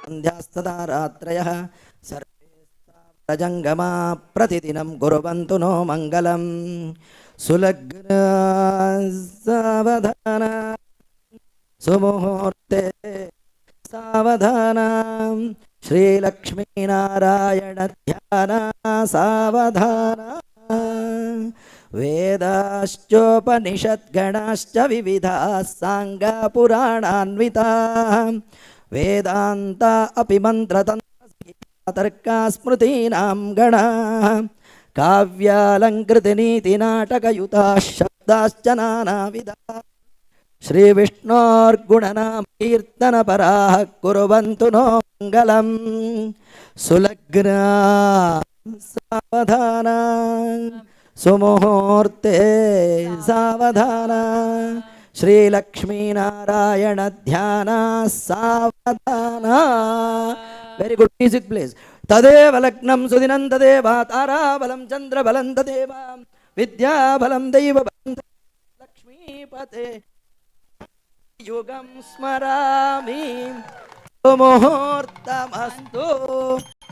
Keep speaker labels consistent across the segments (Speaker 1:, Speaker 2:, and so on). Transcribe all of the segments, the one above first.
Speaker 1: संध्यास्तदा रात्रयः सर्वे प्रजङ्गमा प्रतिदिनं कुर्वन्तु नो मङ्गलं सुलग्ना सावधान सुमुहूर्ते सावधान श्रीलक्ष्मीनारायण ध्यान सावधान वेदाश्चोपनिषद्गणाश्च विविधाः साङ्गपुराणान्विताः वेदान्ता अपि मन्त्रतन्त्रतर्का स्मृतीनां गणाः काव्यालङ्कृतनीतिनाटकयुताः शब्दाश्च नानाविधाः श्रीविष्णोर्गुणनामकीर्तनपराः कुर्वन्तु नो मङ्गलं सुलग्ना सावधान सुमुहूर्ते सावधान श्रीलक्ष्मीनारायण ध्यान सावधान. Very good music please. तदेव लग्नं सुदिनं तदेव ताराबलं चन्द्रबलं तदेव विद्याबलं दैवबलं लक्ष्मीपते युगं स्मरामि मुहूर्तमस्तु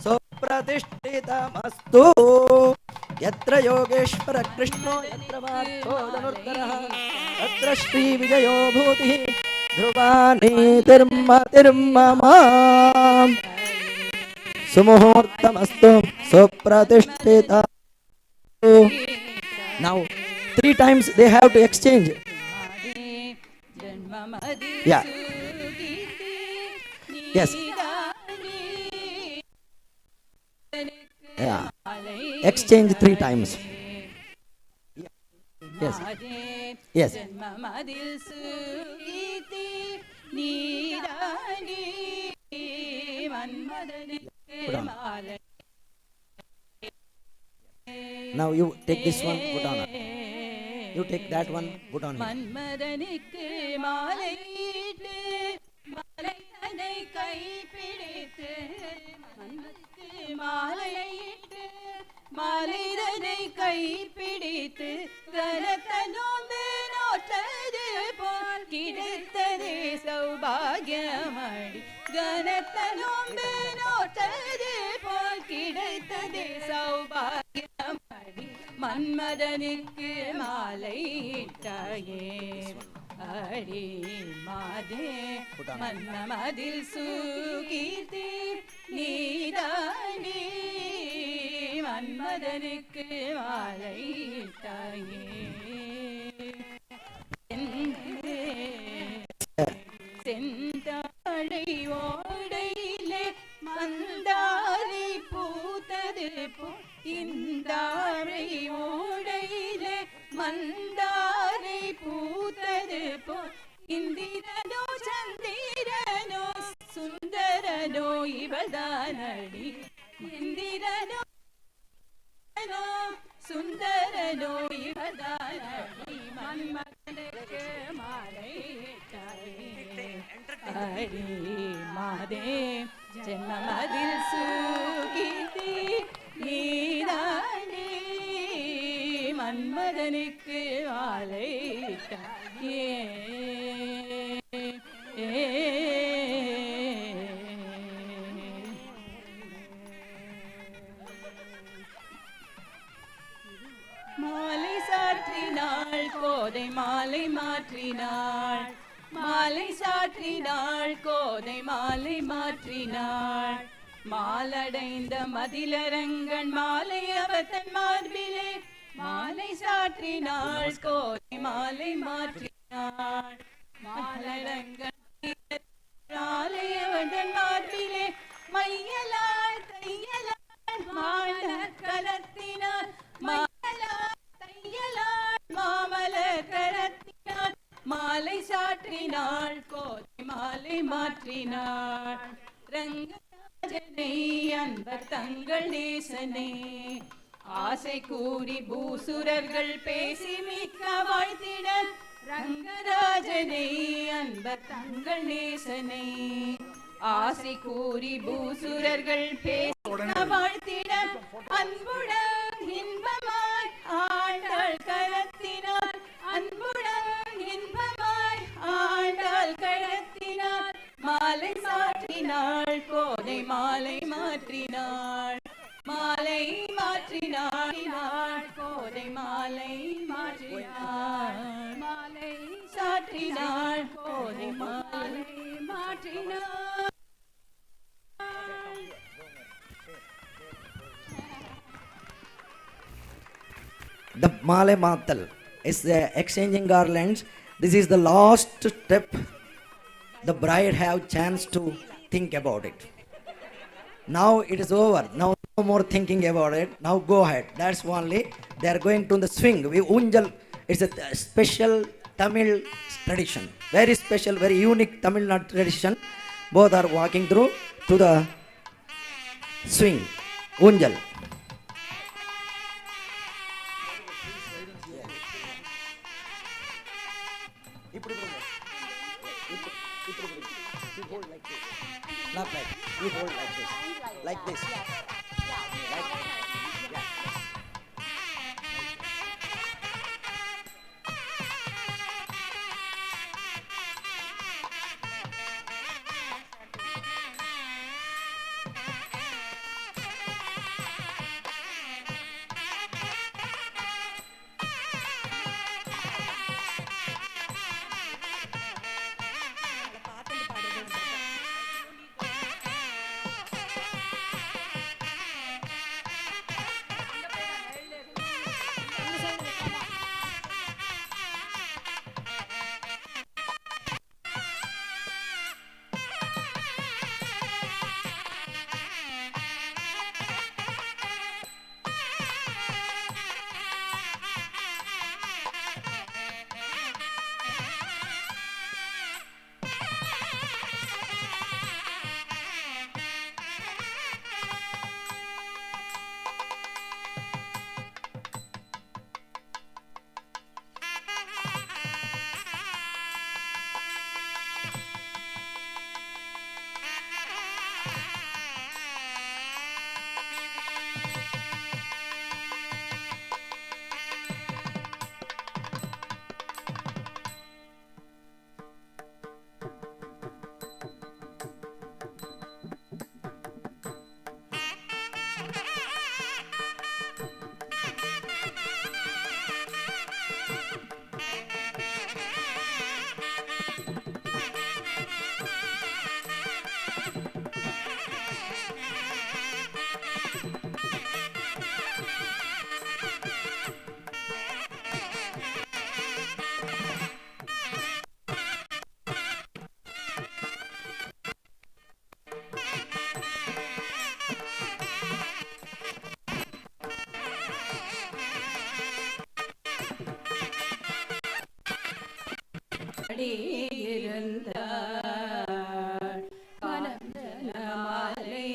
Speaker 1: सुप्रतिष्ठितमस्तु यत्र योगेश्वर कृष्णो यत्र पार्थो धनुर्धरः तत्र श्रीविजयो भूतिः Dhruva नीतिर्मतिर्मम सुमुहूर्तमस्तु सुप्रतिष्ठितमस्तु. Now 3 times they have to exchange. Yeah. Yes. Yeah. Exchange 3 times. Yes. Yes. Now you take this one, put on. You take that one, put on. மன்மதனுக்கு மாலையிட்டு மலைதனை கைப்பிடித்து மன்மதனுக்கு மாலையிட்டு மலைதனை கைப்பிடித்து கனத்தனோந்து நோட்டது போல் கிடைத்ததே சௌபாகியமடி கனத்தனோந்து நோட்டது போல் கிடைத்ததே சௌபாகியமடி மன்மதனுக்கு மாலையிட்டாயே அடி மாதே மன்மதில் சுகீர்த்தி நீதானே மன்மதனுக்கு மாலையிட்டாயே செந்தாழை ஓடையிலே மந்தாரை பூத்தது போ இந்தாழை ஓடையிலே மந்தாரை பூத்தது போ இந்திரனோ சந்திரனோ சுந்தரனோ இவதானடி இந்திரனோ சுந்தரனோ இவதானடி மன்மதனுக்கு மாலையிட்டாயே அடி மாதே ஜென்மமதில் சுகீர்த்தி நீதானே மன்மதனுக்கு மாலையிட்டாயே மாலை சாற்றினாள் கோதை மாலை மாற்றினாள் மாலை சாற்றினாள் கோதை மாலை மாற்றினாள் மாலடைந்த மதிலரங்கன் மாலை அவர் தன் மார்பிலே மாலை சாற்றினாள் கோதை மாலை மாற்றினாள் மாலரங்கன் மாலை அவர் தன் மார்பிலே மையலாள் தையலாள் மால கரத்தினாள் மாமலர் கரத்தினாள்
Speaker 2: மாலை சாற்றினாள் கோதை மாலை மாற்றினாள் ரங்கராஜனை அன்பர் தங்கள் நேசனை ஆசை கூறி பூசுரர்கள் பேசி மிக்க வாழ்த்திட ரங்கராஜனை அன்பர் தங்கள் நேசனை ஆசை கூறி பூசுரர்கள் பேசி வாழ்த்திட அன்புடன் இன்பமாய் ஆண்டாள் கரத்தினார் அன்புடன் இன்பமாய் ஆண்டாள் கரத்தினார் மாலை மாற்றினாள் கோதை மாலை மாற்றினாள் மாலை மாற்றினாள் கோதை மாலை மாற்றினாள் மாலை சாற்றினாள் கோதை மாலை மாற்றினாள்.
Speaker 1: The Male Matal is the exchanging garlands. This is the last step. The bride have chance to think about it. Now it is over. Now no more thinking about it. Now go ahead. That's only they are going to the swing. We Unjal. It's a special Tamil tradition. Very special, very unique Tamil Nadu tradition. Both are walking through to the swing. Unjal. Not like you hold like this. Like this. Like
Speaker 2: மாலை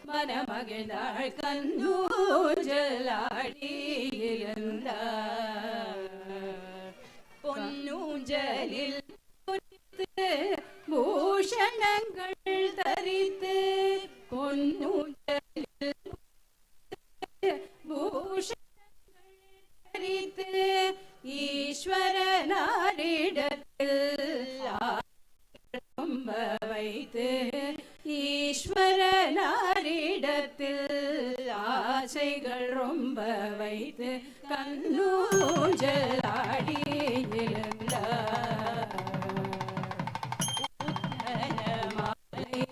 Speaker 2: மனமகிழ்ந்தாள் கண்ணூஞ்சலாடி இருந்தாள் பொன்னூஞ்சலில் பூஷணங்கள் தரித்து பொன்னூஞ்சலில் பூஷணங்கள் தரித்து ஈஸ்வரனாரிடத்தில் ரொம்ப வைத்து ஈஸ்வரனாரிடத்தில் ஆசைகள் ரொம்ப வைத்து கண்ணூஞ்சலாடி இருந்தார் மாலை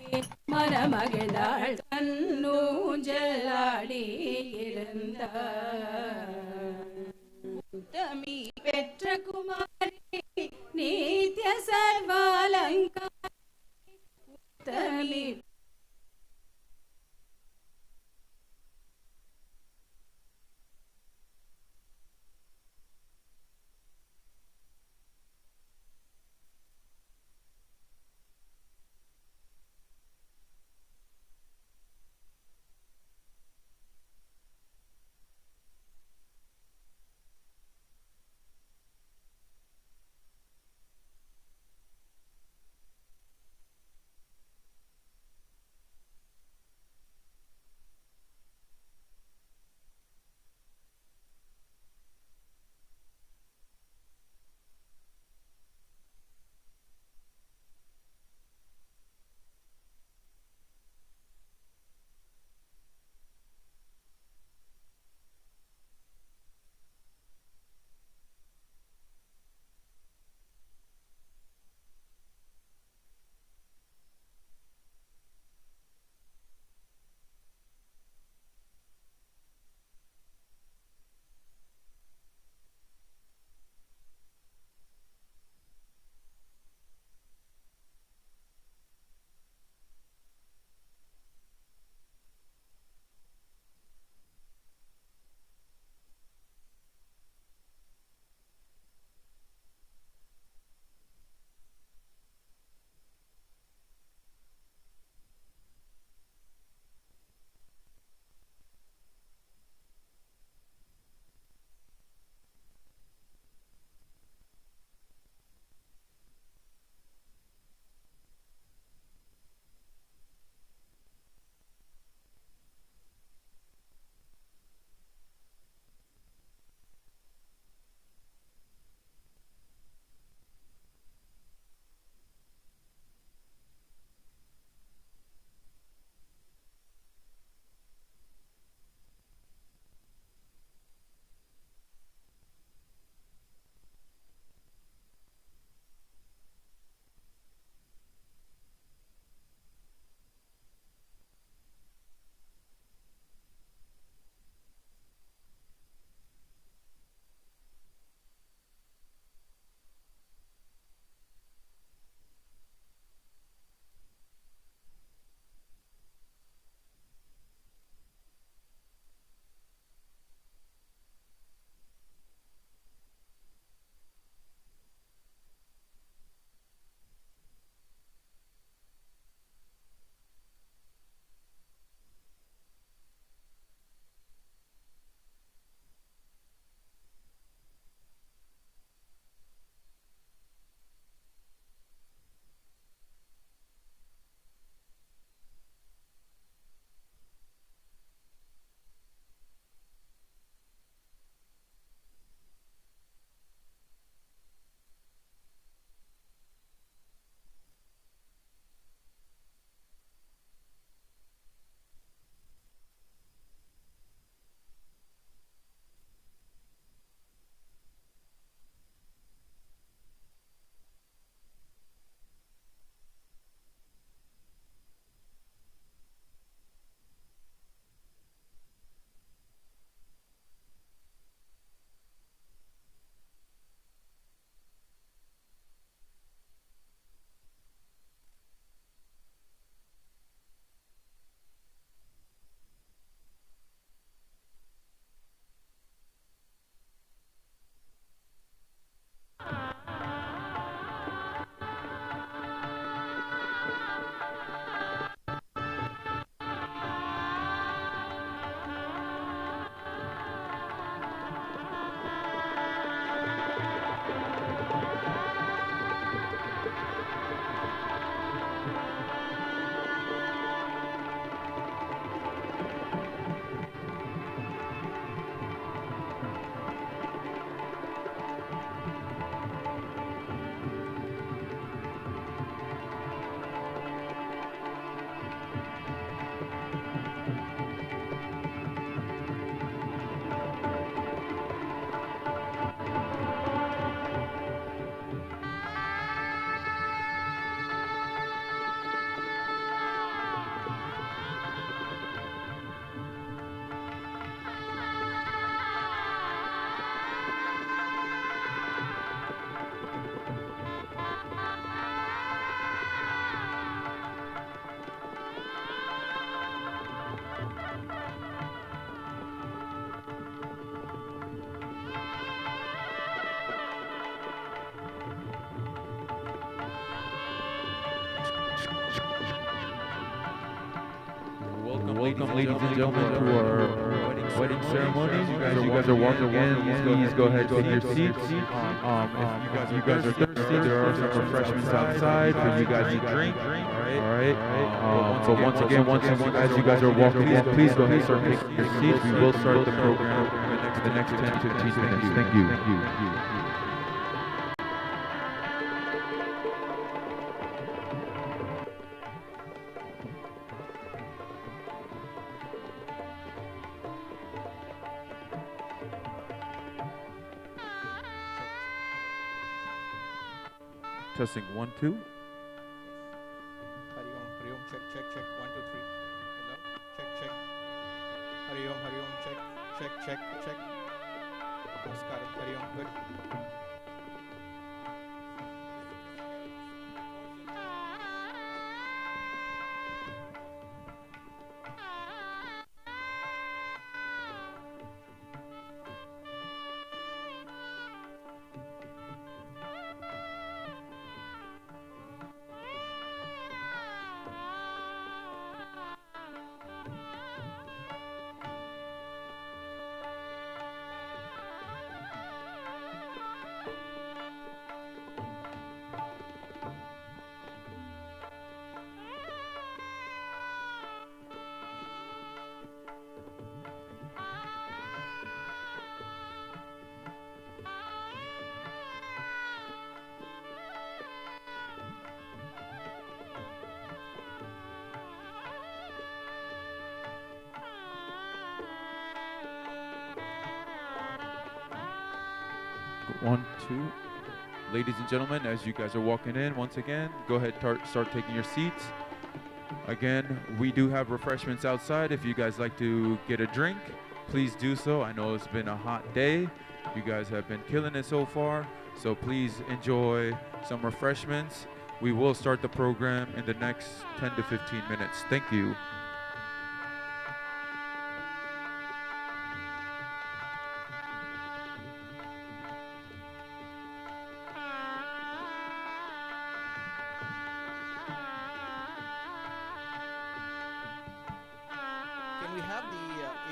Speaker 2: மனமகிழ்ந்தாள் கண்ணூஞ்சலாடி இருந்தார் உத்தமி பெற்ற குமாரி நித்ய சர்வாலங்காரி உத்தமி
Speaker 3: welcome, ladies and gentlemen, to our wedding ceremony. You guys are walking in. Please go ahead, take your seats. If you guys are thirsty, there are some refreshments outside for you guys to drink. All right. But once again, as you guys are walking in, please go ahead, start taking your seats. We will start the program in the next 10 to 15 minutes. Thank you. Testing 1, 2.
Speaker 4: Hari Om, check, 1, 2, 3. Hello, check. Hari Om, check. Namaskaram, Hari Om, good.
Speaker 3: One, two. Ladies and gentlemen, as you guys are walking in, once again, go ahead, start taking your seats. Again, we do have refreshments outside. If you guys like to get a drink, please do so. I know it's been a hot day. You guys have been killing it so far. So please enjoy some refreshments. We will start the program in the next 10 to 15 minutes. Thank you.
Speaker 4: Can we have the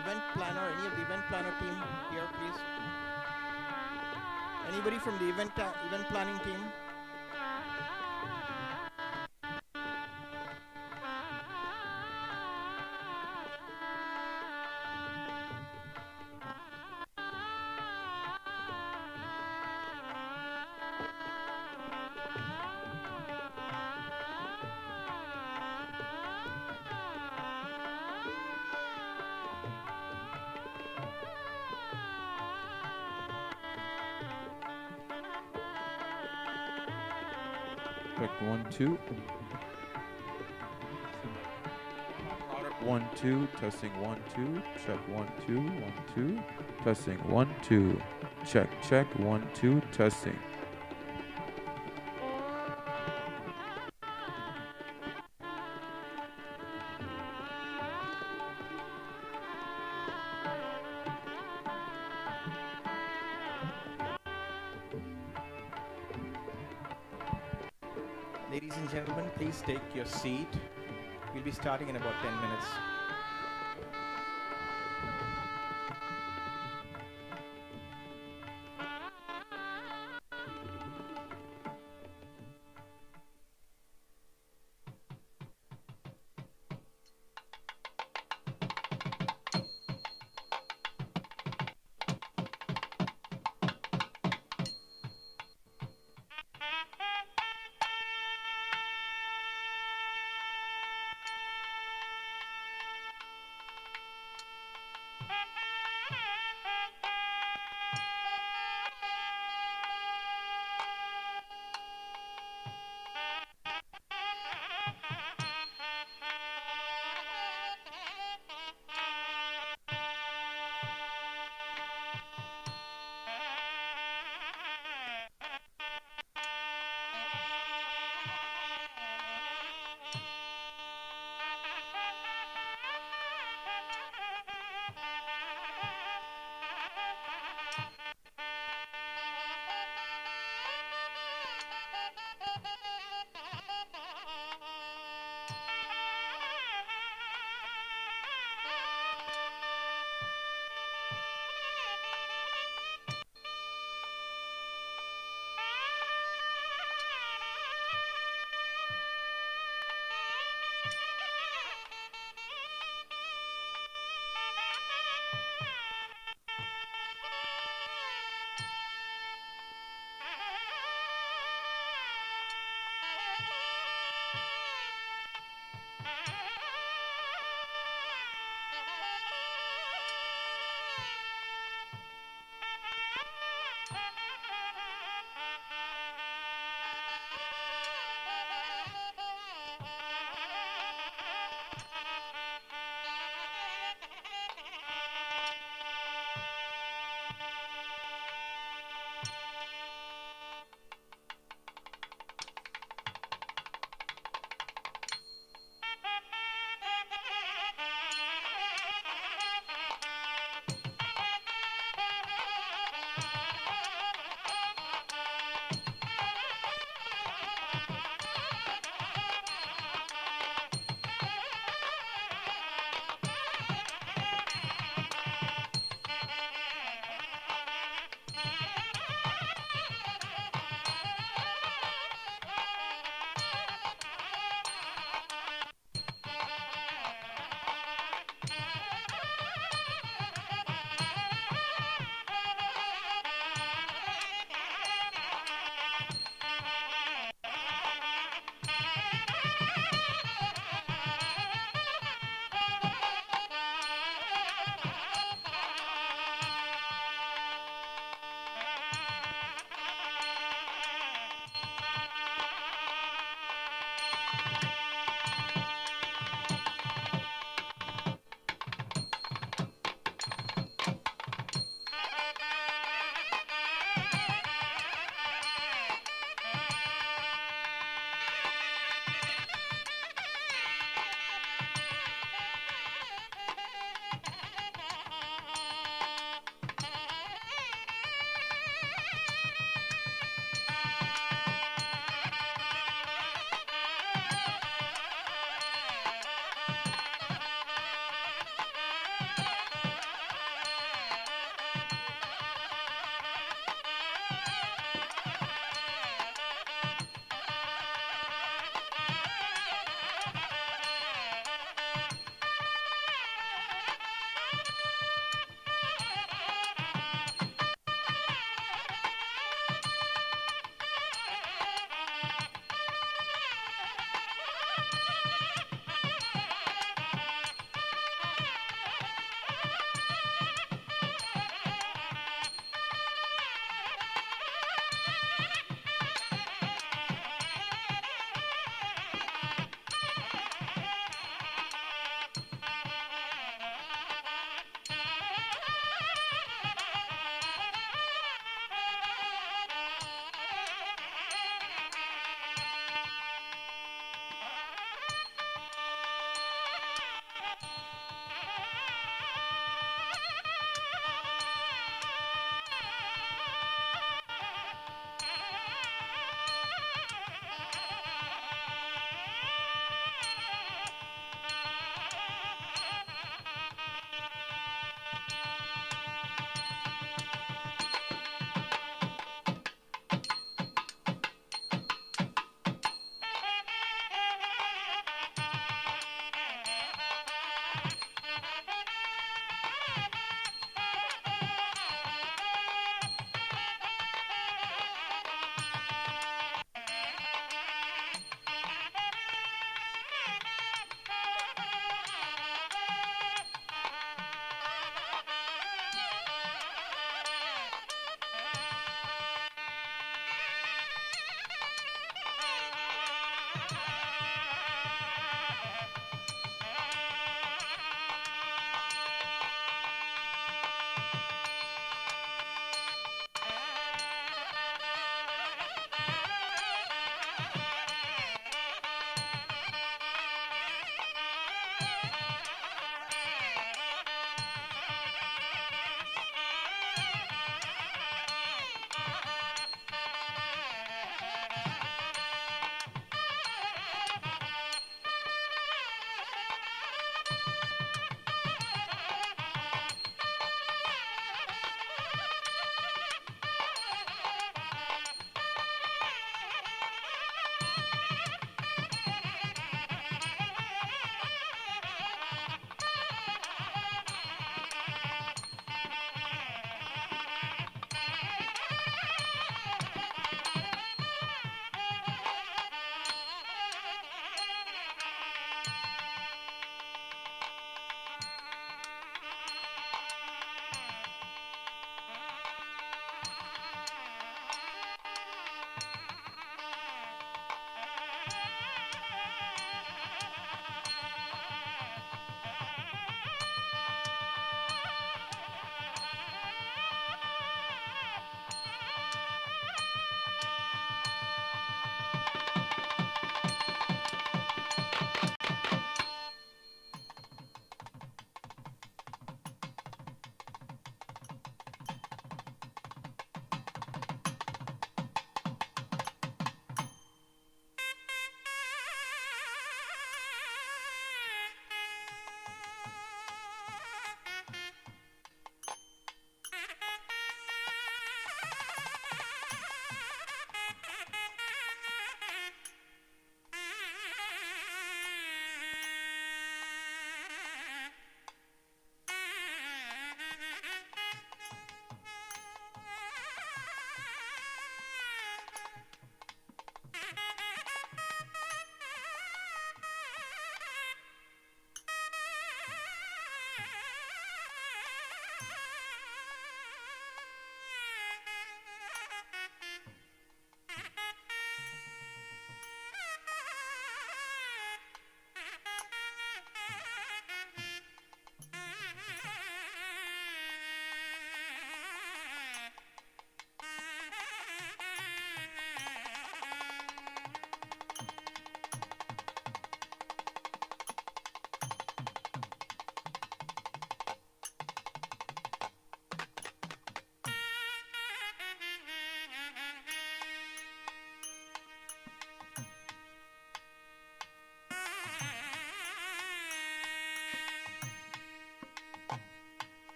Speaker 4: event planner, any of the event planner team here, please? Anybody from the event planning team?
Speaker 3: Check 1, 2. 1, 2. Testing 1, 2. Check 1, 2. 1, 2. Testing 1, 2. Check 1, 2. Testing.
Speaker 4: Ladies and gentlemen, please take your seat. We'll be starting in about 10 minutes.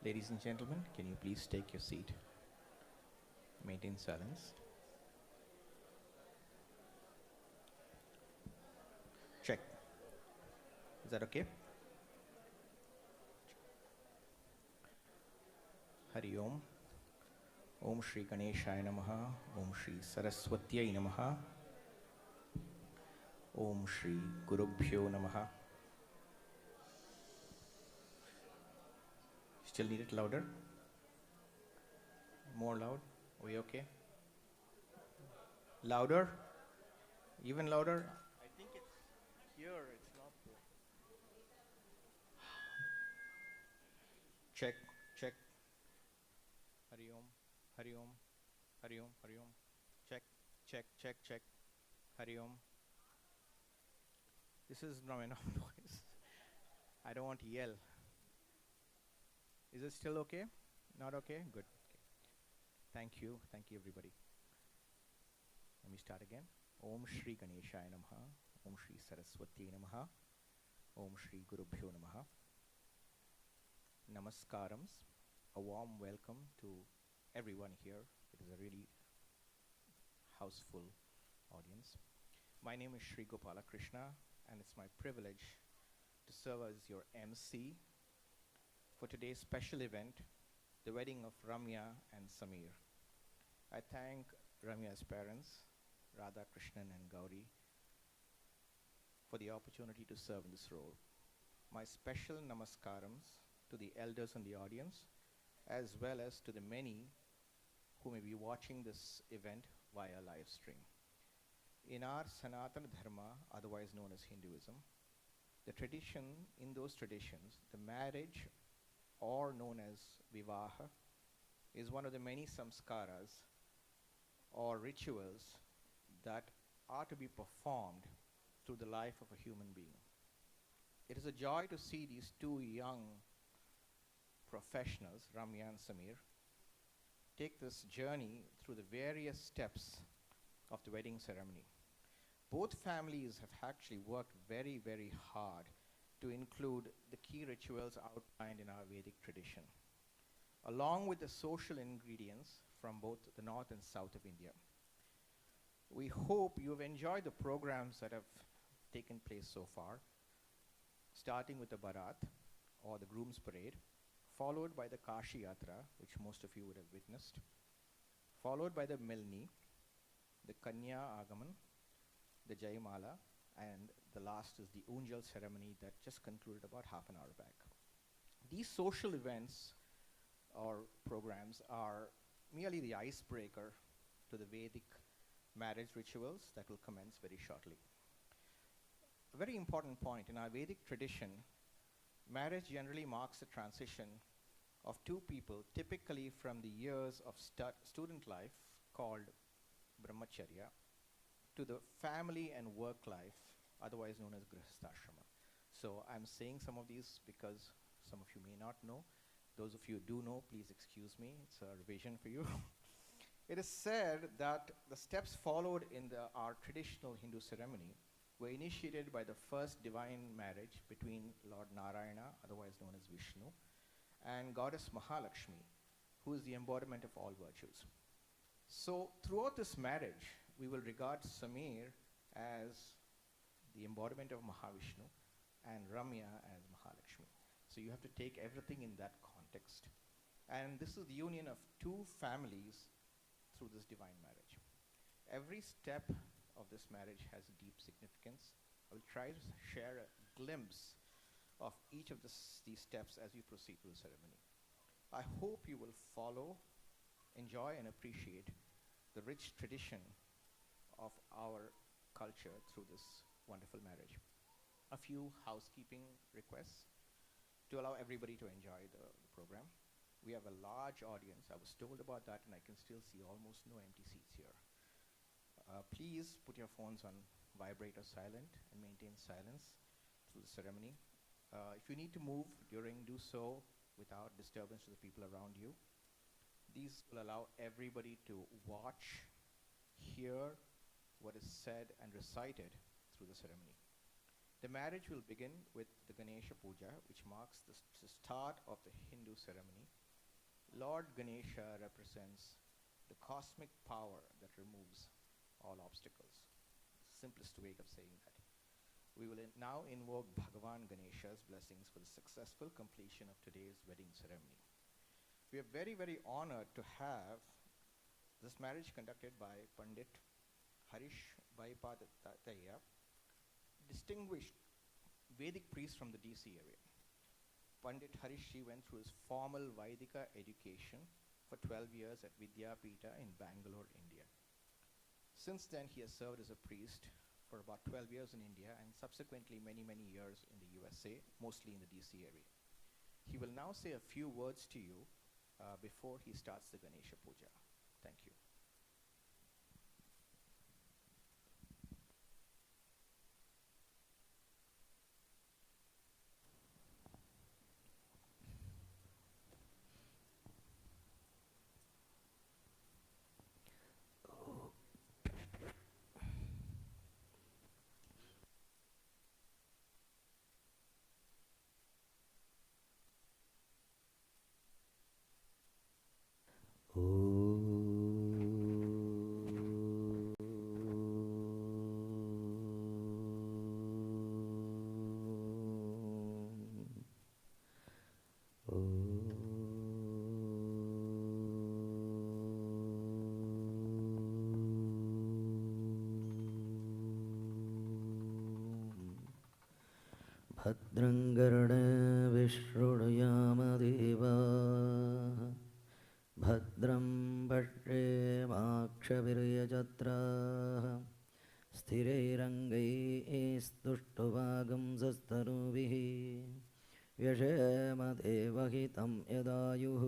Speaker 4: Ladies and gentlemen, can you please take your seat? Maintain silence. Check. Is that okay? Hari Om. Om Shri Ganeshaya Namaha. Om Shri Saraswatyai Namaha. Om Shri Gurubhyo Namaha. Still need it louder? More loud? Are we okay? Louder? Even louder? I think it's here, it's not there. Check, check. Hari Om, Hari Om, Hari Om, Hari Om. Check, check, check, check. Hari Om. This is not enough noise. I don't want to yell. Is it still okay? Not okay? Good. Okay. Thank you everybody. Let me start again. Om Shri Ganeshaya Namaha. Om Shri Saraswati Namaha. Om Shri Gurubhyo Namaha. Namaskarams. A warm welcome to everyone here. It is a really houseful audience. My name is Shri Gopala Krishna, and it's my privilege to serve as your MC for today's special event, the wedding of Ramya and Samir. I thank Ramya's parents, Radha Krishnan and Gauri, for the opportunity to serve in this role. My special namaskarams to the elders in the audience, as well as to the many who may be watching this event via live stream. In our Sanatana Dharma, otherwise known as Hinduism, the tradition, in those traditions, the marriage, or known as Vivaha, is one of the many samskaras or rituals that are to be performed through the life of a human being. It is a joy to see these two young professionals, Ramya and Samir, take this journey through the various steps of the wedding ceremony. Both families have actually worked very, very hard to include the key rituals outlined in our Vedic tradition, along with the social ingredients from both the north and south of India. We hope you have enjoyed the programs that have taken place so far, starting with the Bharat, or the Groom's Parade, followed by the Kashi Yatra, which most of you would have witnessed, followed by the Milni, the Kanya Agaman, the Jaimala, and the last is the Unjal ceremony that just concluded about half an hour back. These social events or programs are merely the icebreaker to the Vedic marriage rituals that will commence very shortly. A very important point, in our Vedic tradition, marriage generally marks the transition of two people, typically from the years of student life, called brahmacharya, to the family and work life, otherwise known as grihasthashrama. So I'm saying some of these because some of you may not know. Those of you who do know, please excuse me. It's a revision for you. It is said that the steps followed in our traditional Hindu ceremony were initiated by the first divine marriage between Lord Narayana, otherwise known as Vishnu, and Goddess Mahalakshmi, who is the embodiment of all virtues. So throughout this marriage, we will regard Samir as the embodiment of Mahavishnu and Ramya as Mahalakshmi. So you have to take everything in that context. And this is the union of two families through this divine marriage. Every step of this marriage has a deep significance. I will try to share a glimpse of each of these steps as we proceed through the ceremony. I hope you will follow, enjoy, and appreciate the rich tradition of our culture through this wonderful marriage. A few housekeeping requests to allow everybody to enjoy the program. We have a large audience. I was told about that, and I can still see almost no empty seats here. Please put your phones on vibrate or silent and maintain silence through the ceremony. If you need to move during, do so without disturbance to the people around you. These will allow everybody to watch, hear what is said and recited through the ceremony. The marriage will begin with the Ganesha Puja, which marks the start of the Hindu ceremony. Lord Ganesha represents the cosmic power that removes all obstacles. Simplest way of saying that. We will now invoke Bhagavan Ganesha's blessings for the successful completion of today's wedding ceremony. We are very, very honored to have this marriage conducted by Pandit Harish Baipadaya, distinguished Vedic priest from the DC area. Pandit Harish went through his formal Vaidika education for 12 years at Vidyapita in Bangalore, India. Since then, he has served as a priest for about 12 years in India and subsequently many, many years in the USA, mostly in the DC area. He will now say a few words to you before he starts the Ganesha Puja. Thank you.
Speaker 1: भद्रं कर्णेभिशृणुयामदेवाः भद्रं पश्येमाक्षभिर्यजत्राः स्थिरैरङ्गैस्तुष्टुवागुंसस्तनूभिः व्यशेमदेवहितं यदायुः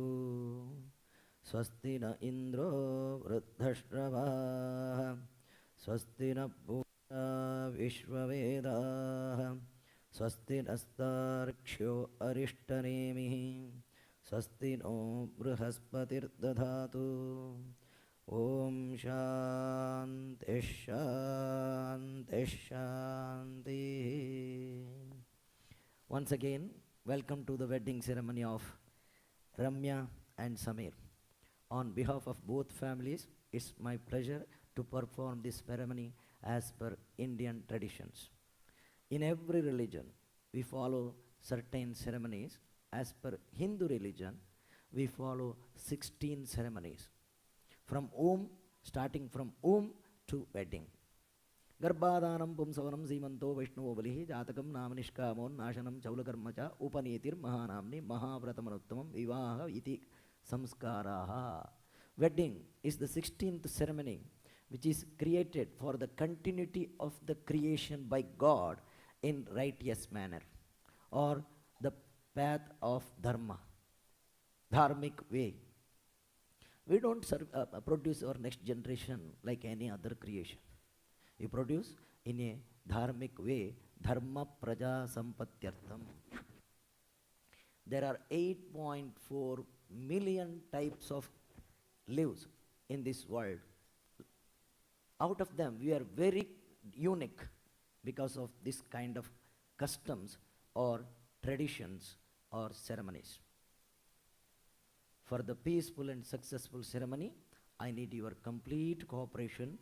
Speaker 1: स्वस्ति न इन्द्रो वृद्धश्रवाः स्वस्ति न पूषा विश्ववेदाः स्वस्ति नस्तार्क्ष्यो अरिष्टनेमिः स्वस्ति no बृहस्पतिर्दधातु ॐ शान्तिः शान्तिः शान्तिः. Once again, welcome to the wedding ceremony of Ramya and Samir. On behalf of both families, it's my pleasure to perform this ceremony as per Indian traditions. In every religion, we follow certain ceremonies. As per Hindu religion, we follow 16 ceremonies. Starting from to wedding. Garbhadanam pumsavanam simanto vaishnavu balihi jatakam namanishkamon nashanam chaulakarmacha upanetir mahanamni mahavratamanouttamam vivaha iti samskaraha. Wedding is the 16th ceremony which is created for the continuity of the creation by God in righteous manner, or the path of dharma, dharmic way. We don't produce our next generation like any other creation. We produce in a dharmic way, dharma praja sampatyartham. There are 8.4 million types of lives in this world. Out of them, we are very unique because of this kind of customs or traditions or ceremonies. For the peaceful and successful ceremony, I need your complete cooperation.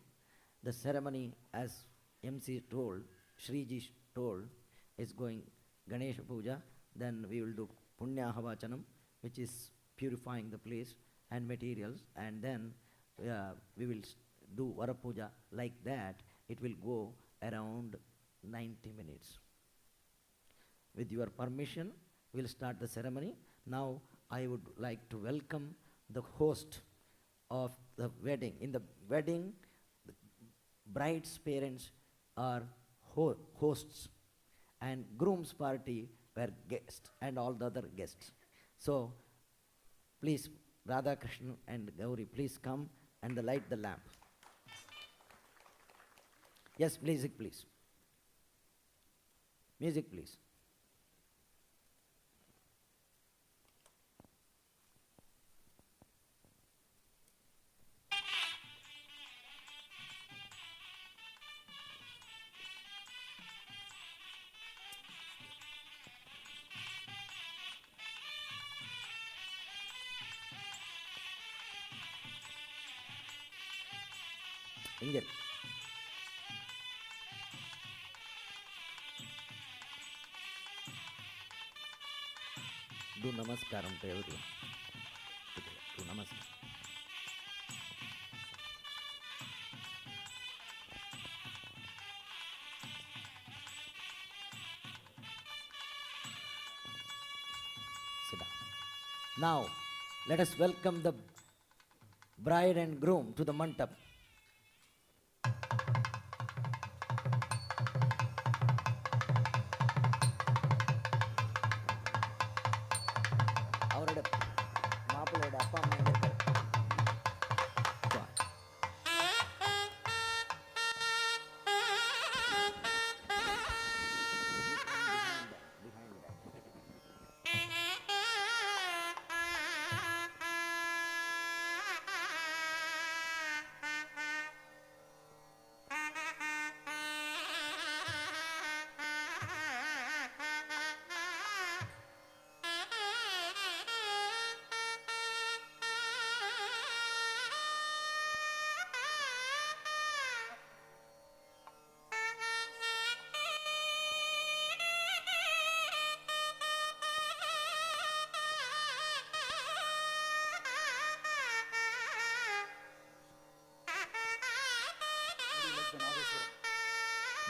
Speaker 1: The ceremony, as MC told, Shriji told, is going Ganesha Puja. Then we will do Punya Havachanam, which is purifying the place and materials. And then we will do Vara Puja. Like that, it will go around 90 minutes. With your permission, we'll start the ceremony. Now, I would like to welcome the host of the wedding. In the wedding, the bride's parents are hosts, and groom's party were guests, and all the other guests. So, please, Radha Krishna and Gauri, please come and light the lamp. Yes, music, please. Music, please. Inge. Do namaskaram to everyone. Do namaskar. Sit down. Now, let us welcome the bride and groom to the mandap. അവരുടെ മാപ്പിളയുടെ അപ്പം അമ്മ എന്റെ അടുത്ത്.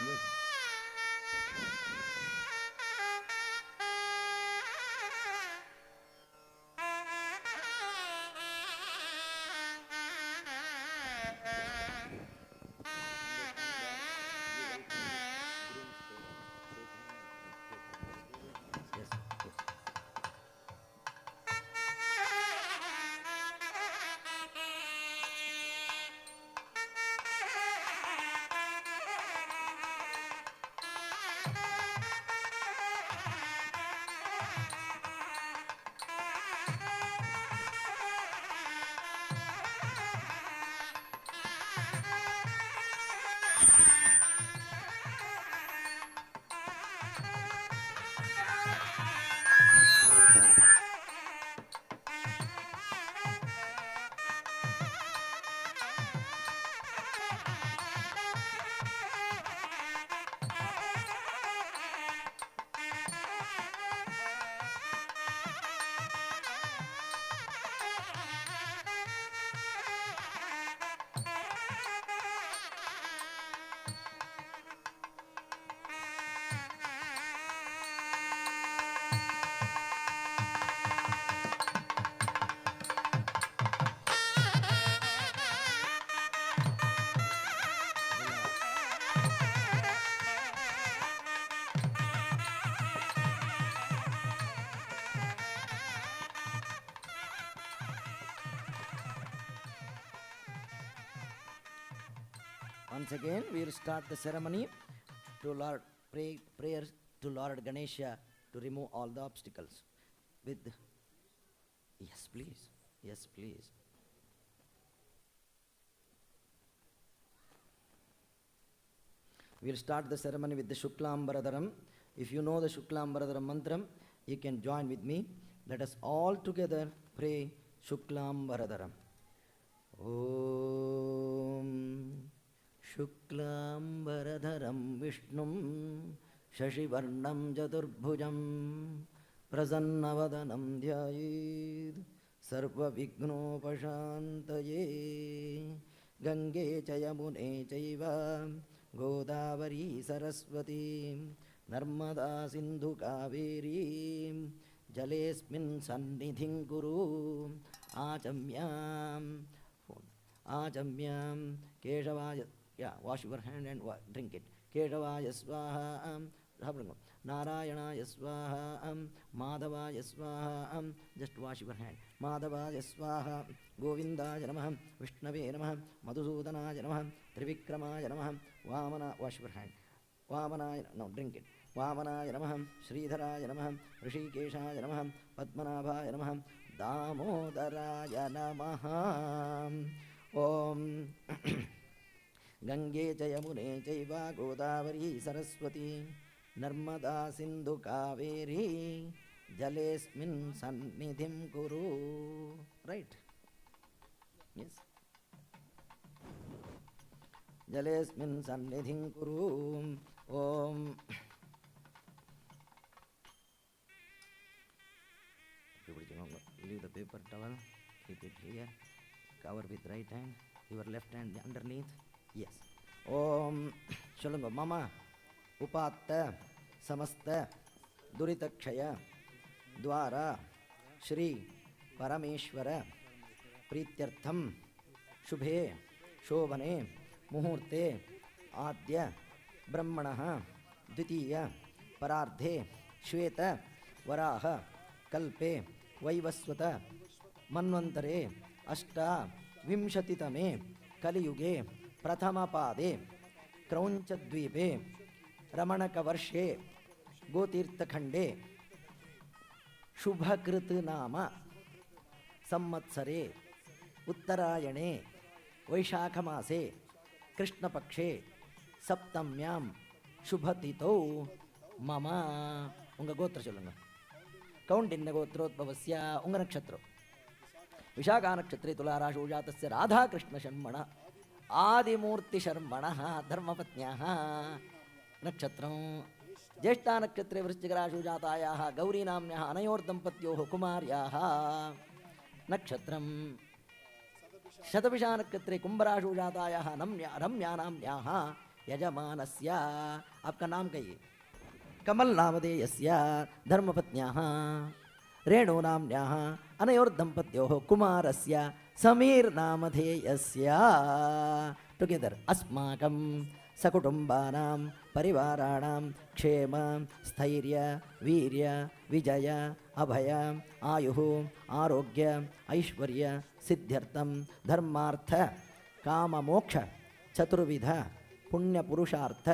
Speaker 1: Yes. Yes, yes. Once again, we will start the ceremony to Lord prayers to Lord Ganesha to remove all the obstacles. With yes, please. Yes, please. We will start the ceremony with the Shuklam Baradaram. If you know the Shuklam Baradaram mantram, you can join with me. Let us all together pray Shuklam Baradaram. Om Shuklambaradharam Vishnum Shashivarnam Jaturbhujam Prasannavadanam Dhyayid Sarva Vignopashantaye Gange Chayamune Chaiva Godavari Saraswati Narmada Sindhu Kaveri Jalesmin Sannidhim Kuru Achamyam Achamyam Keshavaya. Yeah, wash your hand and drink it. Keshavaya Swaha Narayana Swaha Madhava Swaha. Just wash your hand. Madhava Swaha Govinda Janamah Vishnave Namah Madhusudana Janamah Trivikrama Janamah Vamana. Wash your hand. Vamana. No, drink it. Vamana Janamah Sridhara Janamah Rishikesha Janamah Padmanabha Janamah Damodara Janamah. Om Gange Jayamune Jaiva Godavari Saraswati Narmada Sindhu Kaveri Jalesmin Sannidhim Kuru. Right? Yes. जलेऽस्मिन् सन्निधिं कुरु ॐ leave the paper towel, keep it here, cover with right hand, your left hand underneath, yes. ஓம் சொல்லுங்க. மம உபாத்த சமஸ்த துரிதக்ஷய द्वारा श्री परमेश्वर प्रीत्यर्थम शुभे शोभने मुहूर्ते आद्य ब्रह्मणः द्वितीय परार्धे श्वेत वराह कल्पे वैवस्वत मन्वन्तरे अष्टाविंशतितमे कलियुगे प्रथमपादे क्रौञ्चद्वीपे रमणकवर्षे गोतीर्थखण्डे शुभकृत नाम संवत्सरे उत्तरायणे वैशाखमासे कृष्णपक्षे सप्तम्यां शुभतिथौ मम उंग गोत्र चलुंगा कौंडिन्य गोत्रोद्भवस्य उंग नक्षत्रो विशाखा नक्षत्रे तुलाराशौ जातस्य राधा कृष्ण शर्मण आदिमूर्ति शर्मण धर्मपत्न्याः नक्षत्रं ज्येष्ठा नक्षत्रे वृश्चिकराशौ जातायाः गौरी नाम्न्याः अनयोर्दम्पत्योः कुमार्याः नक्षत्रं शतभिषा नक्षत्रे कुंभराशौ जातायाः रम्या नाम्न्याः यजमानस्य आपका नाम कहिए कमल नामधेयस्य धर्मपत्न्याः रेणु नाम्न्याः अनयोर्दम्पत्योः कुमारस्य समीर नामधेयस्य टुगेदर अस्माकं सकुटुम्बानां परिवाराणां क्षेम स्थैर्य वीर्य विजय अभय आयुः आरोग्य ऐश्वर्य सिद्ध्यर्थं धर्मार्थ काममोक्ष चतुर्विध पुण्यपुरुषार्थ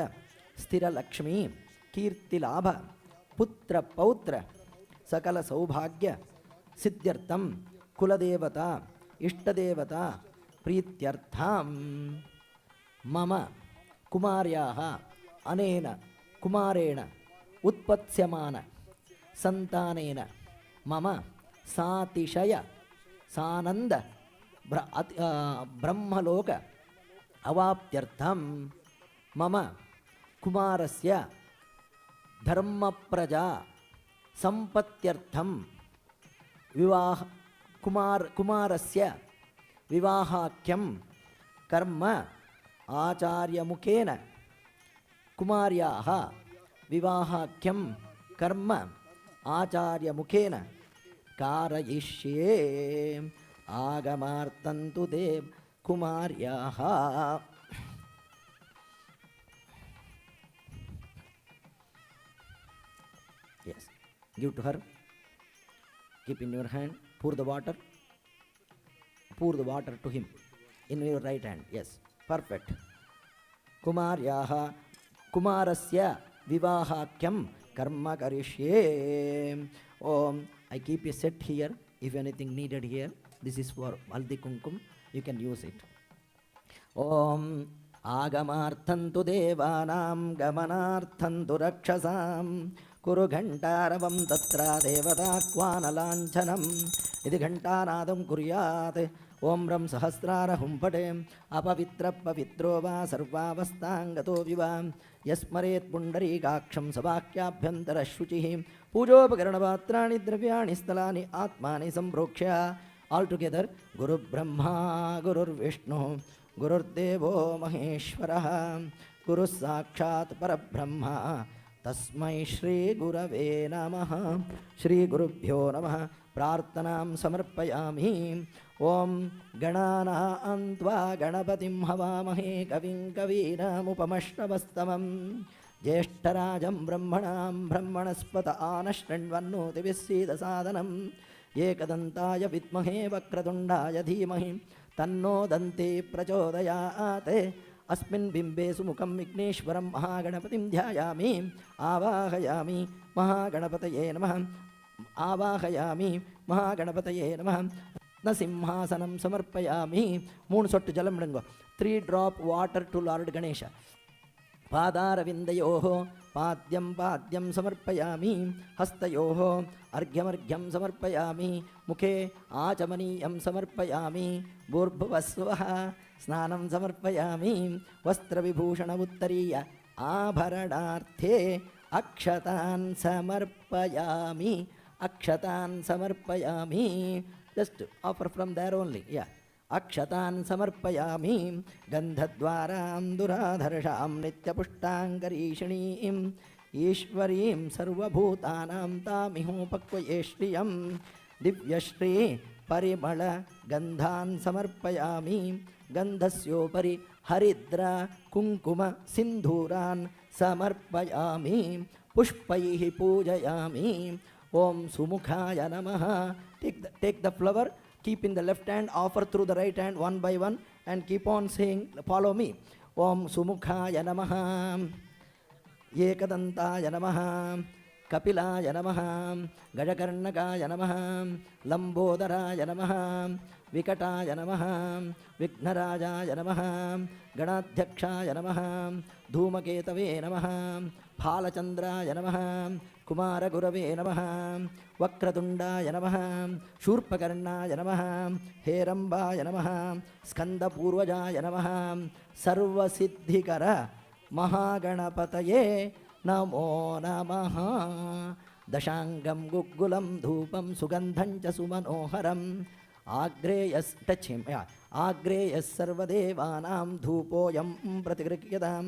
Speaker 1: स्थिरलक्ष्मी कीर्तिलाभ पुत्र पौत्र सकल सौभाग्य सिद्ध्यर्थं कुलदेवता इष्टदेवता प्रीत्यर्थं मम कुमार्याः अनेन कुमारेण उत्पत्स्यमान संतानेन मम सातिशय सानंद ब्रह्मलोक अवाप्त्यर्थं मम कुमारस्य धर्मप्रजा संपत्त्यर्थं विवाह कुमारस्य विवाहाख्यं कर्म आचार्यमुखेन कुमार्याः विवाहाख्यं कर्म आचार्यमुखेन कारयिष्ये आगमार्तन्तु ते कुमार्याः. Yes, give to her, keep in your hand, pour the water to him in your right hand. Yes, perfect. कुमार्याः कुमारस्य विवाहाख्यं कर्म करिष्ये. Om, I keep a set here. If anything needed here, this is for haldi kumkum, you can use it. Om आगमार्थन्तु देवानां गमनार्थन्तु रक्षसां कुरु घण्टारवं तत्र देवताह्वानलाञ्छनम् इति घण्टानादं कुर्यात्. ओं रं सहस्रारहुं पटे अपवित्रपवित्रो वा सर्वावस्थाङ्गतो विवा यस्मरेत् पुण्डरीकाक्षं सवाक्याभ्यन्तरशुचिः पूजोपकरणपात्राणि द्रव्याणि स्थलानि आत्मानि सम्प्रोक्ष्य. All together, Guru Brahma, Guru Vishnu, गुरुर्देवो महेश्वरः गुरुः साक्षात् परब्रह्म तस्मै श्री गुरवे नमः. श्री गुरुभ्यो नमः. प्रार्थनां समर्पयामि. ओम गणानां त्वा गणपतिं हवामहे कविं कवीनामुपमश्रवस्तमं ज्येष्ठराजं ब्रह्मणां ब्रह्मणस्पत आनशृण्वन्नोतिभिः सीदसादनम्. एकदन्ताय विद्महे वक्रतुण्डाय धीमहि तन्नो दन्ते प्रचोदयात्. अस्मिन् बिम्बे सुमुखं विघ्नेश्वरं महागणपतिं ध्यायामि. आवाहयामि महागणपतये नमः. आवाहयामि महागणपतये नमः. रत्नसिंहासनं समर्पयामि. 3 சொட்டு ஜலம் விடுங்க. 3 drop water to Lord Ganesha. पादारविन्दयोः पाद्यं पाद्यं समर्पयामि. हस्तयोः अर्घ्यमर्घ्यं समर्पयामि. मुखे आचमनीयं समर्पयामि. भूर्भुवस्वः स्नानं समर्पयामि वस्त्रविभूषण उत्तरीय आभरणार्थे अक्षतान् समर्पयामि अक्षतान् समर्पयामि just offer from there only yeah अक्षतान् समर्पयामि गन्धद्वारां दुराधर्षां नित्यपुष्टाङ्गरीषिणीं ईश्वरीं सर्वभूतानां तामिहोपक्वयेष्टियं दिव्यश्री परिमळ गन्धान् समर्पयामि गन्धस्योपरि हरिद्रा कुङ्कुम सिन्धूरान् समर्पयामि पुष्पैः पूजयामि ॐ सुमुखाय नमः take the flower keep in the left hand offer through the right hand one by one and keep on saying follow me ॐ सुमुखाय नमः एकदन्ताय नमः कपिलाय नमः गजकर्णकाय नमः लम्बोदराय नमः विकटाय नमः विघ्नराजाय नमः गणाध्यक्षाय नमः धूमकेतवे नमः फालचन्द्राय नमः कुमारगुरवे नमः वक्रतुण्डाय नमः शूर्पकर्णाय नमः हेरम्बाय नमः स्कन्दपूर्वजाय नमः सर्वसिद्धिकर महागणपतये नमो नमः दशाङ्गं गुग्गुलं धूपं सुगन्धं च सुमनोहरम् आग्रेयः सर्वदेवानां धूपोऽयं प्रतिगृह्यतां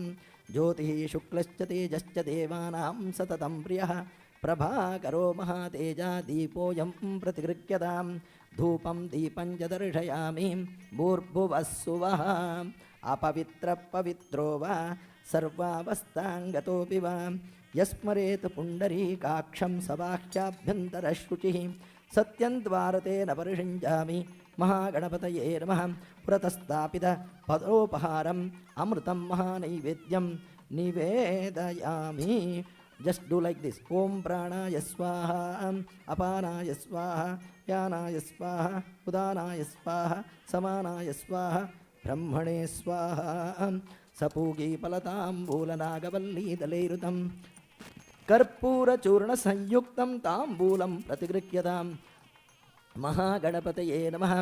Speaker 1: ज्योतिः शुक्लश्च तेजश्च देवानां सततं प्रियः प्रभाकरो महातेजा दीपोऽयं प्रतिगृह्यतां धूपं दीपं च दर्शयामि भूर्भुवः सुवः अपवित्रपवित्रो वा सर्वावस्थाङ्गतोऽपि वा यस्मरेत् पुण्डरीकाक्षं सवाक्याभ्यन्तरशुचिः सत्यं द्वारतेन परिषिञ्जामि महागणपतये नमः पुरतस्तापित पदोपहारम् अमृतं महानैवेद्यं निवेदयामि just do like this ॐ प्राणाय स्वाहा अपानाय स्वाहा यानाय स्वाहा उदानाय स्वाहा समानाय स्वाहा ब्रह्मणे स्वाहा सपूगीफलताम्बूलनागवल्लीदलैरुतं कर्पूरचूर्णसंयुक्तं ताम्बूलं प्रतिगृह्यतां महागणपतये नमः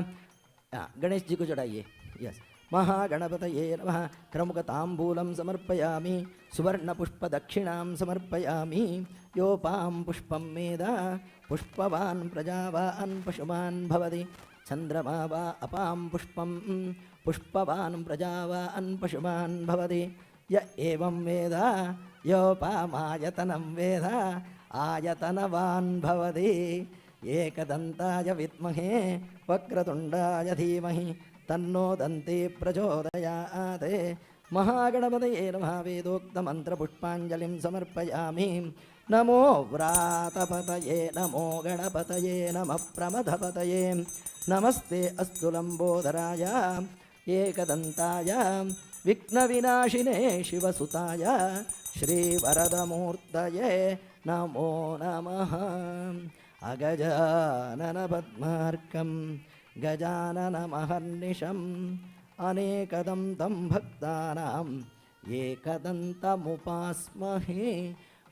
Speaker 1: गणेश जी को चढ़ाइए यस महागणपतये नमः क्रमुकताम्बूलं समर्पयामि सुवर्णपुष्पदक्षिणां समर्पयामि योपां पुष्पं मेद पुष्पवान् प्रजावान् पशुमान् भवति चन्द्रमा वा अपां पुष्पं पुष्पवान् प्रजावान् पशुमान् भवति य एवं वेद योपामायतनं वेद आयतनवान् भवति एकदन्ताय विद्महे वक्रतुण्डाय धीमहि तन्नो दन्ती प्रचोदयात् महागणपतये नमः वेदोक्तमन्त्रपुष्पाञ्जलिं समर्पयामि नमो व्रातपतये नमो गणपतये नमः प्रमथपतये नमस्ते अस्तु लम्बोदराय एकदन्ताय विघ्नविनाशिने शिवसुताय श्रीवरदमूर्तये नमो नमः अगजाननपद्मार्कं गजाननमहर्निशम् अनेकदं तं भक्तानाम् एकदन्तमुपास्महे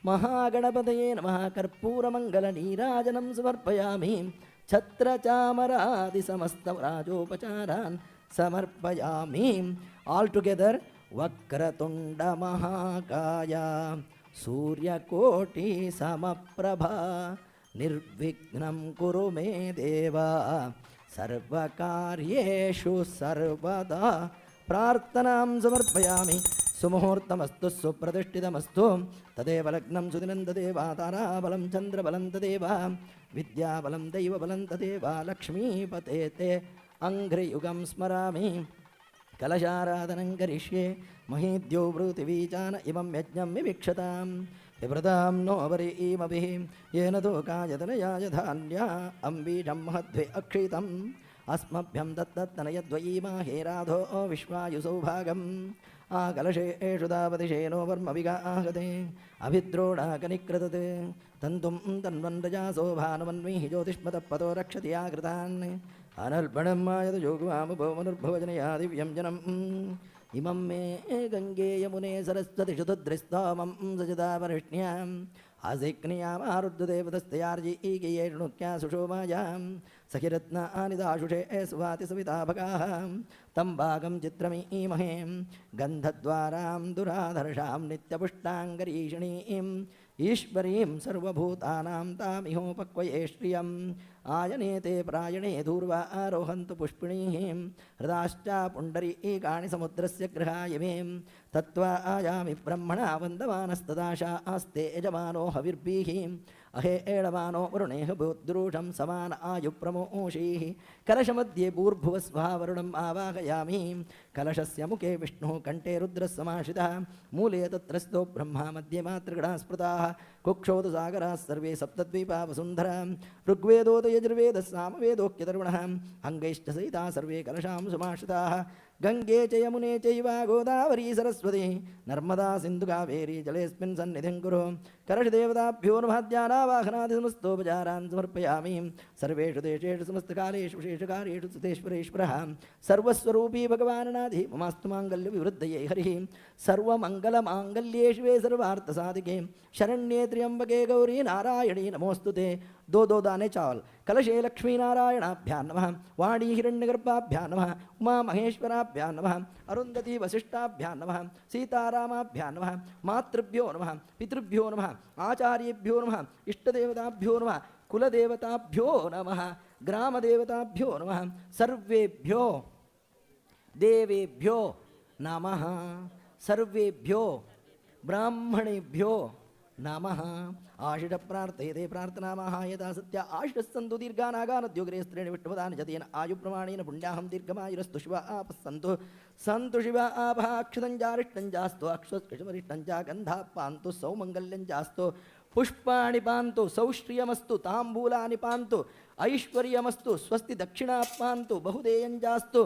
Speaker 1: महागणपतये नमः कर्पूरमङ्गलनीराजनं समर्पयामि छत्रचामरादिसमस्तराजोपचारान् समर्पयामि ऑल टुगेदर वक्रतुण्डमहाकाय सूर्यकोटि समप्रभा निर्विघ्नं कुरु मे देव सर्वकार्येषु सर्वदा प्रार्थनां समर्पयामि सुमुहूर्तमस्तु सुप्रतिष्ठितमस्तु तदेव लग्नं सुदिनं तदेव ताराबलं चन्द्रबलं तदेव विद्याबलं दैवबलं तदेव लक्ष्मीपते ते अङ्घ्रियुगं स्मरामि कलशाराधनं करिष्ये महीद्यो पृथिवीचान इमं यज्ञं विवीक्षतां विवृतां नो वरीमभिः येन तोकायतनयाय धान्या अम्बीजं महद्वे अक्षितम् अस्मभ्यं दत्ततनयद्वयीमा हेराधो विश्वायुसौभागम् आकलशेषु दावतिशेनो वर्मविगाहते अभिद्रोणाकनिकृतत् तन्तुं तन्वन्द्रजासो भानुमन्वीः ज्योतिष्मतपतो रक्षति आकृतान् अनर्पणं मायत योगवामुभवमनुर्भवजनया दिव्यं जनम् इमं मे गङ्गे यमुने सरस्वति शुतुद्रिस्तामं सजदापरिष्ण्याम् आसिक्नियामारुद्रदेवतस्तयार्जीकेयेणुक्या सुषोमायां सखिरत्नानि दाशुषे सुवाति सविताभगाः तं भागं चित्रमीमहे गन्धद्वारां दुराधर्षां नित्यपुष्टाङ्गरीषिणीं ईश्वरीं सर्वभूतानां तामिहोपक्वये श्रियम् आयनेते प्रायणे धूर्वा आरोहन्तु पुष्पिणीः हृदाश्चा पुण्डरीकाणि समुद्रस्य गृहाय मे तत्त्वा आयामि ब्रह्मणा वन्दमानस्तदाशा आस्ते यजमानो हविर्भिः अहे एळमानो वरुणेह भूद्रुषं समान आयुप्रमोषीः कलशमध्ये भूर्भुवस्वावरुणम् आवाहयामि कलशस्य मुखे विष्णुः कण्ठे रुद्रः समाश्रितः मूले तत्रस्थो ब्रह्मा मध्ये मातृगणाः स्मृताः कुक्षोदसागराः सर्वे सप्तद्वीपा वसुन्धरा ऋग्वेदोद यजुर्वेदः सामवेदोक्यतर्वणः अङ्गैश्च सहिताः सर्वे कलशां समाश्रिताः गंगे च यमुने चैव गोदावरी सरस्वती नर्मदा सिन्धु कावेरी जलेऽस्मिन् सन्निधिं कुरु करशदेवताभ्यो नमः ध्यानावाहनादिसमस्तोपचारान् समर्पयामि सर्वेषु देशेषु समस्तकालेषु विशेषकार्येषु सुतेश्वरेश्वरः सर्वस्वरूपी भगवाननाथि ममास्तु माङ्गल्यविवृद्धये हरिः सर्वमङ्गलमाङ्गल्ये शिवे सर्वार्थसाधिके शरण्ये त्र्यम्बके गौरी नारायणी नमोऽस्तु ते दो दाने चावल कलशे लक्ष्मी नारायणाभ्यां नमः वाणी हिरण्यगर्भाभ्यां नमः उमा महेश्वराभ्यां नमः अरुन्धती वसिष्ठाभ्यां नमः सीतारामाभ्यां नमः मातृभ्यो नमः पितृभ्यो नमः आचार्येभ्यो नमः इष्टदेवताभ्यो नमः कुलदेवताभ्यो नमः ग्रामदेवताभ्यो नमः सर्वेभ्यो देवेभ्यो नमः सर्वेभ्यो ब्राह्मणेभ्यो नमः आशिष प्रार्थयते प्रार्थनामः यथा सत्य आशिषस्सन्तु दीर्घानागानद्योगरे स्त्रीणि विष्णुपदानि च तेन आयुप्रमाणेन पुण्याहं दीर्घमायुरस्तु शिव आपः सन्तु शिव आपः अक्षतं चास्तु अक्षमरिष्टं च गन्धाः पान्तु सौमङ्गल्यं चास्तु पुष्पाणि पान्तु सौश्रियमस्तु ताम्बूलानि पान्तु ऐश्वर्यमस्तु स्वस्ति दक्षिणा पान्तु बहुदेयं चास्तु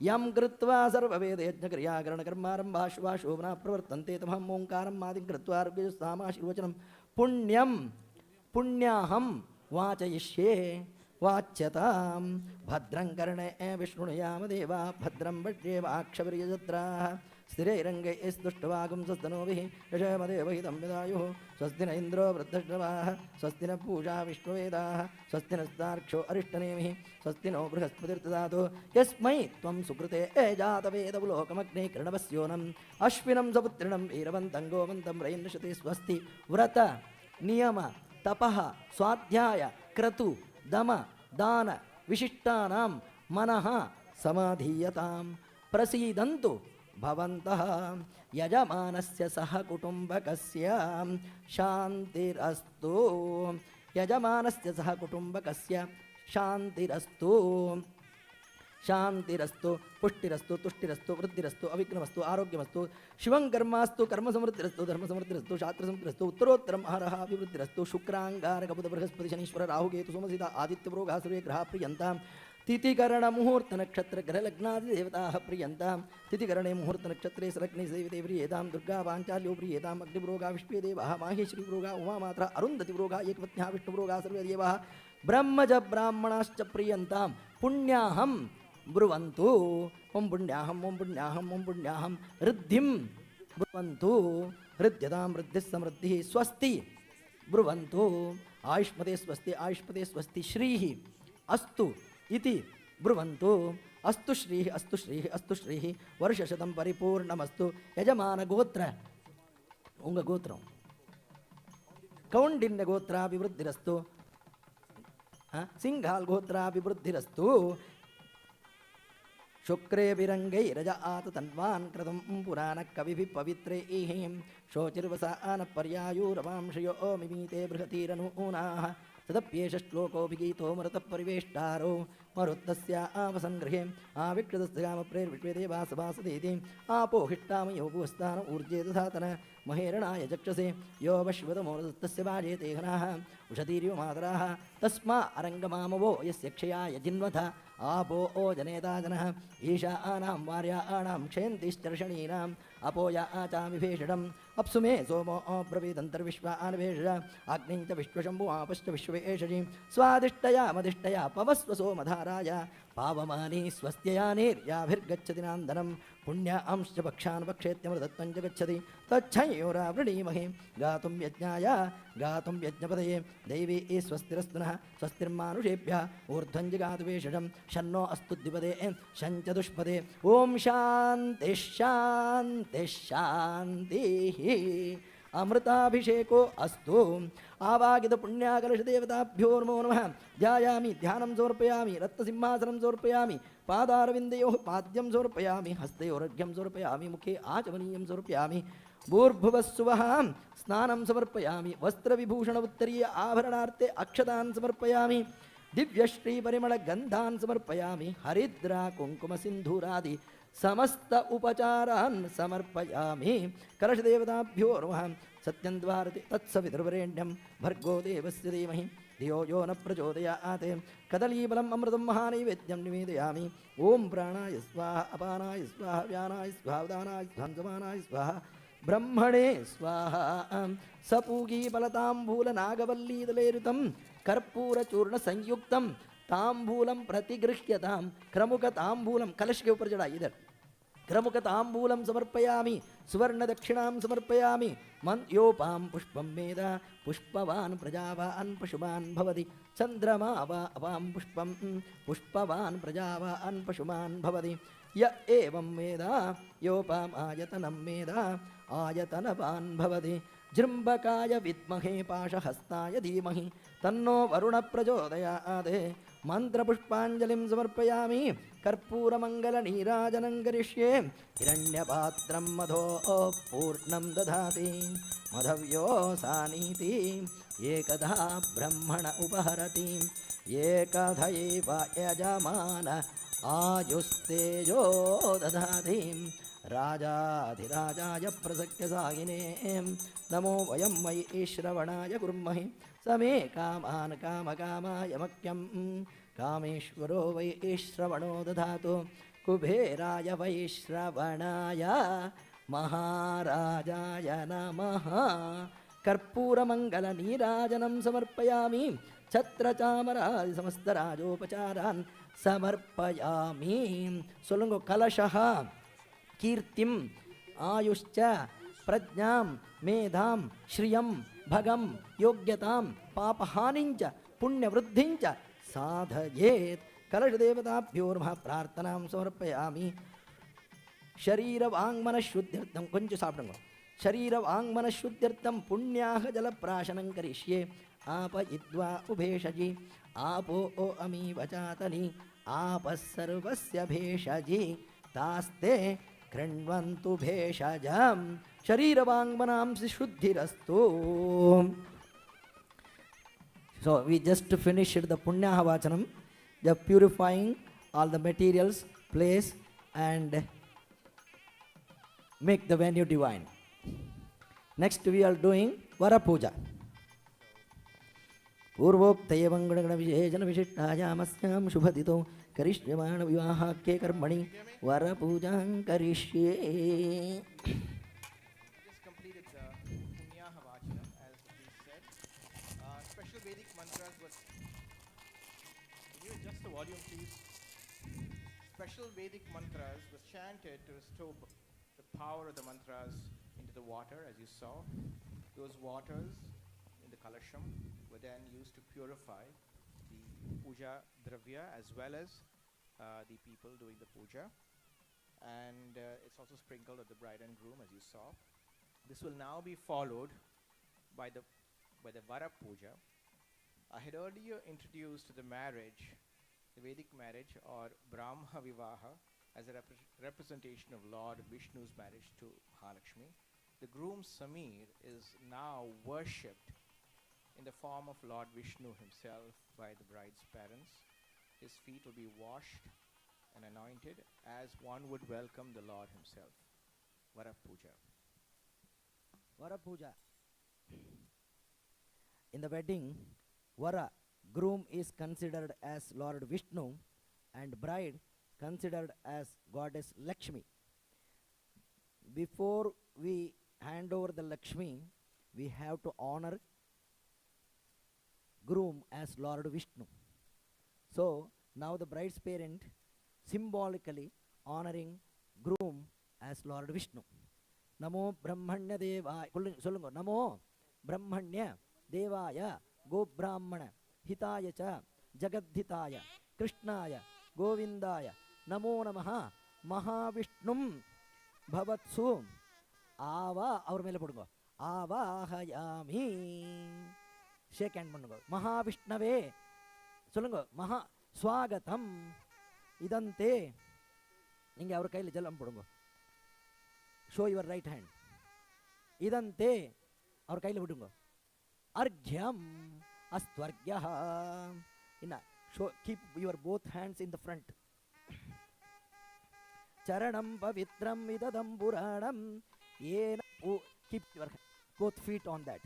Speaker 1: यं कृत्वा सर्ववेदयज्ञक्रियाकरणकर्मारम्भाशुभाशोभना प्रवर्तन्ते तमहम् ओङ्कारम् आदिं कृत्वा ऋग्यजुस्सामाशीर्वचनं पुण्यं पुण्याहं वाचयिष्ये वाच्यतां भद्रं कर्णे विष्णुयाम देवा भद्रं भट्येवाक्षवर्यजत्राः स्थिरैरङ्गैस्तुष्टवागुंसस्तनोभिः यशमदेवहितं विदायुः स्वस्ति न इन्द्रो वृद्धश्रवाः स्वस्ति न पूषा विष्णुवेदाः स्वस्ति नस्तार्क्ष्यो अरिष्टनेमिः स्वस्ति नो बृहस्पतिर्ददातु यस्मै त्वं सुकृते जातवेदवलोकमग्ने कृणवस्योनम् अश्विनं सपुत्रिणं वीरवन्तं गोवन्तं रैन्द्रशते स्वस्ति व्रत नियम तपः स्वाध्याय क्रतु दम दान विशिष्टानां मनः समाधीयतां प्रसीदन्तु भवन्तः यजमानस्य सह कुटुम्बकस्य शान्तिरस्तु यजमानस्य सह कुटुम्बकस्य शान्तिरस्तु शान्तिरस्तु पुष्टिरस्तु तुष्टिरस्तु वृद्धिरस्तु अविघ्नमस्तु आरोग्यमस्तु शिवं कर्मास्तु कर्मसमृद्धिरस्तु धर्मसमृद्धिरस्तु शास्त्रसमृद्धिरस्तु उत्तरोत्तरं अहरः अभिवृद्धिरस्तु शुक्राङ्गारकबुध बृहस्पति शनीश्वर राहुकेतु सोमसिता आदित्यपुरोगाः सर्वे ग्रहाः प्रियन्तां तिथिकरण मुहूर्त नक्षत्र ग्रह लग्नादि देवताः प्रियन्तां तिथिकरणे मुहूर्त नक्षत्रे सलग्ने सैवते प्रियेतां दुर्गा पाञ्चाल्यो प्रियेताम् अग्निपुरोगा विश्वेदेवाः माहेश्वरीपुरोगा उमामात्रा अरुन्धतिपुरोगा एकपत्न्याः विष्णुपुरोगा सर्वे देवाः ब्रह्मज ब्राह्मणाश्च प्रियन्तां पुण्याहं ब्रुवन्तु ओं पुण्याहं ओं पुण्याहं ओं पुण्याहं ऋद्धिं ब्रुवन्तु हृद्यतां वृद्धिः समृद्धिः स्वस्ति ब्रुवन्तु आयुष्मते स्वस्ति श्रीः अस्तु इति ब्रुवन्तु अस्तु श्रीः अस्तु श्रीः अस्तु श्रीः वर्षशतं परिपूर्णमस्तु यजमानगोत्र उंग गोत्रं कौण्डिन्यगोत्राभिवृद्धिरस्तु सिंहाल् गोत्राभिवृद्धिरस्तु शुक्रे विरङ्गैरज आत तन्वान् कृतं पुराणः कविभिः पवित्रैः शोचिर्वसान पर्यायुरवांशयो मिमीते बृहतीरनूनाः तदप्येष श्लोकोऽभिगीतो मरुतः परिवेष्टारो मरुत्तस्य आवसङ्गृहे आविक्षतस्य कामप्रेर्विश्वेदेवासवासदेति आपोहिष्टामयो भुवस्तान ऊर्जे दधातन महेरणाय चक्षसे यो वश्वतमोरदस्तस्य वाजेते घनाः उषतीर्यमातराः तस्मा अरङ्गमामवो यस्य क्षयाय जिन्वथ आपो ओ जनेताजनः ईशानां वार्याणां क्षयन्तिश्चर्षणीनाम् अपोया आचामिभेषणम् अप्सु मे सोमो अब्रवीदन्तर्विश्वान्वेष अग्निञ्च विश्वशम्भु आपश्च विश्वेषजी स्वादिष्टया मदिष्टया पवस्व सोमधाराय पावमानी स्वस्त्ययानेर्याभिर्गच्छति नान्दनं पुण्य अंश्च पक्षान् पक्षेत्यमृतत्वं च गच्छति तच्छयोरावृणीमहे गातुं यज्ञाय गातुं यज्ञपदये दैवी स्वस्तिरस्तु नः स्वस्तिर्मानुषेभ्यः ऊर्ध्वं जगातु वेषजं शन्नो अस्तु द्विपदे शञ्च दुष्पदे ॐ शान्तिः शान्तिः शान्तिः अमृताभिषेको अस्तु आवागित पुण्याकलश देवताभ्यो नमो नमः ध्यायामि ध्यानं समर्पयामि रत्नसिंहासनं समर्पयामि पादारविन्दयोः पाद्यं समर्पयामि हस्तयोरर्घ्यं समर्पयामि मुखे आचमनीयं समर्पयामि भूर्भुवस्सुवः स्नानं समर्पयामि वस्त्रविभूषण उत्तरीय आभरणार्थे अक्षतान् समर्पयामि दिव्यश्रीपरिमलगन्धान् समर्पयामि हरिद्रा कुङ्कुमसिन्धूरादि समस्त उपचारान् समर्पयामि कलशदेवताभ्यो नमः सत्यं द्वारति तत्सवितुर्वरेण्यं भर्गो देवस्य धीमहि धियो यो न प्रचोदयात् कदलीफलम् अमृतं महानैवेद्यं निवेदयामि ॐ प्राणाय स्वाहा अपानाय स्वाहा व्यानाय स्वाहा उदानाय स्वाहा समानाय स्वाहा ब्रह्मणे स्वाहा सपूगीफलताम्बूलनागवल्लीदलेरुतं कर्पूरचूर्णसंयुक्तं ताम्बूलं प्रतिगृह्यतां क्रमुकताम्बूलं कलश के ऊपर चढ़ा इधर क्रमुकताम्बूलं समर्पयामि सुवर्णदक्षिणां समर्पयामि योपां पुष्पं मेद पुष्पवान् प्रजावान् पशुमान् भवति चन्द्रमा वा अपां पुष्पं पुष्पवान् प्रजावान् पशुमान् भवति य एवं वेद योपाम् आयतनं वेद आयतनवान् भवति जृम्बकाय विद्महे पाशहस्ताय धीमहि तन्नो वरुण प्रचोदयात् मंत्रपुष्पाञ्जलिं समर्पयामि कर्पूरमङ्गलनीराजनं करिष्ये हिरण्यपात्रं मधो पूर्णं दधाति मधव्यो सानीति एकधा ब्रह्मण उपहरति एकधा एव यजमान आयुस्तेजो दधाति राजाधिराजाय प्रसक्यसागिने नमो वयं मयि श्रवणाय कुर्महि समे कामान् कामकामाय मह्यं कामेश्वरो वै श्रवणो दधातु कुबेराय वै श्रवणाय महाराजाय नमः कर्पूरमङ्गलनीराजनं समर्पयामि छत्रचामरादि समस्तराजोपचारान् समर्पयामि सोलुंगो कलशः कीर्तिं आयुश्च प्रज्ञां मेधां श्रियं भगं योग्यतां पापहानिञ्च पुण्यवृद्धिञ्च साधयेत् कलशदेवताभ्यो नमः प्रार्थनां समर्पयामि शरीरवाङ्मनशुद्ध्यर्थं கொஞ்சம் சாப்பிடுங்க शरीरवाङ्मनशुद्ध्यर्थं पुण्याह जलप्राशनं करिष्ये आपयित्वा उभेषजि आपो अमी वचातनि आपः सर्वस्य भेषजि तास्ते कृण्वन्तु भेषजं शरीरवाङ्मनांसि शुद्धिरस्तु. So we just finished the Punyaha Vachanam, the purifying all the materials, place and make the venue divine. Next we are doing Vara Puja. पूर्वोक्तये विशेषणविशिष्टायामस्यां शुभदितो करिष्यमाण विवाहाख्ये कर्मणि वरपूजां करिष्ये.
Speaker 4: Just completed the Punyaha Vachanam as we said. Special Vedic mantras was. Can you adjust the volume, please? Special Vedic mantras was chanted to restore the power of the mantras into the water, as you saw. Those waters in the kalasham were then used to purify the puja dravya as well as the people doing the puja. And it's also sprinkled at the bride and groom, as you saw. This will now be followed by the Vara Puja. I had earlier introduced the marriage, the Vedic marriage or Brahma Vivaha, as a representation of Lord Vishnu's marriage to Mahalakshmi. The groom Samir is now worshipped in the form of Lord Vishnu himself by the bride's parents. His feet will be washed and anointed as one would welcome the Lord himself. Vara Puja.
Speaker 1: Vara Puja. In the wedding, Vara, groom is considered as Lord Vishnu and bride considered as Goddess Lakshmi. Before we hand over the Lakshmi, we have to honor groom as Lord Vishnu. So Now the bride's parent symbolically honoring groom as Lord Vishnu. Namo Brahmanya Devaya. Solungo. Namo Brahmanya Devaya Go Brahmana Hitaya Cha Jagadhitaya Krishnaya Govindaya Namo Namaha Mahavishnum Bhavatsu Ava our mele podungo Avahayami. Shake hand பண்ணுங்க. மகாவிஷ்ணவே சொல்லுங்க. மகா ஸ்வாகதம் இதந்தே. நீங்க அவர் கையில் ஜலம் போடுங்க. Show your right hand. இதந்தே அவர் கையில் விடுங்க. அர்க்யம் அஸ்த்வர்க்யா. என்ன show keep your both hands in the front. சரணம் பவித்ரம் இததம் புராணம் ஏன keep your both feet on that.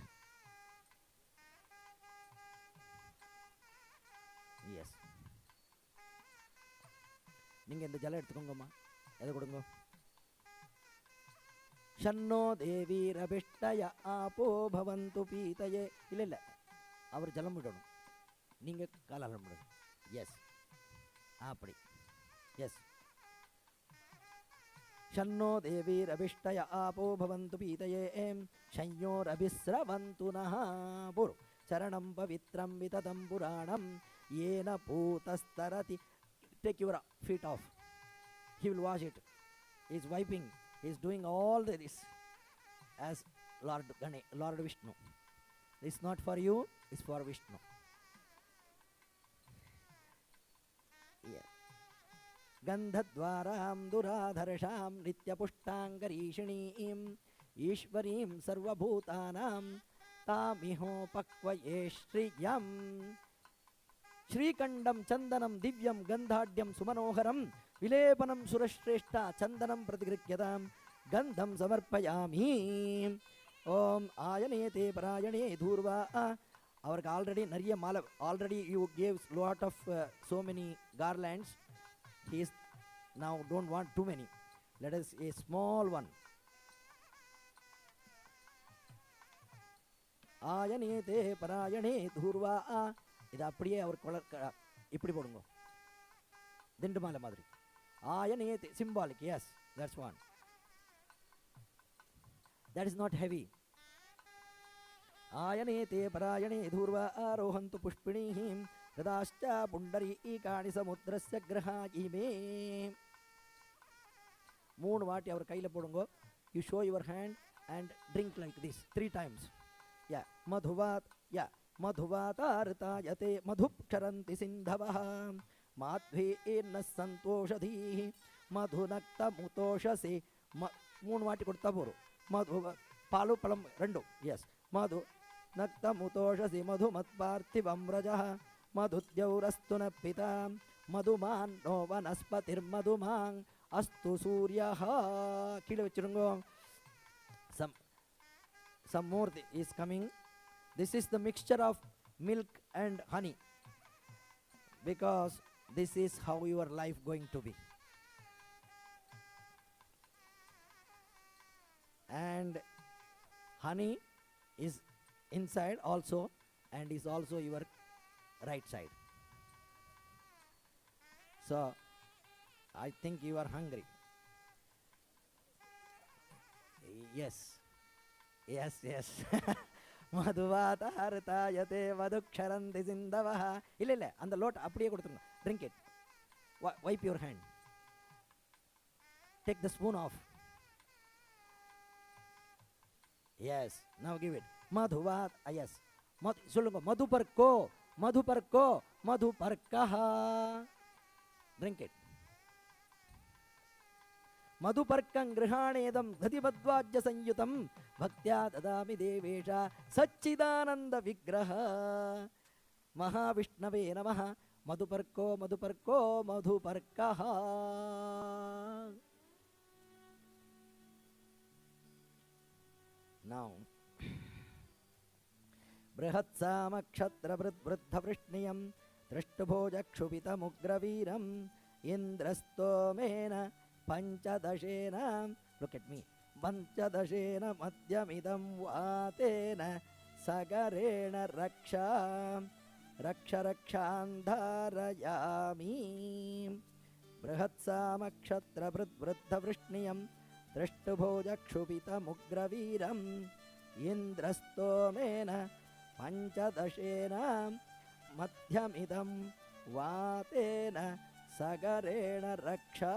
Speaker 1: Yes. நீங்க இந்த ஜலம் எடுத்துக்கோங்கம்மா. எதை கொடுங்க? ஷன்னோ தேவீரபிஷ்டய ஆபோ பவந்து பீதயே. இல்லை இல்லை, அவர் ஜலம் விடணும், நீங்க காலாலம் விடணும். எஸ், அப்படி. எஸ். ஷன்னோ தேவீரபிஷ்டய ஆபோ பவந்து பீதயே ஷய்யோரபிஸ்ரவந்து நஹ. பூர் சரணம் பவித்ரம் விததம் புராணம் ஏன பூதஸ்தரதி. Take your feet off. He will wash it. He is wiping. He is doing all this as Lord Vishnu. This is not for you, it's for Vishnu. Yeah. Gandhadvaram duradharsham nityapushtangarishiniim Ishvarim sarvabhutanam tamiho pakvaye shriyam. Shrikandam chandanam divyam gandhadyam sumanoharam vilepanam surashreshta chandanam pratigrikyadam gandham samarpayami. Om ayanete parayane dhurva. அவருக்கு already நிறைய மாலை, already you gave lot of so many garlands. He is now don't want too many. Let us a small one. ஆயனேதே பராயணே தூர்வா. இது அப்படியே அவர் இப்படி போடுங்க, திண்டு மாலை மாதிரி. ஆயனேதே symbolic. Yes, that's one. That is not heavy. ஆயனேதே பராயணே தூர்வா ஆரோஹந்து புஷ்பிணீம் ததாஷ்ட புண்டரீகாணி சமுத்திரஸ்ய கிரஹாயிமே. 3 வாட்டி அவர் கையில் போடுங்க. You show your hand and drink like this 3 times. Yeah, madhuvat. Yeah, madhuvatartayate madhupcharanti sindhavah madhveena santoshadhi madhunakta mutoshase. 3 வாட்டி கொடுத்தா போறோம். மது பாலு பழம் 2. Yes, madhu nakta mutoshase madhumatparthivam rajah madhudyaurast pita madhuman no vanaspatir madhumang astu suryaha. கீழே வச்சிருங்க. Some more is coming. This is the mixture of milk and honey, because this is how your life going to be. And honey is inside also and is also your right side. So I think you are hungry. Yes. Yes, yes. மதுவாதாரதாயதே மதுக்ஷரந்தி சிந்தவஹ. இல்லை இல்லை, அந்த லோட் அப்படியே கொடுத்துருங்க. Drink it. Wipe your hand. Take the spoon off. Yes, now give it. மதுவாத். Yes, சொல்லுங்க. மதுபர்கோ மதுபர்கோ மதுபர்கஹ. Drink it. மதுபர்க்கம் கிருஹாணேதம் கதிபத்வாஜ்ய சயுதம் பக்தியா ததாமி தேவேஷ சச்சிதானந்த விக்கிரஹ. மகாவிஷ்ணவே நமஹ. மதுபர்கோ மதுபர்கோ மதுபர்கஹ. Now बृहत्सामक्षत्रवृद्धवृष्णियं दृष्टभोजक्षुभितमुग्रवीरं इन्द्रस्तोमेन पञ्चदशेन. Look at me. पञ्चदशेन मध्यमिदं वातेन सगरेण रक्षा रक्ष रक्षान्धारयामि बृहत्सामक्षत्रवृद्धवृष्णियं दृष्टुभोजक्षुभितमुग्रवीरम् इन्द्रस्तोमेन पञ्चदशेन मध्यमिदं वातेन सगरेण रक्षा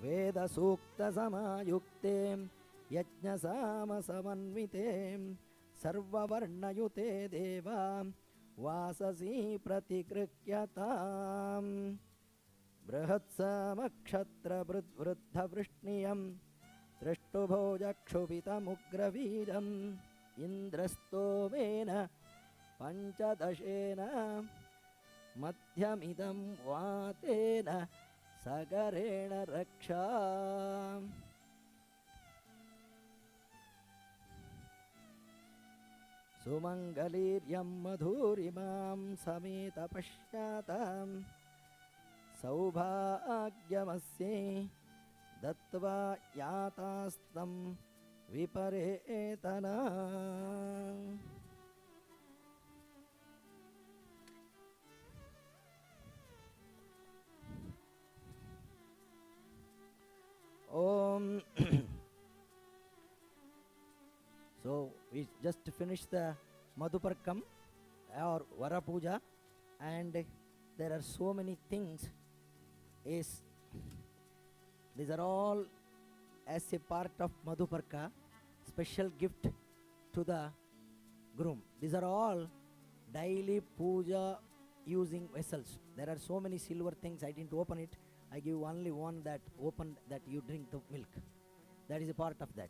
Speaker 1: वेदसूक्तसमायुक्ते यज्ञसामसमन्विते सर्ववर्णयुते देवा वाससी प्रतिगृह्यताम् बृहत्सामक्षत्रवृद्धवृष्णियं दृष्टुभोजक्षुभितमुग्रवीरम् इन्द्रस्तोमेन पञ्चदशेन मध्यमिदं वातेन सगरेण रक्षा सुमङ्गलीर्यं मधुरिमां समेत पश्यातां सौभाग्यमस्ये दत्त्वा यातास्तं विपरेतना Om. So we just finished the Madhuparkam or Vara Puja, and there are so many things. These are all as a part of Madhuparka, special gift to the groom. These are all daily puja using vessels. There are so many silver things. I didn't open it. I give only one that open that you drink the milk. That is a part of that.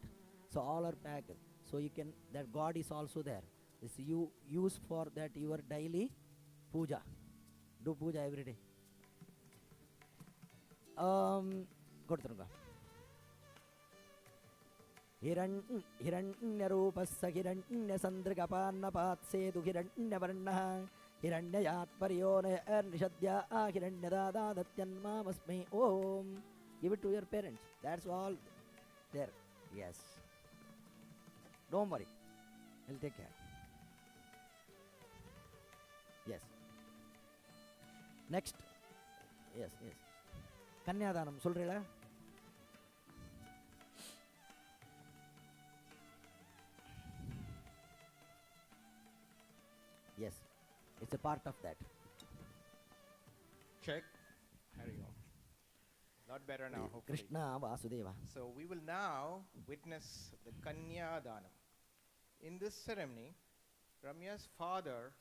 Speaker 1: So all are packed. So you can, that God is also there. This you use for that your daily puja. Do puja every day. Kodutruga. हिरण्यरूपस्य हिरण्यसन्द्रगपान्नपात्सेतु हिरण्यवर्णः हिरण्ययात्पर्यो निषद्या हिरण्यदादादत्यन्मामस्मै Om. Give it to your parents. That's all there. Yes. Don't worry. I'll take care. Yes. Next. Yes, yes. Kanyadanam. Solrela? Yes. It's a part of that.
Speaker 4: Check. Carry on. Lot better now, hopefully.
Speaker 1: Krishna Vasudeva.
Speaker 4: So we will now witness the Kanya Danam. In this ceremony, Ramya's father,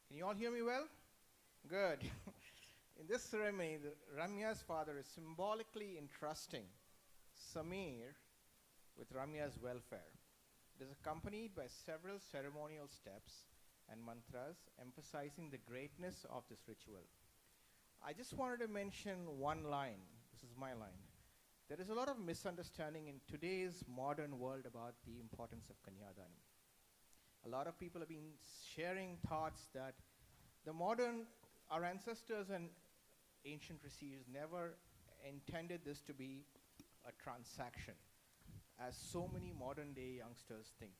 Speaker 4: can you all hear me well? Good. In this ceremony, Ramya's father is symbolically entrusting Samir with Ramya's welfare. It is accompanied by several ceremonial steps and mantras emphasizing the greatness of this ritual. I just wanted to mention one line. This is my line. There is a lot of misunderstanding in today's modern world about the importance of Kanyadanam. A lot of people have been sharing thoughts that our ancestors and ancient rishis never intended this to be a transaction, as so many modern day youngsters think.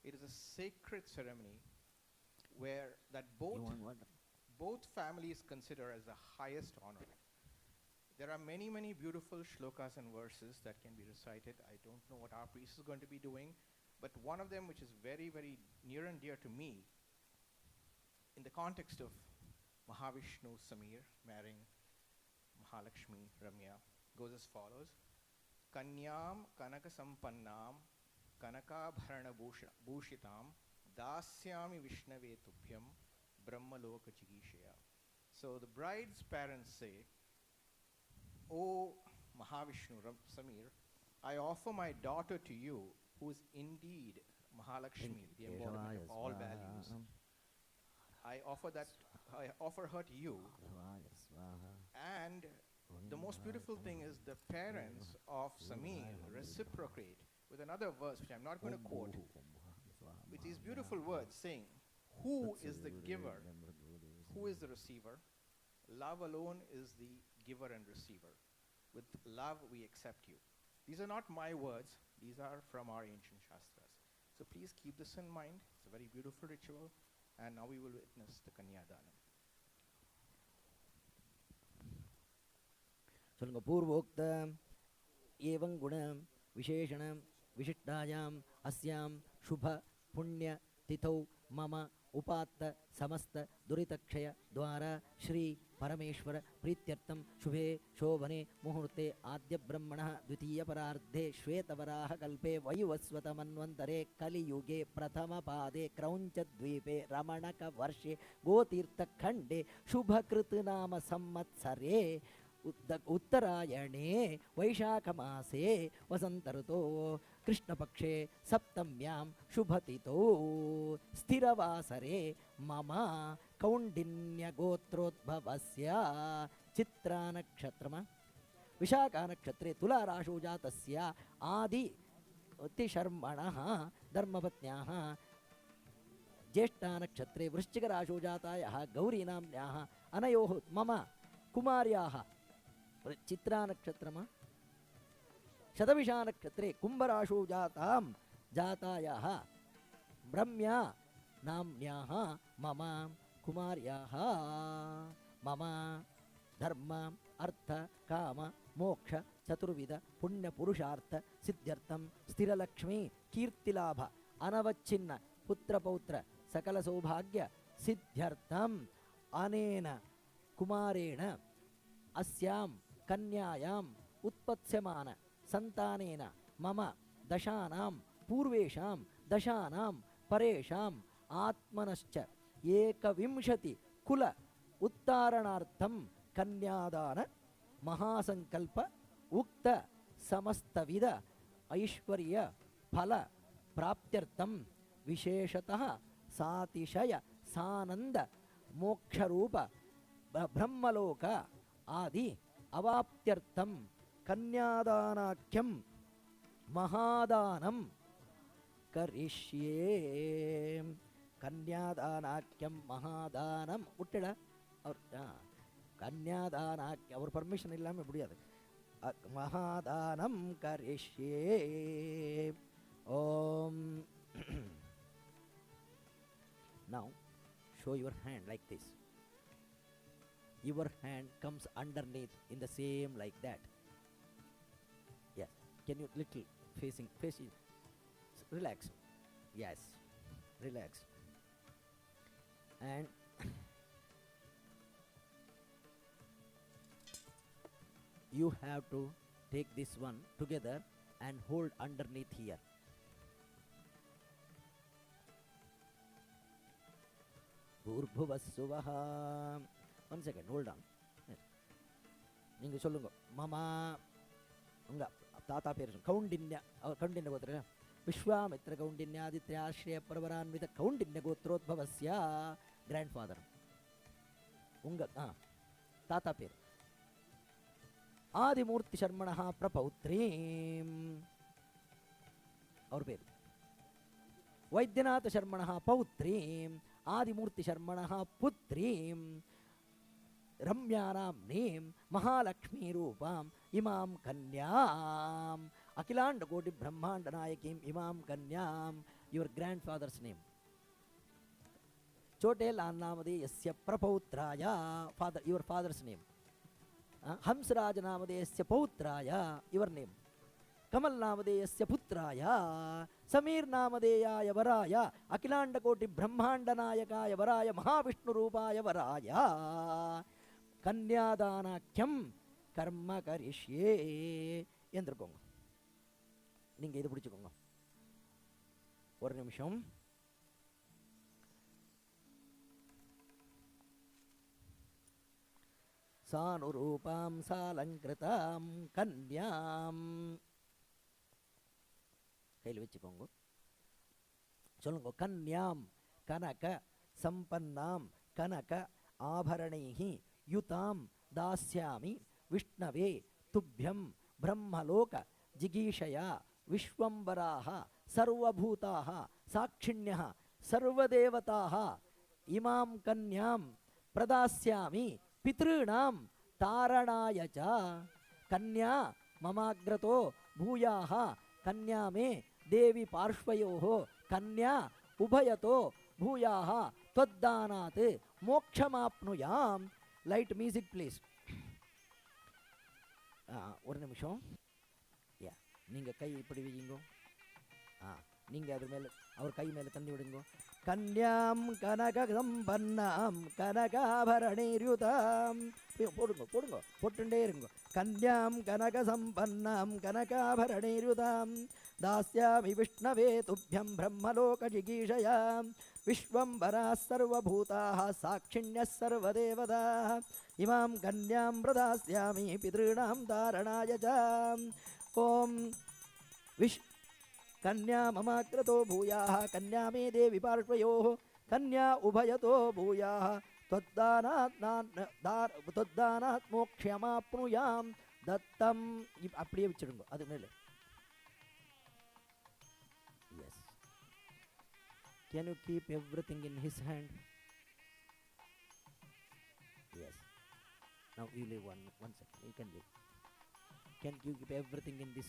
Speaker 4: It is a sacred ceremony where that both families consider as the highest honor. There are many, many beautiful shlokas and verses that can be recited. I don't know what our priest is going to be doing, but one of them which is very, very near and dear to me, in the context of Mahavishnu Samir marrying Mahalakshmi Ramya, goes as follows. Kanyam kanaka sampannam kanakabharana bhushitam dasyami vishnave tubhyam brahmaloka chigishaya. So the bride's parents say, O Mahavishnu Samir, I offer my daughter to you, who is indeed Mahalakshmi, the embodiment of all values. I offer her to you. And the most beautiful thing is the parents of Samir reciprocate with another verse, which I'm not going to quote, with these beautiful words saying, who is the giver who is the receiver? Love alone is the giver and receiver. With love, we accept you. These are not my words. These are from our ancient Shastras. So please keep this in mind. It's a very beautiful ritual. And now we will witness the Kanyadanam.
Speaker 1: சொல்லுங்க. பூர்வோக்த ஏவங் குண விசேஷண விசிஷ்டாயாம் அஸ்யாம் சுப புண்ணிய திதௌ மம உபாத்த சமஸ்த துரிதக்ஷய துவாரா ஸ்ரீ பரமேஸ்வர பிரீத்யர்த்தம் சுபே சோபனே முகூர்த்தே ஆத்ய பிரம்மணः द्वितीय परार्धे श्वेतवराह कल्पे वयुवस्वत मन्वन्तरे कलियुगे प्रथम पादे क्रौञ्चद्वीपे रमणक वर्षे गोतीर्थखण्डे शुभकृत् नाम संवत्सरे उत्तरायणे वैशाखमासे वसन्तऋतो कृष्णपक्षे सप्तम्यां शुभतिथौ स्थिरवासरे मम कौण्डिन्यगोत्रोद्भवस्य चित्रानक्षत्रमा विशाखानक्षत्रे तुलाराशौ जातस्य आदितिशर्मणः धर्मपत्न्याः ज्येष्ठानक्षत्रे वृश्चिकराशौ जातायाः गौरीनाम्न्याः अनयोः मम कुमार्याः चित्रानक्षत्रमा शतभिषानक्षत्रे कुम्भराशौ जातायाः रम्या नाम्न्याः मम कुमार्याः मम धर्म अर्थ काम मोक्ष चतुर्विध पुण्य पुरुषार्थ सिद्ध्यर्थं स्थिरलक्ष्मी कीर्तिलाभ अनवच्छिन्न पुत्रपौत्र सकल सौभाग्य सिद्ध्यर्थं अनेन कुमारेण अस्यां कन्यायाम् उत्पत्स्यमान संतानेन मम दशानां पूर्वेषां दशानां परेषाम् आत्मनश्च एकविंशति कुल उत्तारणार्थं कन्यादान महासंकल्प उक्त समस्तविध ऐश्वर्य फल प्राप्त्यर्थं विशेषतः सातिशय सानंद मोक्षरूप ब्रह्मलोक आदि अवाप्त्यर्थं कन्यादानाख्यं महादानं करिष्ये. कन्यादानाख्यं महादानं उट्टिड और कन्यादानाख्य और परमिशन इल्लाम मुडियादु महादानं करिष्ये. ओम. Now show your hand like this. Your hand comes underneath in the same like that. Yes. Can you little facing? Relax. Yes. Relax. And you have to take this one together and hold underneath here. Bhurbhuvassuvaha. One second, hold on. நீங்க சொல்லுங்க. மாமா உங்க தாத்தா பேர் கௌண்டின்ய கௌண்டின்ய கோத்திர Vishwamitra கௌண்டின்யாதித்யாஸ்ரய பிரவரான்வித கௌண்டின்ய கோத்ரோத்பவஸ்ய grand father. உங்க தாத்தா பேர் ஆதிமூர்த்தி சர்மணः பிரபௌத்ரீம். அவர் பேர் वैद्यनाथ शर्मणः पौत्रीं आदिमूर्ति शर्मणः पुत्रीं रम्यानाम्नीं महालक्ष्मी रूपाम् इमां कन्याम् अखिलांड कोटि ब्रह्मांड नायकीं इमां कन्याम्. Your grandfather's name Chhote Lal नामधेयस्य प्रपौत्राय father your father's name. Hansraj नामधेयस्य पौत्राय युवर नेम. कमल नामधेयस्य पुत्राय समीर नामधेयाय वराय अखिलांड कोटि ब्रह्मांड नायकाय वराय महाविष्णु रूपाय वराय कन्यादानाख्यम कर्म करिष्ये என்றுக்கோங்க. நீங்க இது பிடிச்சுக்கோங்க. ஒரு நிமிஷம். सानुरूपां सालंकृतां कन्यां கையில் வச்சுக்கோங்க. சொல்லுங்க. கன்யாம் கனக சம்பன்னாம் கனக ஆபரணைஹி யுதாம் தாஸ்யாமி விஷ்ணவே துப்யம் பிரம்மலோக ஜிகீஷயா விஸ்வம்பராः சர்வபூதாः சாட்சிண்யः சர்வதேவதாः இமாம் கன்யாம் प्रदास्यामि पितॄणां तारणाय च कन्या ममाग्रतो भूयाः कन्या मे देवी पार्श्वयोः कन्या उभयतो भूयाः त्वद्दानात् मोक्षमाप्नुयाम्. Light music please. ஒரு நிமிஷம். யா, நீங்கள் கை இப்படி வையுங்கோ. நீங்கள் அது மேலே அவர் கை மேலே தண்ணி விடுங்கோ. கன்யாம் கனக சம்பன்னாம் கனகாபரணிருதாம். போடுங்க போடுங்க, போட்டுண்டே இருங்கோ. கன்யாம் கனக சம்பன்னாம் கனகாபரணிருதாம் தாஸ்யாமி விஷ்ணவே துப்யம் பிரம்மலோக ஜிகீஷயாம் விஸ்வம்பராः सर्वभूताः साक्षिण्यः सर्वदेवताः इमां कन्यां प्रदास्यामि पितॄणां धारणाय च. ॐ कन्या ममाग्रतो भूयाः कन्या मे देवी पार्श्वयोः कन्या उभयतो भूयाः त्वद्दानात् मोक्षमाप्नुयाम् दत्तम. அப்படியே வச்சிடுங்க அது மேலே. Yes. Can you keep everything in his hand? Yes. Now you leave one second. You can leave. Can you keep everything in this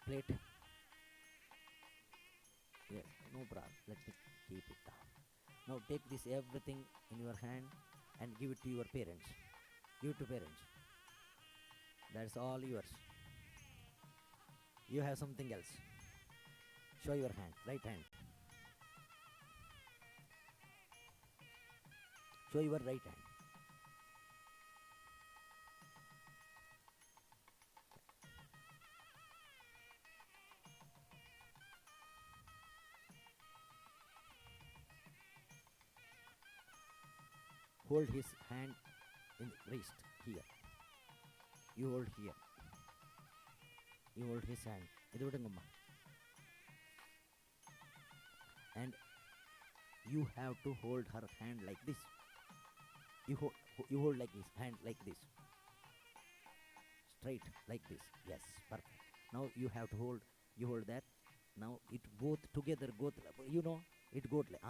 Speaker 1: plate? Yes. No problem. Let me keep it down. Now take this everything in your hand and give it to your parents. Give it to parents. That's all yours. You have something else. Show your hand, right hand. Show your right hand. Hold his hand in wrist here. You hold here. You hold his hand. Idu vidungumma. And you have to hold her hand like this. You hold like this, hand like this. Straight like this. Yes, perfect. Now you have to hold, you hold that. Now it both together go, you know, it goes like,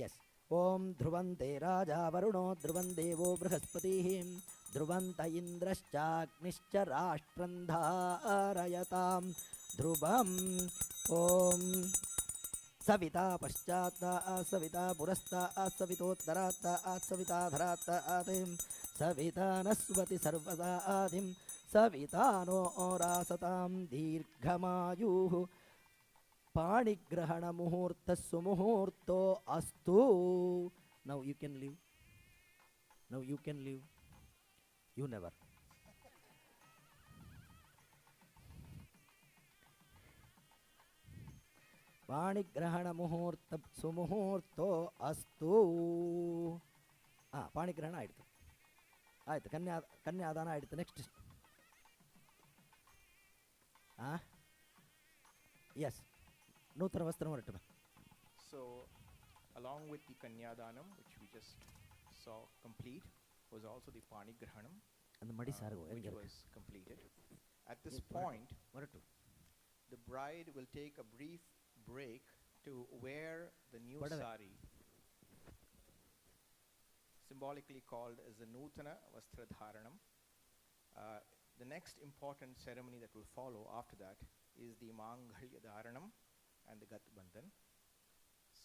Speaker 1: yes. Om Dhruvante Raja Varuno Dhruvan Devo Brihaspatihi Dhruvanta Indraschagnischa Rashtrandharayatam Dhruvam. Om Savita Paschata Savita Purasta Savitottaratta Savita Dharata Adim Savita Nasvati Sarvada Adim Savita No Rasatam Dirghamayuhu Panigrahana Muhurta Sumuhurto Astu. Now you can leave. Now you can leave. You never. Panigrahana Muhurta Sumuhurto Astu. Panigrahana ಆಯಿತು. ಆಯಿತು, ಕನ್ಯಾದಾನ ಆಯಿತು. Next. Yes. Nutana Vastram Varatama.
Speaker 4: So, along with the Kanyadanam, which we just saw complete, was also the Panigrahanam, which was completed. At this point, the bride will take a brief break to wear the new sari, symbolically called as the Nutana Vastradharanam. The next important ceremony that will follow after that is the Manghalya Dharanam and the Gat Bandhan.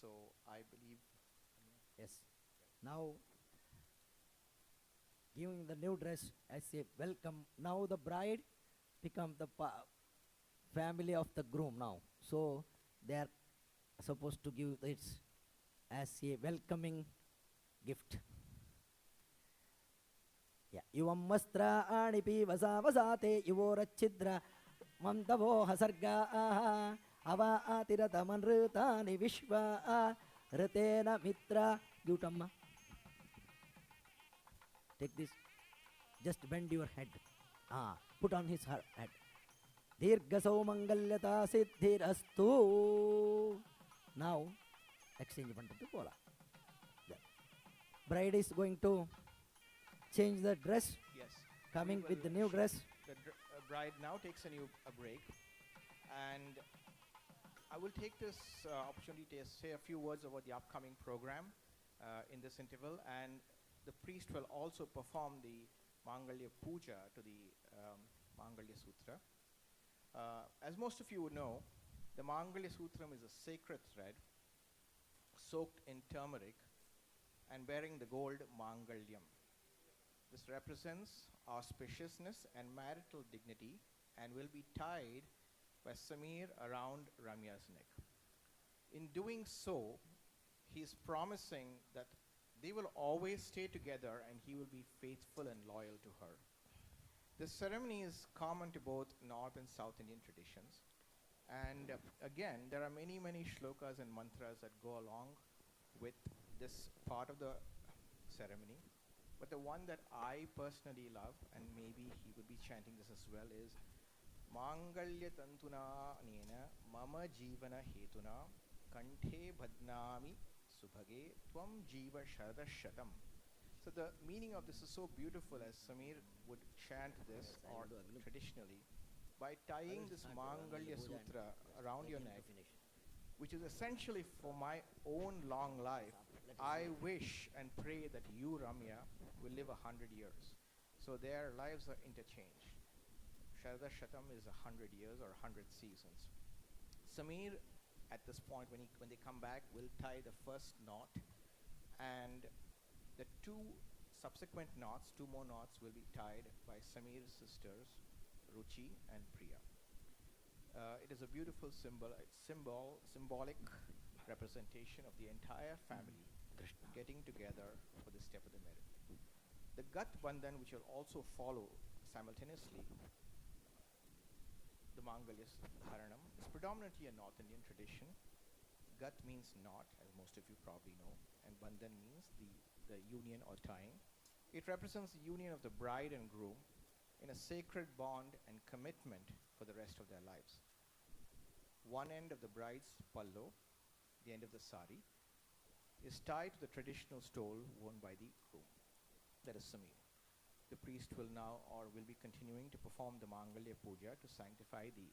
Speaker 4: So I believe,
Speaker 1: yes. Now giving the new dress as a welcome. Now the bride become the family of the groom now. So they are supposed to give this as a welcoming gift. Yeah. Yuvam vastra anipi vasa vasate yuvorachidra mantavo hasarga ava atiratamanrutani vishva ritena mitra. Gutamma. Take this. Just bend your head. Put on his head. Dirghasau mangalyata siddhirastu. Now, exchange pantatu pola. Bride is going to change the dress.
Speaker 4: yes,
Speaker 1: Coming with the new dress.
Speaker 4: The bride now takes a break, and I will take this opportunity to say a few words about the upcoming program. in this interval, and the priest will also perform the Mangalya Puja to the Mangalya Sutra. As most of you would know, the Mangalya Sutram is a sacred thread soaked in turmeric and bearing the gold Mangalyam. This represents auspiciousness and marital dignity and will be tied by Samir around Ramya's neck. In doing so, he is promising that they will always stay together and he will be faithful and loyal to her. This ceremony is common to both North and South Indian traditions. And again, there are many, many shlokas and mantras that go along with this part of the ceremony. But the one that I personally love, and maybe he would be chanting this as well, is Mangalya Tantuna Nena Mama Jivana Hetuna Kanthe Bhadnami Subhage Tvam Jiva Sharada Shatam. So the meaning of this is so beautiful, as Samir would chant this, or traditionally, by tying this Mangalya Sutra around your neck, which is essentially for my own long life. I wish and pray that you, Ramya, will live 100 years. So their lives are interchanged. Sharada Shatam is 100 years or 100 seasons. Samir, at this point, when they come back, will tie the first knot, and the two subsequent knots, two more knots, will be tied by Samir's sisters, Ruchi and Priya. It is a beautiful symbolic representation of the entire family getting together for this step of the merit. The Gat Bandhan, which will also follow simultaneously the Mangalya Dharanam, is predominantly a North Indian tradition. Gat means knot, as most of you probably know, and Bandhan means the union or tying. It represents the union of the bride and groom in a sacred bond and commitment for the rest of their lives. One end of the bride's pallo, the end of the sari, is tied to the traditional stole worn by the groom, that is Samir. The priest will now, or will be continuing to perform the Mangalya Puja to sanctify the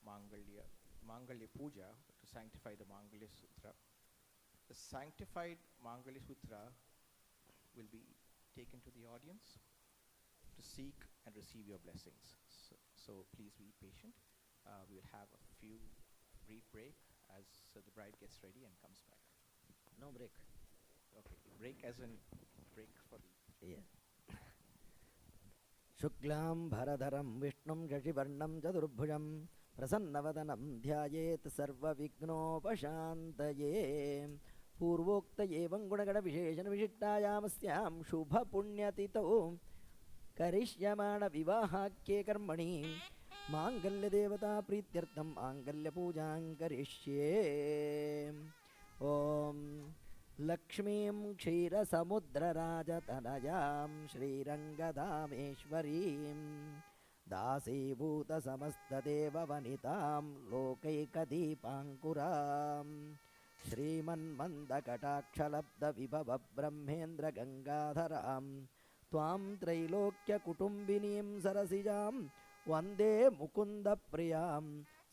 Speaker 4: Mangalya Puja to sanctify the Mangalya Sutra. The sanctified Mangalya Sutra will be taken to the audience to seek and receive your blessings. So please be patient. We will have a brief break as the bride gets ready and comes back.
Speaker 1: No break.
Speaker 4: Okay, break as in break for the...
Speaker 1: Yeah. Shuklam Bharadharam Vishnum Jashivarnam Chadurbhujam Prasannavadanam Dhyayet Sarva Vignopashantaye Purvokta Evam Gunagada Visheshana Vishittayamasyaam Shubha Punyatito Karishyamana Vivahakye Karmani Mangalya Devata Prityartham Mangalya Pujang Karishye Om Lakshmim Kshira Samudra Rajatanayam Srirangadameshwarim Dasi Bhuta Samasta Deva Vanitam Lokaikadipankuram Shriman Mandakatakshalabda Vibhava Brahmendra Gangadharam Tvam Trailokya Kutumbinim Sarasijam Vande Mukunda Priyam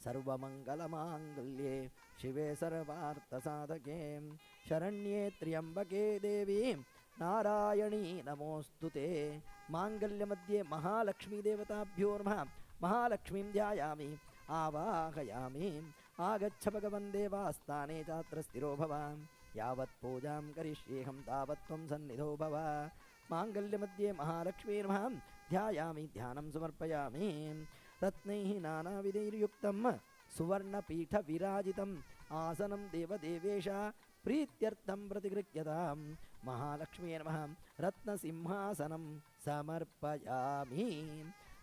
Speaker 1: Sarvamangalamangulye Shive Sarvartha Sadhake Sharanye Triambake Devi Narayani Namostute Mangalya Madhye Mahalakshmi Devatabhyo Namaha Mahalakshmim Dhyayami Avahayami Agacha Bhagavan Devastane Chatrastiro Bhava Yavat Pujam Karishyeham Tavat Tvam Sannidho Bhava Mangalya Madhye Mahalakshmi Namaha Dhyayami Dhyanam Samarpayami Ratnaihi Nana Vidairiyuktam Suvarna Pitha Virajitam Asanam Deva Devesha Prityartham Pratigrityatam Mahalakshmi Namaha Ratna Simhasanam Samarpayami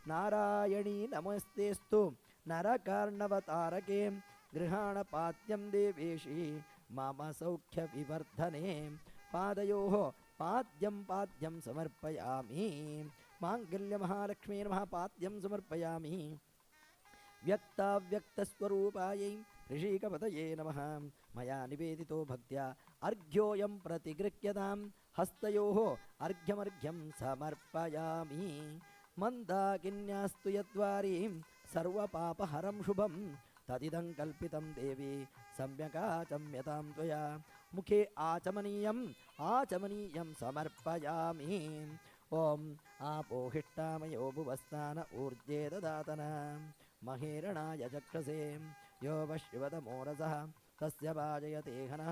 Speaker 1: Narayani Namastestu Narakarnavatarake Grihana Patyam Deveshi Mama Saukhya Vivardhane Padayoho Padyam Samarpayami Mangalya Mahalakshmi Namaha Padyam Samarpayami Vyakta Vyaktaswarupayai Rishikapataye Namaha Maya Nivedito Bhaktya Arghyoyam Pratigrikyadam Hastayoho Arghyam Samarpayami Mandakinyastu Yadvari Sarva Papa Haram Shubham Tadidam Kalpitam Devi Samyaka Chamyatam Tvaya मुखे आचमनीयम् आचमनीयं समर्पयामि ॐ आपोहिष्टामयो भुवस्तान ऊर्जे ददातन महेरणाय चक्षसे यो वश्यवतमोरसः तस्य वाजयते घनः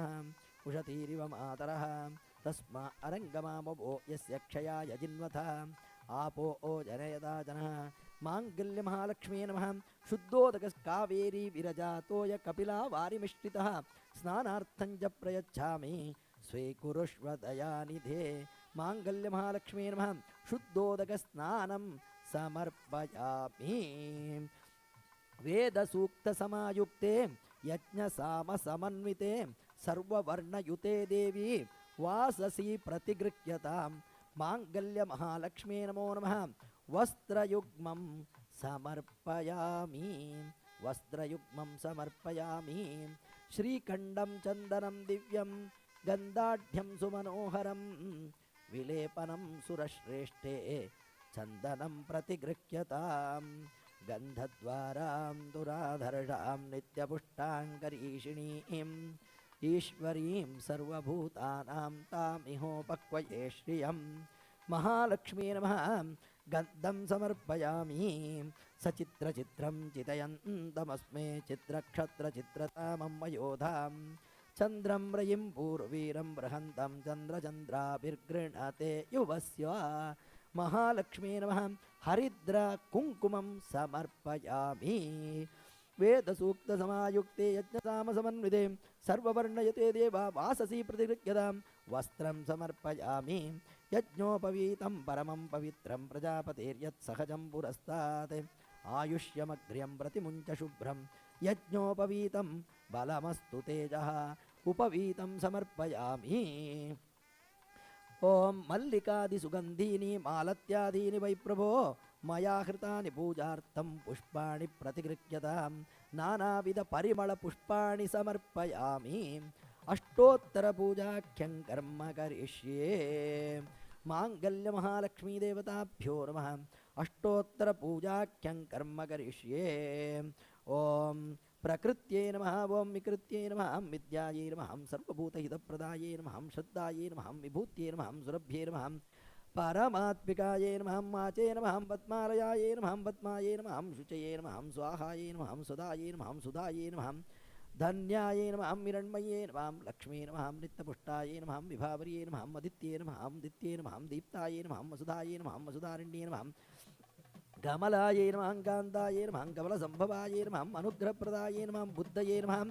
Speaker 1: उषतीरिव मातरः तस्मा अरङ्गमामवो यस्य क्षयाय जिन्वथ आपो ओ जनयदा जनः माङ्गल्यमहालक्ष्मी नमः शुद्धोदकस्कावेरी विरजातोय कपिला वारिमिश्रितः स्नानार्थं च प्रयच्छामि स्वीकुरुष्व दयानिधे माङ्गल्यमहालक्ष्मी नमः शुद्धोदकस्नानं समर्पयामि वेदसूक्तसमायुक्ते यज्ञसामसमन्विते सर्ववर्णयुते देवी वाससी प्रतिगृह्यतां माङ्गल्यमहालक्ष्मी नमो नमः वस्त्रयुग्मं समर्पयामि वस्त्रयुग्मं समर्पयामि श्रीखण्डं चन्दनं दिव्यं गन्धाढ्यं सुमनोहरं विलेपनं सुरश्रेष्ठे चन्दनं प्रतिगृह्यतां गन्धद्वारां दुराधर्षां नित्यपुष्टाङ्गरीषिणीम् ईश्वरीं सर्वभूतानां तामिहोपक्वये श्रियं महालक्ष्मी नमः गन्धं समर्पयामि सचित्रचित्रं चितयन्तमस्मे चित्रक्षत्रचित्रतामं वयोधां चन्द्रं रयिं पूर्वीरं बृहन्तं चन्द्रचन्द्राभिर्गृह्णते युवस्य महालक्ष्मी नमः हरिद्र कुङ्कुमं समर्पयामि वेदसूक्तसमायुक्ते यज्ञसामसमन्विते सर्ववर्णयते देवा वाससी प्रतिगृह्यतां वस्त्रं समर्पयामि यज्ञोपवीतं परमं पवित्रं प्रजापतेर्यत्सहजं पुरस्तात् आयुष्यमग्र्यं प्रतिमुञ्च शुभ्रं यज्ञोपवीतं बलमस्तु तेजः उपवीतं समर्पयामि ॐ मल्लिकादिसुगन्धीनि मालत्यादीनि वै प्रभो मया हृतानि पूजार्थं पुष्पाणि प्रतिगृह्यतां नानाविधपरिमलपुष्पाणि समर्पयामि अष्टोत्तरपूजाख्यं कर्म करिष्ये माङ्गल्यमहालक्ष्मीदेवताभ्यो नमः अष्टोत्तरपूजाख्यं कर्म करिष्ये ॐ प्रकृत्यै नमः ॐ विकृत्यै नमः विद्यायै नमः सर्वभूतहितप्रदायै नमः श्रद्धायै नमः विभूत्यै नमः सुरभ्यै नमः परमात्मिकायै नमः वाचे नमः पद्मालयायै नमः पद्मायै नमः शुचये नमः स्वाहायै नमः सुधायै नमः सुधायै नमः धन्यायै नमः हिरण्मये नमः लक्ष्मी नमः नित्यपुष्टायै नमः विभावर्यै नमः अदित्यै नमः दित्यै नमः दीप्तायै नमः वसुधायै नमः वसुधारण्ये नमः कमलायै नमः कान्तायै नमः कमलसम्भवायै नमः अनुग्रहप्रदायै नमः बुद्धये नमः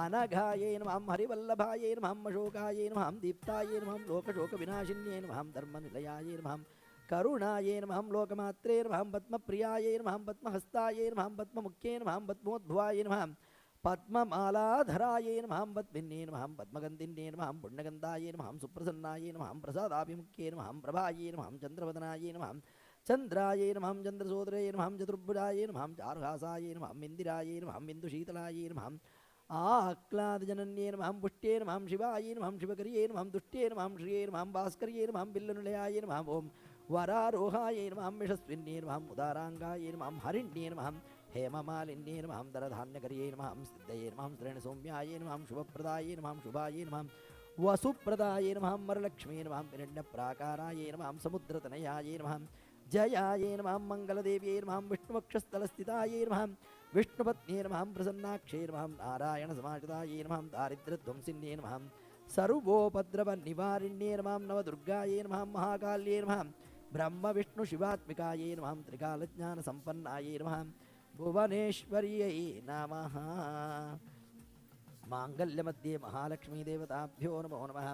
Speaker 1: अनघायै नमः हरिवल्लभायै नमः अशोकायै नमः दीप्तायै नमः लोकशोकविनाशिन्यै नमः धर्मनिलयायै नमः करुणायै नमः लोकमात्रे नमः पद्मप्रियायै नमः पद्महस्तायै नमः पद्ममुख्ये नमः पद्मोद्भवायै नमः पद्ममालाधरायै नमः पद्मिन्ये नमः पद्मगन्धिन्ये नमः पुण्यगन्धायै नमः सुप्रसन्नायै नमः प्रसादाभिमुख्ये नमः प्रभायै नमः चन्द्रवदनायै नमः चन्द्रायै नमः चन्द्रसोदरायै नमः चतुर्भुजायै नमः चारुहासायै नमः इन्दिरायै नमः इन्दुशीतलायै नमः आह्लादजनन्ये नमः पुष्ट्ये नमः शिवायै नमः शिवकर्ये नमः दुष्ट्ये नमः श्रिये नमः भास्कर्ये नमः बिल्लनिलयायै नमः ॐ वरारोहायै नमः यशस्विन्ये नमः उदाराङ्गायै नमः हरिण्ये नमः हेममालिन्ये नमः दरधान्यकर्ये नमः सिद्धये नमः श्रेणसौम्यायै नमः शुभप्रदायै नमः शुभायै नमः वसुप्रदायै नमः वरलक्ष्मी नमः हिरण्यप्राकारायै नमः समुद्रतनयायै नमः जयायै नमः मङ्गलदेव्यै नमः विष्णुवक्षस्थलस्थितायै नमः विष्णुपत्न्यै नमः प्रसन्नाक्षै नमः नारायणसमाश्रितायै नमः दारिद्र्यध्वंसिन्ये नमः सर्वोपद्रवनिवारिण्ये नमः नवदुर्गायै नमः महाकाल्यै नमः ब्रह्मविष्णुशिवात्मिकायै नमः त्रिकालज्ञानसम्पन्नायै नमः भुवनेश्वर्यै नमः माङ्गल्यमध्ये महालक्ष्मीदेवताभ्यो नमो नमः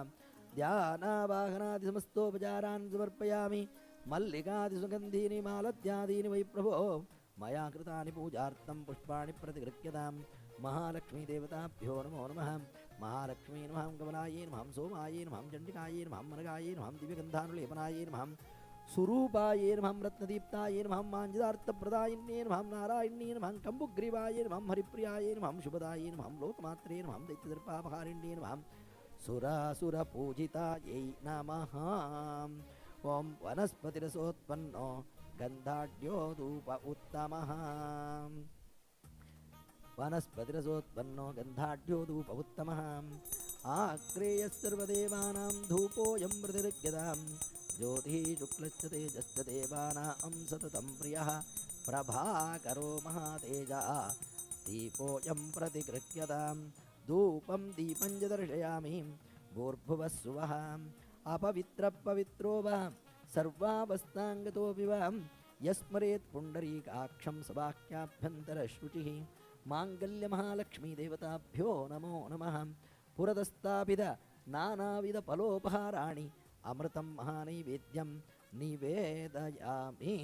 Speaker 1: ध्यानावाहनादिसमस्तोपचारान् समर्पयामि मल्लिकादिसुगन्धीनि मालत्यादीनि वै प्रभो मया कृतानि पूजार्थं पुष्पाणि प्रतिगृह्यतां महालक्ष्मीदेवताभ्यो नमो नमः महालक्ष्मी नमः कमलायै नमः सोमायै नमः चण्डिकायै नमः मनगायै नमः दिव्यगन्धानुलेपनायै नमः सुरूपायै नमः रत्नदीप्तायै नमः माञ्जितार्थप्रदायिन्ये नमः नारायण्ये नमः कम्बुग्रीवायै नमः हरिप्रियायै नमः शुभदायै नमः लोकमात्रे नमः दैत्यदर्पापहारिण्ये नमः सुरासुरपूजितायै नमः ॐ वनस्पतिरसोत्पन्नो गन्धाढ्यो धूप उत्तमः वनस्पतिरसोत्पन्नो गन्धाढ्यो धूप उत्तमः आग्रेयः सर्वदेवानां धूपोऽयं प्रतिगृह्यतां ज्योतिः शुक्लश्च तेजश्च देवानां सततं प्रियः प्रभाकरो महातेजः दीपोऽयं प्रतिगृह्यतां धूपं दीपं च दर्शयामि भूर्भुवः सुवः अपवित्रः पवित्रो वा सर्वावस्थाङ्गतोऽपि वा यस्मरेत् पुण्डरीकाक्षं सबाह्याभ्यन्तरशुचिः माङ्गल्यमहालक्ष्मीदेवताभ्यो नमो नमः पुरदस्तापित नानाविधफलोपहाराणि अमृतं महानैवेद्यं निवेदयामि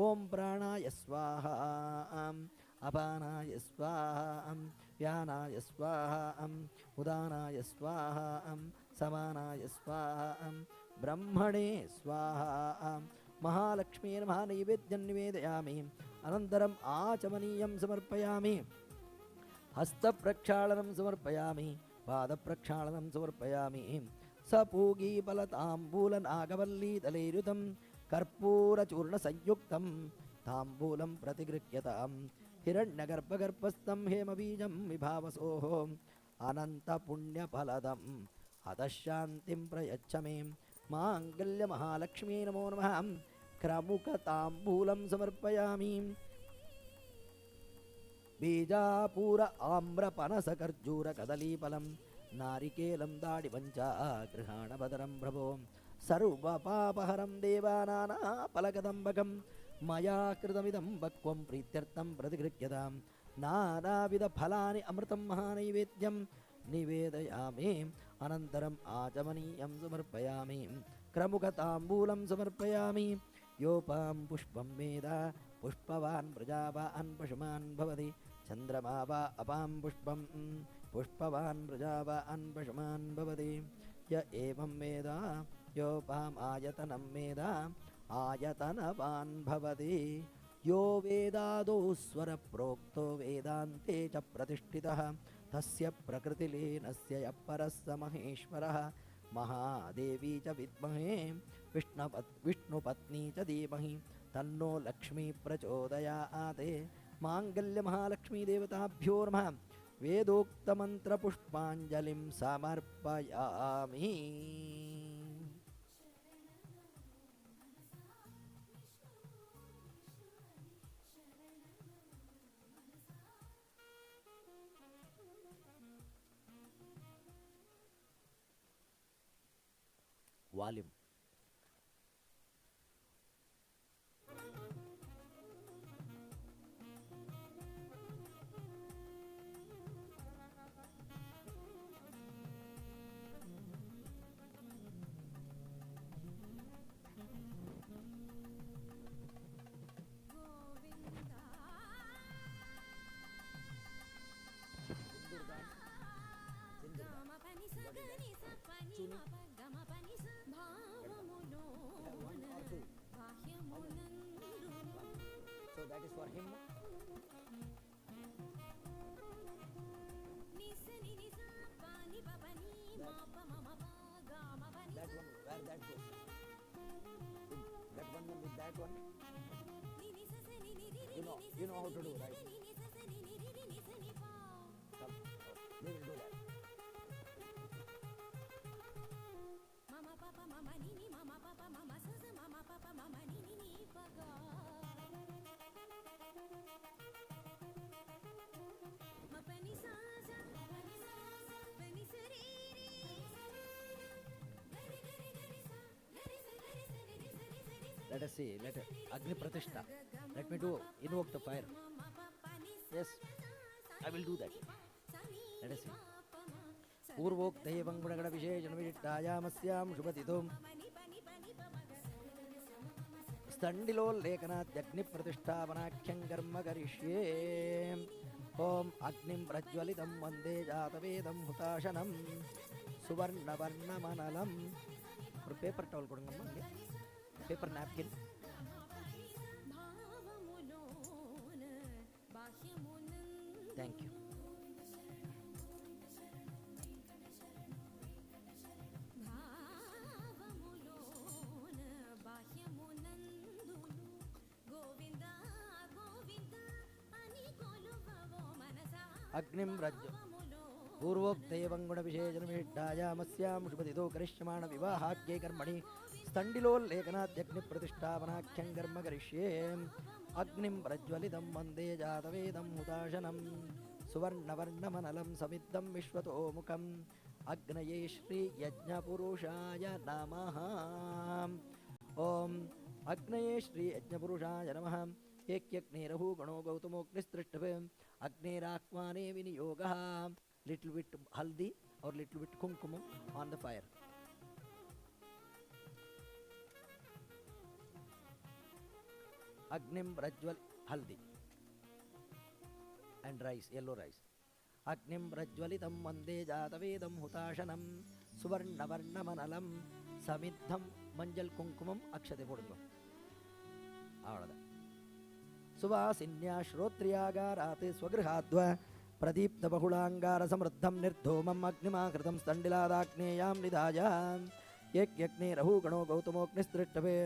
Speaker 1: ॐ प्राणाय स्वाहा अपानाय स्वाहा व्यानाय स्वाहा उदानाय स्वाहा समानाय स्वाहा ब्रह्मणे स्वाहा महालक्ष्मी महानैवेद्यं निवेदयामि अनन्तरम् आचमनीयं समर्पयामि हस्तप्रक्षालनं समर्पयामि पादप्रक्षालनं समर्पयामि सपूगीफलताम्बूलनागवल्लीतलैरुतं कर्पूरचूर्णसंयुक्तं ताम्बूलं प्रतिगृह्यतां हिरण्यगर्भगर्भस्थं हेमबीजं विभावसोः अनन्तपुण्यफलदं अतः शान्तिं प्रयच्छ मे माङ्गल्यमहालक्ष्मी नमो नमः क्रमुकताम्बूलं समर्पयामि बीजापूर आम्रपनसखर्जूरकदलीफलं नारिकेलं दाडिपञ्च गृहाणभदरं प्रभो सर्वपापहरं देवानानाफलकदम्बकं मया कृतमिदं वक्वं प्रीत्यर्थं प्रतिगृह्यतां नानाविधफलानि अमृतं महानैवेद्यं निवेदयामि अनन्तरम् आचमनीयं समर्पयामि क्रमुकताम्बूलं समर्पयामि योपां पुष्पं वेद पुष्पवान् प्रजावान् पशुमान् भवति चन्द्रमा वा अपां पुष्पं पुष्पवान् प्रजावान् पशुमान् भवति य एवं वेद योपाम् आयतनं वेद आयतनवान् भवति यो वेदादौ स्वरप्रोक्तो वेदान्ते च प्रतिष्ठितः तस्य प्रकृतिलीनस्य यः परः स महेश्वरः महादेवी च विद्महे विष्णुपत्नी च धीमहि तन्नो लक्ष्मी प्रचोदयात् माङ्गल्यमहालक्ष्मीदेवताभ्यो नमः वेदोक्तमन्त्रपुष्पाञ्जलिं समर्पयामि volume So that is for him. That one, where that goes? That one with that one. You know how to do, right? Come, we will do that. Let us see, let Agni Pratishta. Let me do invoke the fire. Yes, I will do that. Let us see. पूर्वोक्तैवं गुणगणविशेषणविशिष्टायामस्यां शुभतिथौ स्तण्डिलोल्लेखनाद्यग्निप्रतिष्ठापनाख्यं कर्म करिष्ये ॐ अग्निं प्रज्वलितं वन्दे जातवेदं हुताशनं सुवर्णवर्णमनलं ஒரு paper towel கொடுங்கம்மா இங்கே paper napkin thank you अग्निं पूर्वोक्तेवं गुणविशेषणविशिष्टायामस्यां शुभदितो करिष्यमाण विवाहाख्ये कर्मणि स्तण्डिलोल्लेखनाद्यग्निप्रतिष्ठापनाख्यं कर्म करिष्ये अग्निं प्रज्वलितं वन्दे जातवेदं हुताशनं सुवर्णवर्णमनलं समिद्धं विश्वतोमुखम् अग्नये श्रीयज्ञपुरुषाय नमः ॐ अग्नये श्रीयज्ञपुरुषाय नमः एकयज्ञेरहु गणो गौतमोऽग्निस्तृष्टवे अग्नेराह्वाने विनियोगः little bit haldi or little bit kumkumam on the fire. Agnim Brajwal haldi and rice, yellow rice. Agnim Brajwalitam Vande Jatavedam Hutashanam Suvarnavarnamanalam Samidham Manjal Kunkumam Akshate Podungo. Avada. Suvasinya Shrotriyagarate Swagrihadva प्रदीप्त बहुलांगार समृद्धम निर्धूमम अग्निमाकृतम स्तंडिलादाग्नेयाम निधायाम यज्ञे रहु गणो गौतमोऽग्निस्तृष्टवे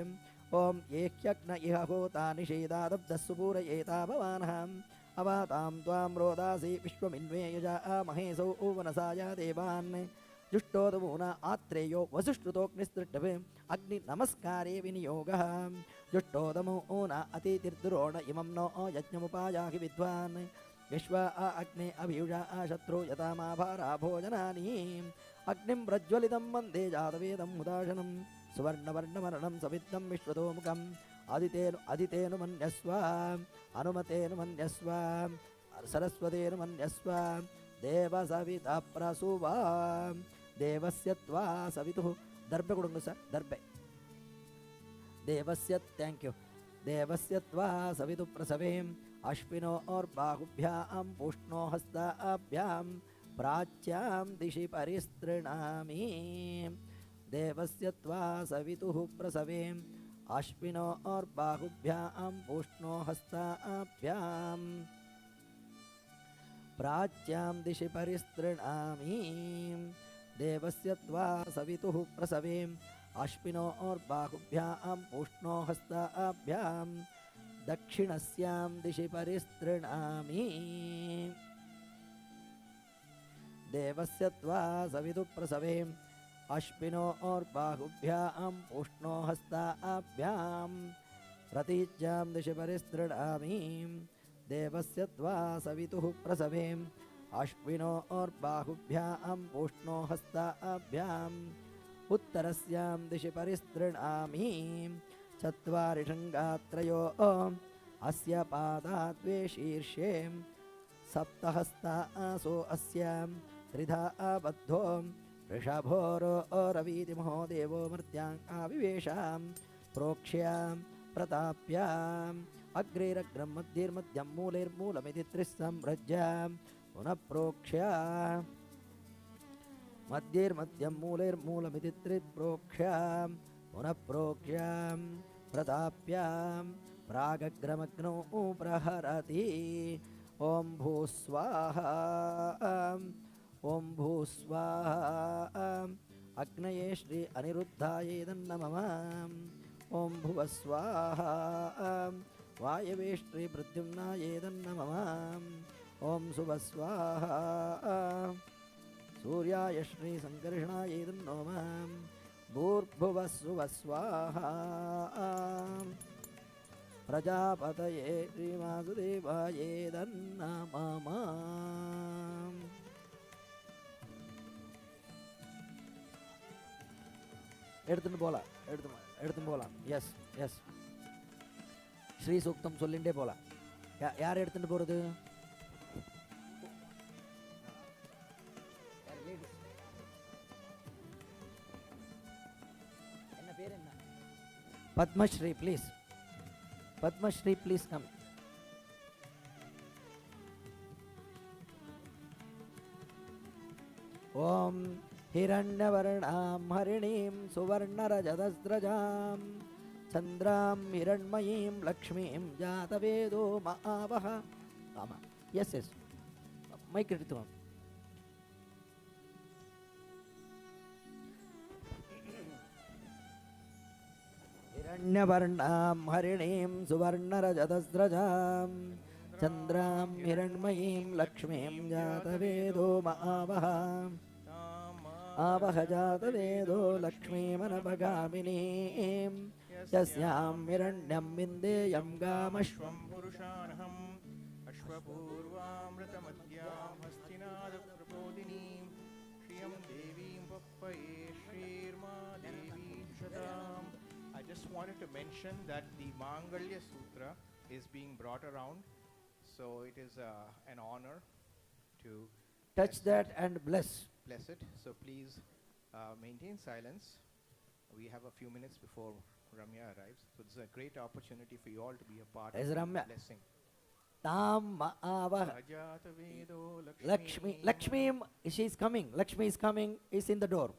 Speaker 1: ओम येह्यग्न इह होता निषेदादब्धस्सुपूरयेता भवानः अवातां त्वां रोदासी विश्वमिन्वे यजामहेसौ वनसाय देवान् जुष्टोदमूना आत्रेयो वसुष्टुतोऽग्निस्तृष्टवे अग्नि नमस्कारे विनियोगः जुष्टोदमूना अतिथिर्दुरोण इमं नो यज्ञमुपायाहि विद्वान् विश्वा अग्ने अभियुषा शत्रु यतामाभारा भोजनानि अग्निं प्रज्वलितं वन्दे जातवेदं हुताशनं सुवर्णवर्णमरणं सविद्धं विश्वतोमुखम् अदितेनुमन्यस्व अनुमतेनुमन्यस्व सरस्वतेनुमन्यस्व देवसविता प्रसुवा देवस्य त्वा सवितुः दर्भे कुडुंगु सर दर्भे देवस्य थैंक यू देवस्य त्वा सवितु प्रसवें अश्विनो और बाहुभ्यां पुष्णो हस्ताभ्यां प्राच्यां दिशि परिस्तृणामि देवस्य त्वा सवितुः प्रसवें अश्विनो और बाहुभ्यां पुष्णो हस्ताभ्यां प्राच्यां दिशि परिस्तृणामि देवस्य त्वा सवितुः प्रसवें अश्विनो और बाहुभ्यां पुष्णो हस्ताभ्यां दक्षिणस्यां दिशि परिस्तृणामि देवस्य त्वा सवितुः प्रसवें अश्विनो और बाहुभ्यां पुष्णो हस्ताभ्यां प्रतीच्यां दिशि परिस्तृणामि देवस्य त्वा सवितुः प्रसवें अश्विनो और बाहुभ्यां पुष्णो हस्ताभ्यां उत्तरस्यां दिशि परिस्तृणामि चत्वारि शृङ्गात्रयो अस्य पादाद्वे शीर्षे सप्तहस्तासो अस्यां त्रिधा बद्धो ऋषभोरवीतिमहो देवो मर्त्याम् आविवेशां प्रोक्ष्यां प्रताप्याम् अग्रेरग्रं मध्यैर्मध्यं मूलैर्मूलमिति त्रिस्संरज्यां पुनः प्रोक्ष्या मध्यैर्मध्यं मूलैर्मूलमिति त्रिप्रोक्ष्यां पुनः प्रोक्ष्यां प्रताप्यां प्रागग्रमग्नौ प्रहरति ॐ भूस्वाहा ॐ भूस्वाहा अग्नये श्री अनिरुद्धायै नमः ॐ भुवस्वाहा वायवे श्री प्रद्युम्नायै नमः ॐ सुवस्वाहा सूर्याय श्री संकर्षणायै नमः भूर्भुवस्सुवस्वाहा प्रजापतये श्रीवासुदेवायै नमः எடுத்துன்னு போலாம் எஸ் எஸ் ஸ்ரீ சூக்தம் சொல்லிண்டே போலாம் யார் எடுத்துட்டு போறது என்ன பேர் என்ன Padmashri please Padmashri please come ஓம் हिरण्यवर्णां हरिणीं सुवर्णरजतस्रजां चन्द्रां हिरण्मयीं लक्ष्मीं जातवेदो महावः आमा यस यस मैक् इट्टुवान् हिरण्यवर्णां हरिणीं सुवर्णरजतस्रजां चन्द्रां हिरण्मयीं लक्ष्मीं जातवेदो महावः आवह जातवेदो लक्ष्मीमनपगामिनीं यस्यां हिरण्यं विन्देयं गामश्वं
Speaker 4: पुरुषानहम् अश्वपूर्वामृतमद्यां हस्तिनादप्रबोधिनीं श्रियं देवीं पप्पये श्रीर्मा देवी शताम्. I just wanted to mention that the Mangalya Sutra is being brought around, so it is an honor to
Speaker 1: touch that and bless.
Speaker 4: bless it. So please maintain silence. We have a few minutes before Ramya arrives, so this is a great opportunity for you all to be a part
Speaker 1: Yes,
Speaker 4: of the
Speaker 1: Ramya.
Speaker 4: blessing.
Speaker 1: Tam Maavah
Speaker 4: Ajatavedo
Speaker 1: Lakshmi. Lakshmi, she is coming. Lakshmi is coming, is in the door.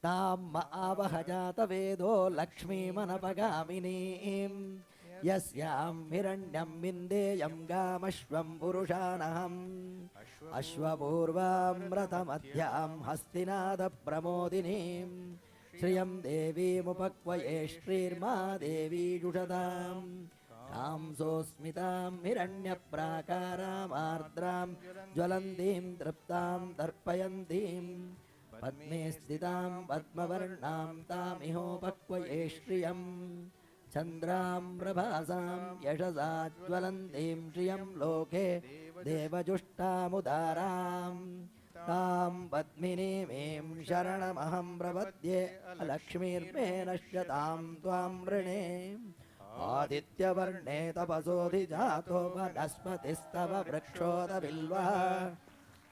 Speaker 1: Tam Maavah Jatavedo Lakshmi Manapagaminim Yasyam Hiranyam Vindeyam Gamashvam Purushanaham Ashwapurvam Ratamadhyam Hastinada Pramodinim Shriyam Devi Mupakvaye Shrirma Devi Jushadam Tam Sosmitam Hiranya Prakaram Ardram Jwalandim Traptam Darpayantim Padme Sthitam Padmavarnam Tam Ihopakvaye Shriyam Chandram Prabhasam Yashasa Jwalantim Shriyam Loke Devajushtamudaram Tam Padminimim Sharanamaham Prabhadye Lakshmirme Nashyatam Tvam Vrine Aditya Varne Tapasodhi Jato Vanaspatistava Vrakshota Bilva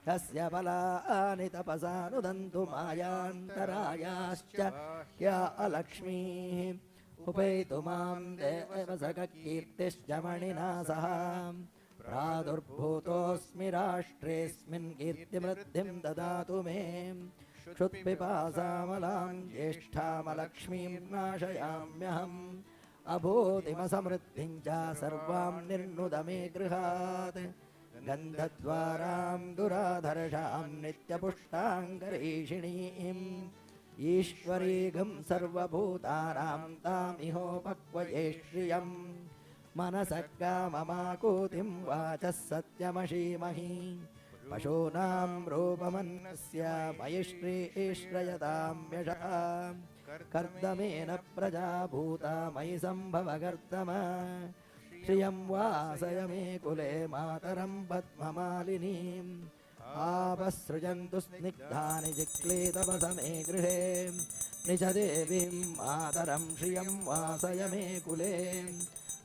Speaker 1: Yasya Balani Tapasanudantu Mayantarayascha Ya Alakshmi Upaitumam Devasakakirtischa Maninasaham Pradurbhutosmi Rashtresmin Kirtimriddhim Dadatu Me Shutpipasamalam Jeshthamalakshmim Nashayamyaham Abhutimasamriddhincha Sarvam Nirnudame Grihat Gandhadvaram Duradharsham Nityapushtangarishinim Ishvarigam Sarvabhutaram Tamihopakvaye Shriyam Manasakkamamakutim Vachas Satyamashīmahi Pashunam Rupamannasya Mayishri Ishrayatam Yasham Kardamena Prajabhuta Mayi Sambhavakartama Shriyam Vasayame Kule Mataram Padmamalinim Abasrujantu Snigdhani Jiklitavasame Grihe Nishadevim Mataram Shriyam Vasayame Kule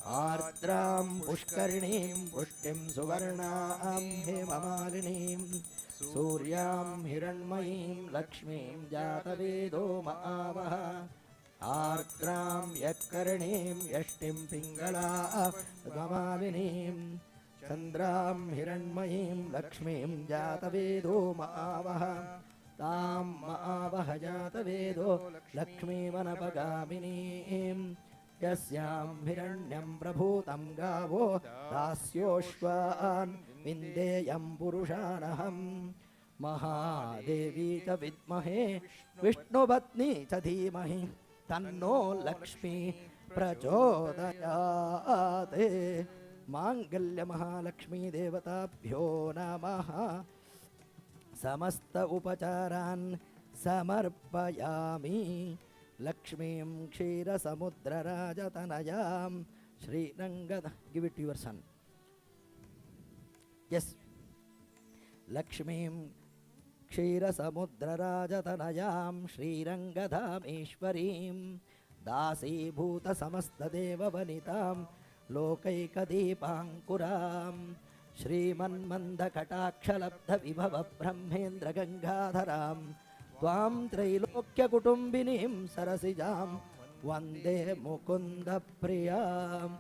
Speaker 1: Ardram Pushkarinim Pushtim Suvarnam Hemamalinim Suryam Hiranmayim Lakshmim Jatavedo Maavaha Ardram Yakkaranim Yashtim Pingala Dvamalinim Chandram Hiranmayim Lakshmim Jatavedo Maavaha Tam Maavaha Jatavedo Lakshmi Manapagaminim Yasyam Hiranyam Prabhutam Gavo Dasyoshvan Vindeyam Purushanaham Mahadevi Cha Vidmahe Vishnupatni Cha Dhimahi Tanno Lakshmi Prachodayate Mangalya Mahalakshmi Devatabhyo Namaha Samasta Upacharan Samarpayami Lakshmim Kshira Samudra Rajatanayam Shri Rangada. Give it to your son. Yes. Lakshmim Kshira Samudra Rajatanayam Shri Rangadhameshwarim Dasi Bhuta Samasta Deva Vanitam Lokaika Deepankuram Shriman Manda Katakshalabdha Vibhava Brahmendra Gangadharam Tvam Trailokya Kutumbinim Sarasijam Vande Mukunda Priyam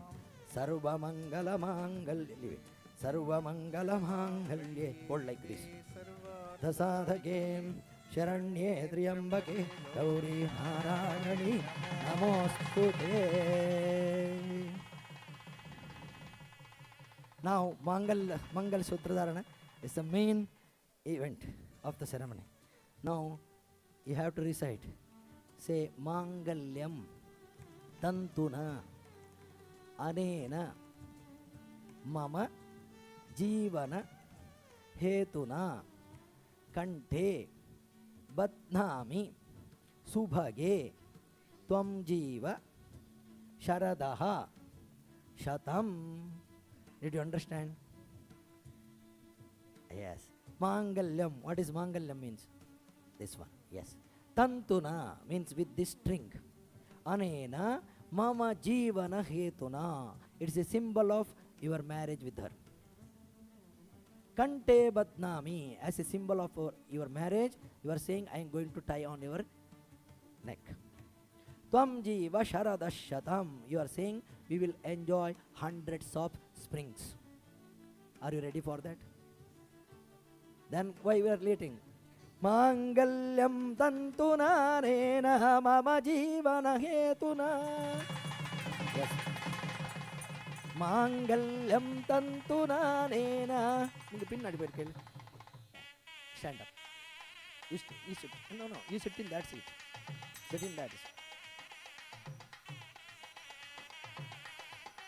Speaker 1: Sarva Mangala Mangalye Sarva Mangala Mangalye. Hold like this. Dasadhake Sharanye Triyambake Gauri Narayani Namostute. Now Mangal Sutra Dharana is the main event of the ceremony. Now you have to recite. Say Mangalyam Tantuna Anena Mama जीवन हेतुना कंठे बध्नामि सुभगे त्वं जीव शरदः शतम्. Did you understand? Yes. Mangalyam. What is Mangalyam means? This one. Yes. Tantuna means with this string. Anena mama jivana hetuna. It's a symbol of your marriage with her. Kante badnami, as a symbol of your marriage, you are saying I am going to tie on your neck. Tvam jiva sharadashatam, you are saying we will enjoy hundreds of springs. Are you ready for that? Then why we are waiting? Mangalyam tantuna nena mama jivana hetuna. Yes. Mangalyam tantuna nena. Stand up. You sit. No, you sit in that seat. Sit in that seat.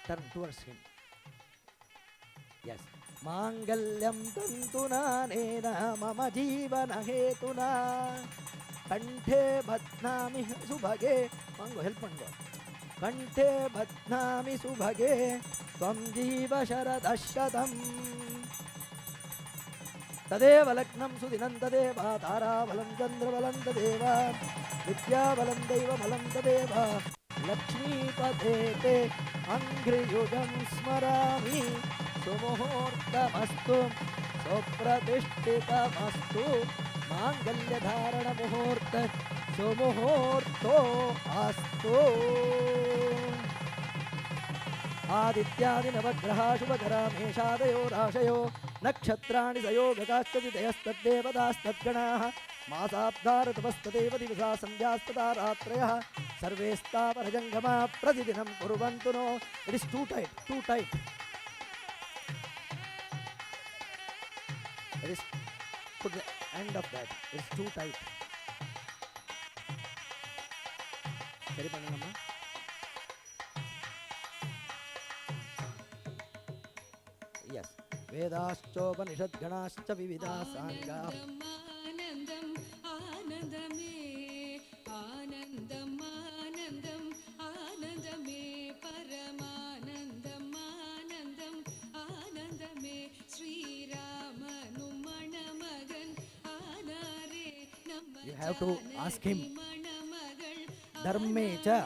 Speaker 1: Turn towards him. Yes. Mangalyam tantuna nena mama jivana hetuna kanthe badnami subhage. Mango, help Mango. Kanthe badnami subhage tvam jiva sharadashatam. Tadeva lagnam sudinam tadeva tarabalam chandrabalam tadeva vidyabalam daivabalam tadeva lakshmi padete angriyujam smarami सुमुहूर्तमस्तु सुप्रतिष्ठितमस्तु माङ्गल्यधारणमुहूर्त सुमुहूर्तो अस्तु. आदित्यादि नवग्रहा शुभकरा मेषादयो राशयो नक्षत्राणि सयोगकाश्चदिदयस्तद्देवतास्तद्गणाः मासाब्धारतपस्तदेव दिवसा सन्ध्यास्तदा रात्रयः सर्वे स्थावरजङ्गमा प्रतिदिनं कुर्वन्तु no. It is too tight, too tight. It is put the end of that. It's too tight. Sari pannungamma. Yes. Vedaschopanishad ganascha vividasanga.
Speaker 2: Anandam anandame anandam anandam anandame paramanandam anandam anandame Sri Ramanu manamagan anare namma.
Speaker 1: You have to ask him. Dharme cha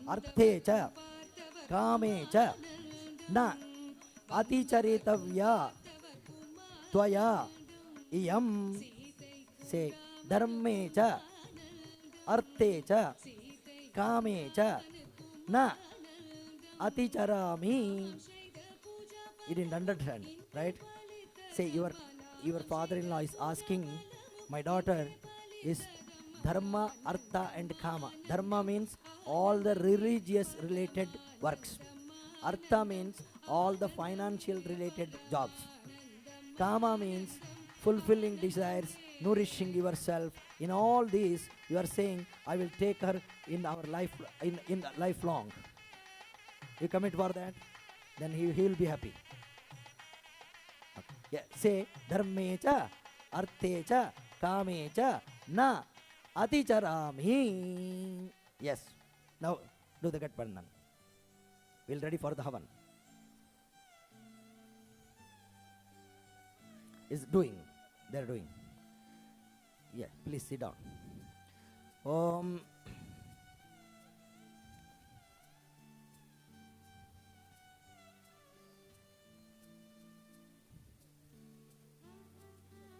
Speaker 1: arthe cha kame cha na aticharitavya tvaya iyam. Say dharme cha arthe cha kame cha na aticharami. You didn't understand, right? Say your father-in-law is asking, my daughter is dharma, artha and kama. Dharma means all the religious related works. Artha means all the financial related jobs. Kama means fulfilling desires, nourishing yourself. In all these, you are saying, I will take her in our life, in lifelong. You commit for that, then he will be happy. Yeah, say dharme cha, arthe cha, kame cha, na aticharami. Yes. Now do the Gat Bandhan. We'll ready for the Havan. Is doing. They're doing. Yeah, please sit down. Om.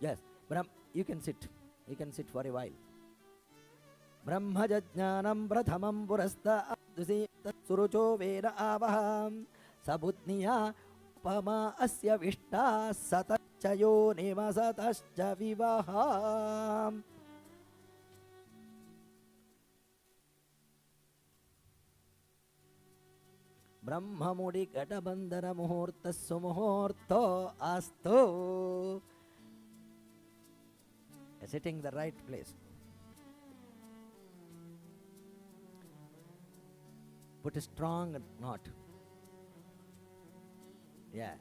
Speaker 1: Yes, you can sit. You can sit for a while. Brahmajajnanam prathamam purasta abdusi tatsurucho veda avaham sabutniya upama asya vishta satacchayo nimasatascha vivaham. Brahmamudi gatabandhana muhurta sumuhurto astu. Sitting the right place. Put a strong knot. Yeah.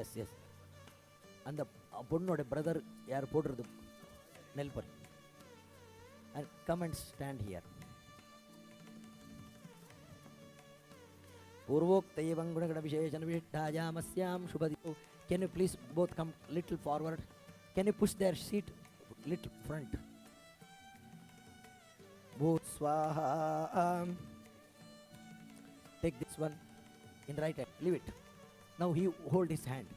Speaker 1: Yes yes அந்த பொண்ணோட brother யார் போடுறது நெல்பர் and come and stand here. पूर्वोक्तैवं गुणगणविशेषणविशिष्टायामस्यां शुभदिनौ. Can you please both come little forward? Can you push their seat little front? Both swaha. Take this one in right hand. Leave it. Now he hold his hand.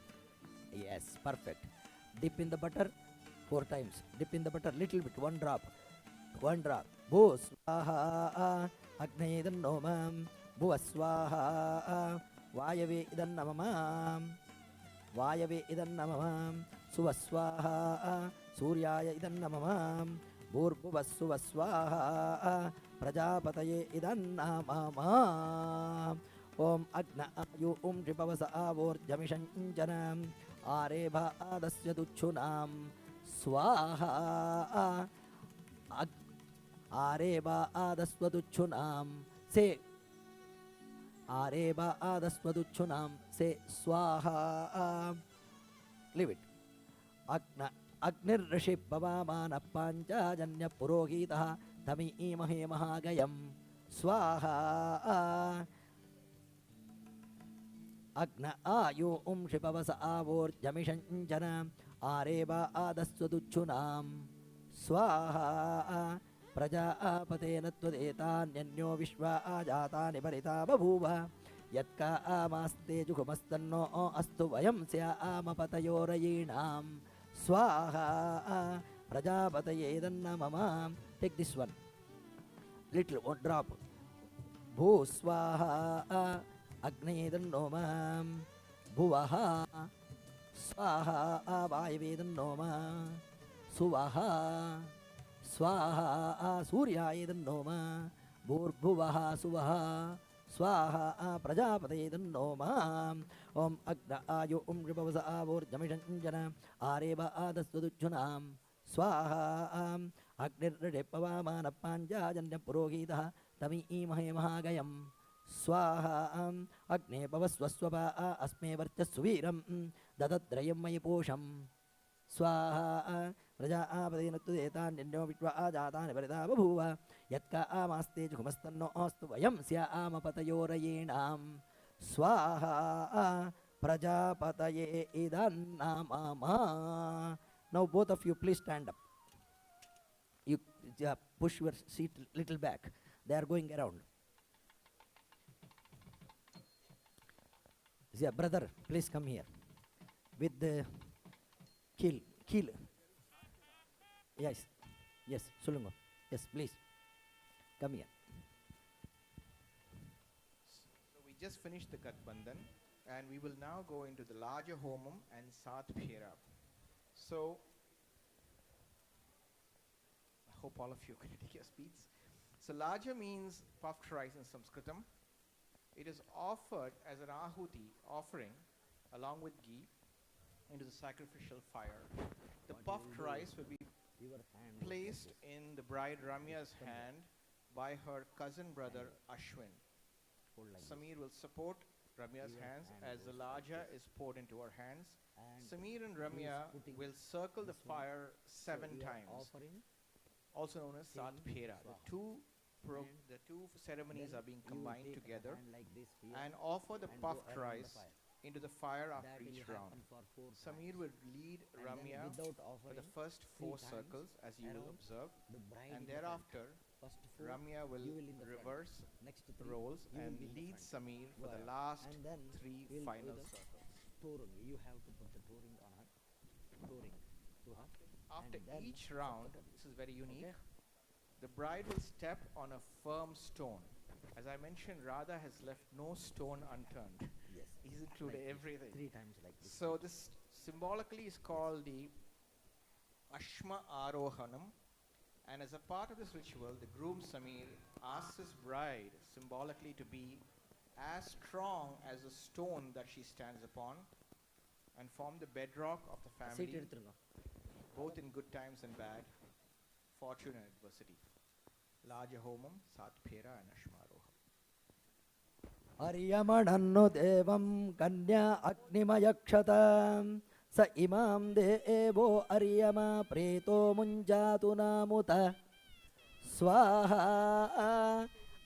Speaker 1: Yes, perfect. Dip in the butter 4 times. Dip in the butter little bit, one drop. One drop. Bhu swaha agnaye idannomam. Bhuva swaha vayave idannamam. Vayave idannamam. Suva swaha suryaya idannamam. Bhurbhuva suva swaha prajapataye idannamam. Om agna ayu tripavasa avorjamishanjanam. Arebha adasya duchunam. Swaha Areba adasvaduchunam. Say Areba adasvaduchunam. Say swaha. Leave it. Agna Agnirrishi pavamana panchajanya purohitah tami imahe mahagayam. Swaha. Agna ayu shipavasa avorjamishanjanam. Areba adasvaduchunam. Swaha Prajapatena tvadetanyanyo vishva ajatani parita babhuva. Yatka amaste jukumastanno astu vayam sya amapatayorayinam. Swaha Prajapataye idannamam. Take this one. Little one drop. Bhu swaha Agni idannomam. Bhuvaha Swaha vayave idannoma. Suvaha Swaha Surya idannoma. Bhurbhuvaha Suvaha Swaha Prajapate idannoma. Om Agna Ayu Ripavasa Avorjamishanjana. Areba Adasvaduchunam. Swaha Agnirripavamana Panchajanya Purohitah Tami imahe mahagayam. Swaha Agne Pavasvaswapa Asme Varchasuviram Dadadrayam Mayiposham. Swaha Prajapatena tvadetanyanyo vishva ajatani parita babhuva. Yatka amaste jukumastanno astu vayam sya amapatayorayinam. Swaha Prajapataye idannamama. Now both of you please stand up. You push your seat little back. They are going around. Yeah, brother, please come here. With the keel. Yes, Sulungo. Yes, please. Come here.
Speaker 4: So we just finished the Gatbandhan and we will now go into the larger homam and Sat Phera. So I hope all of you can take your seats. So larger means puffed rice in Sanskritam. It is offered as an ahuti offering along with ghee into the sacrificial fire. The puffed rice will be placed in the bride Ramya's hand by her cousin brother Ashwin. Samir will support Ramya's hands as the larja is poured into her hands. Samir and Ramya will circle the fire 7 times, also known as Sat Phera. The two ceremonies are being combined together and offer the puffed rice into the fire after each round. Samir will lead Ramya for the first 4 circles as you will observe, and thereafter Ramya will reverse roles and lead Samir for the last 3 final circles.
Speaker 1: You have to put the touring on her. Touring to her.
Speaker 4: After each round, this is very unique, the bride will step on a firm stone. As I mentioned, Radha has left no stone unturned.
Speaker 1: Yes.
Speaker 4: He's included
Speaker 1: Like
Speaker 4: everything.
Speaker 1: 3 times like this.
Speaker 4: So this symbolically is called the Ashma Arohanam, and as a part of this ritual, the groom Samir asks his bride symbolically to be as strong as the stone that she stands upon and form the bedrock of the family, both in good times and bad, fortune and adversity. Larja Homam, Sat Phera and Ashma Aroham.
Speaker 1: अर्यमणन्नु देवं कन्या अग्निमयक्षत स इमां देवो अर्यमा प्रेतो मुञ्जातु नामुत स्वाहा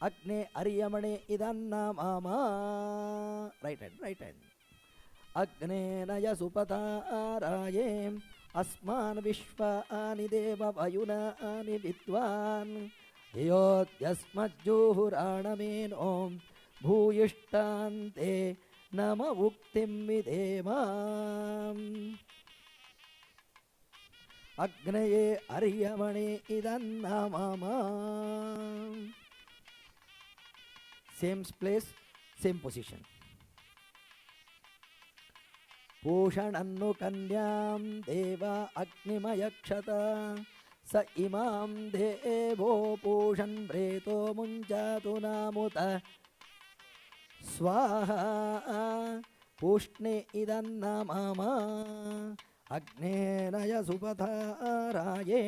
Speaker 1: अग्ने अर्यमणे इदन्नामामा right hand अग्ने नय सुपताराये अस्मान् विश्वानि देव वयुनानि विद्वान् योऽद्यस्मज्जुहुराणमेनो भूयिष्ठान्ते नम उक्तिं विधेमा अग्नये अर्यमणे इदन्नामामा सेम प्लेस सेम पोजिशन पूषणन्नु कन्यां देवा अग्निमयक्षत स इमां देवो पूषन् प्रेतो मुञ्जातु नामुत स्वाहा पूष्णे इदन्नामामा अग्नेनय सुपथाराये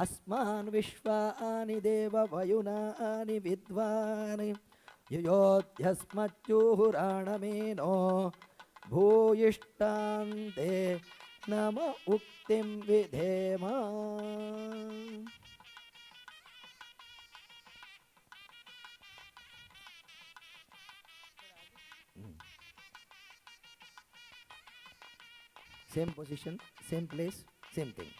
Speaker 1: अस्मान् विश्वानि देव वयुनानि विद्वान् युयोध्यस्मज्जुहुराणमेनो भूयिष्ठान्ते नम उक्तिं विधेमा Same position, same place, same thing.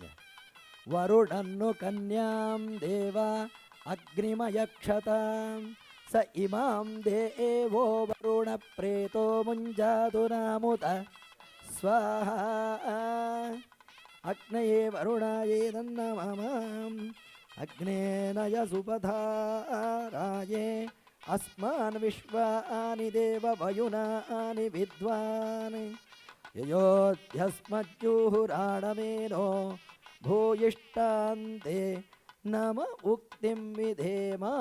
Speaker 1: Yeah. वरुणन्नु कन्यां देवा अग्निमयक्षतां स इमां देवो वरुणप्रेतो मुञ्जातु नामुत स्वाहा अग्नये वरुणाये तन्नमामाम् अग्नेनय सुपथाराये अस्मान् विश्वानि देव वयुनानि विद्वान् ययोध्यस्मज्जुहुराणमेनो भूयिष्ठान्ते नम उक्तिं विधेमा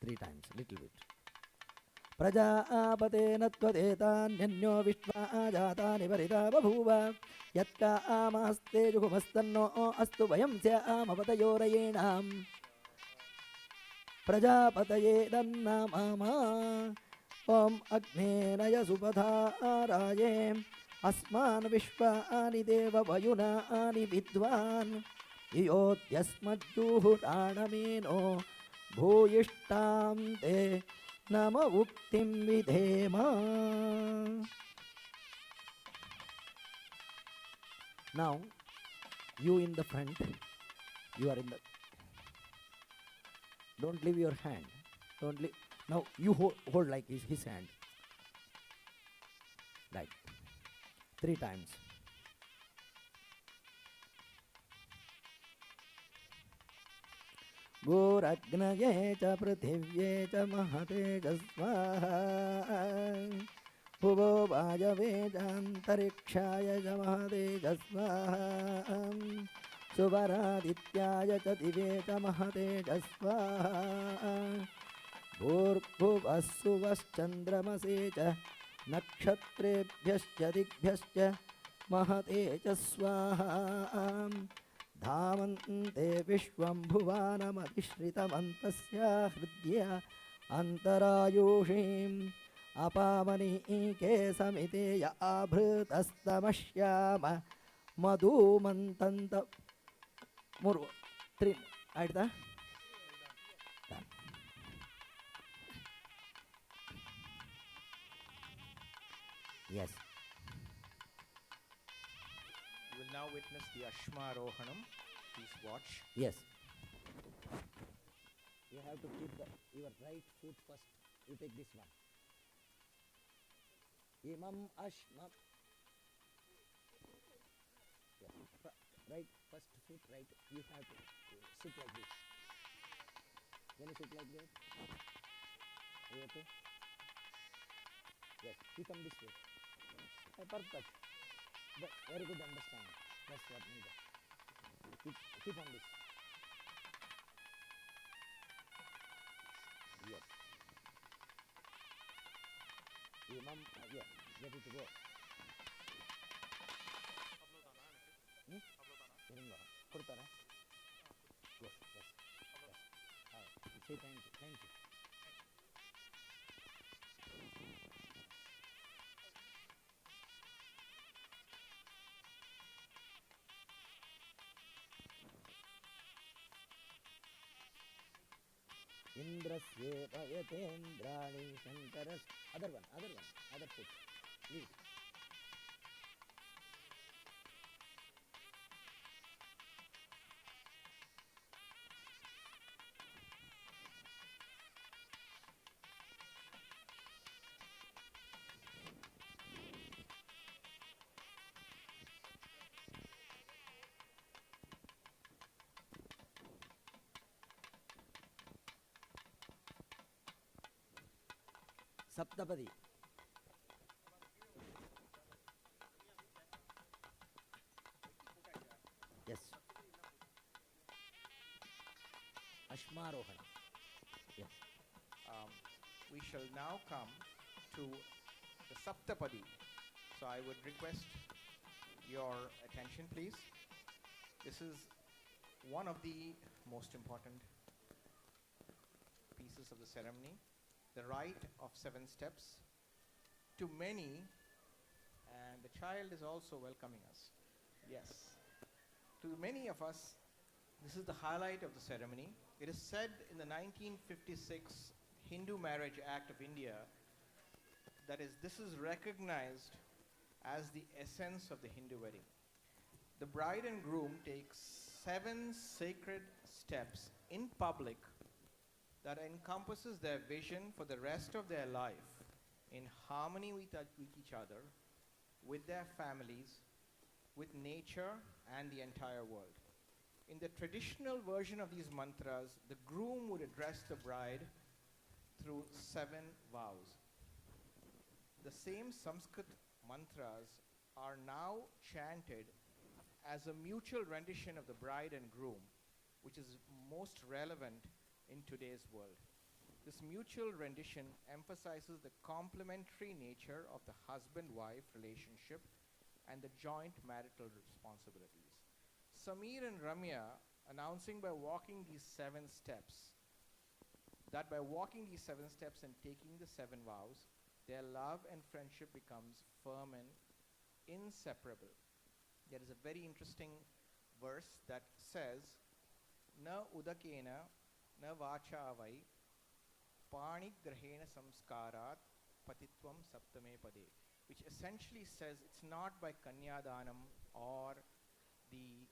Speaker 1: Three times, little bit. प्रजापतेन त्वदेतान्यन्यो विश्वा जातानि परिता बभूव यत्कामास्ते जुहुमस्तन्नो अस्तु वयं स्यामपतयोरयेणाम् प्रजापतये दन्नामामा ॐ अग्नेनय सुपथाराये अस्मान् विश्वानि देव वयुनानि विद्वान् योऽद्यस्मज्जुहुराणमेनो भूयिष्ठां ते नम उक्तिं विधेमा Now you in the front, you are in the, don't leave your hand, don't leave. Now you hold like his hand, like 3 times. भूरग्नये च पृथिव्ये च महते च स्वाहा भुवो वायवे चान्तरिक्षाय च महते च स्वाहा सुवरादित्याय च दिवे च महते च स्वाहा भूर्भुवः सुवश्चन्द्रमसे च नक्षत्रेभ्यश्च दिग्भ्यश्च महते च स्वाहा धावन्ते विश्वं भुवानमभिश्रितमन्तस्य हृद्य अन्तरायुषीम् अपामनीके समिते य आभृतस्तमश्याम मधुमन्तन्त मुर्व 3 ಆಯ್ತಾ Yes.
Speaker 4: You will now witness the Ashmarohanam. Please watch.
Speaker 1: Yes. You have to keep your right foot first. You take this one. Imam Ashma. Yes. Right, first foot right. You have to sit like this. When you sit like that, are you okay? Yes. You come this way. Perfect. Very good understanding. That's what needed. Keep on this. Yes. mom, yeah, ready to go. இருங்க கொடுத்தாரா S S சரி thank you thank you इन्द्रस्य पयतेन्द्राणि शङ्करस् other one other foot please saptapadi yes ashmarohana yes
Speaker 4: We shall now come to the Saptapadi. So I would request your attention, please. This is one of the most important pieces of the ceremony, the rite of 7 steps. To many, and the child is also welcoming us. Yes. To many of us, this is the highlight of the ceremony. It is said in the 1956 Hindu Marriage Act of India that this is recognized as the essence of the Hindu wedding. The bride and groom take 7 sacred steps in public that encompasses their vision for the rest of their life in harmony with each other, with their families, with nature and the entire world. In the traditional version of these mantras, the groom would address the bride through 7 vows. The same Sanskrit mantras are now chanted as a mutual rendition of the bride and groom, which is most relevant in today's world. This mutual rendition emphasizes the complementary nature of the husband-wife relationship and the joint marital responsibilities. Sameer and Ramya announcing by walking these 7 steps, that by walking these 7 steps and taking the 7 vows, their love and friendship becomes firm and inseparable. There is a very interesting verse that says, Na udakena na vacha vai panigrahena samskarat patitvam saptame pade, which essentially says it's not by kanyadanam or the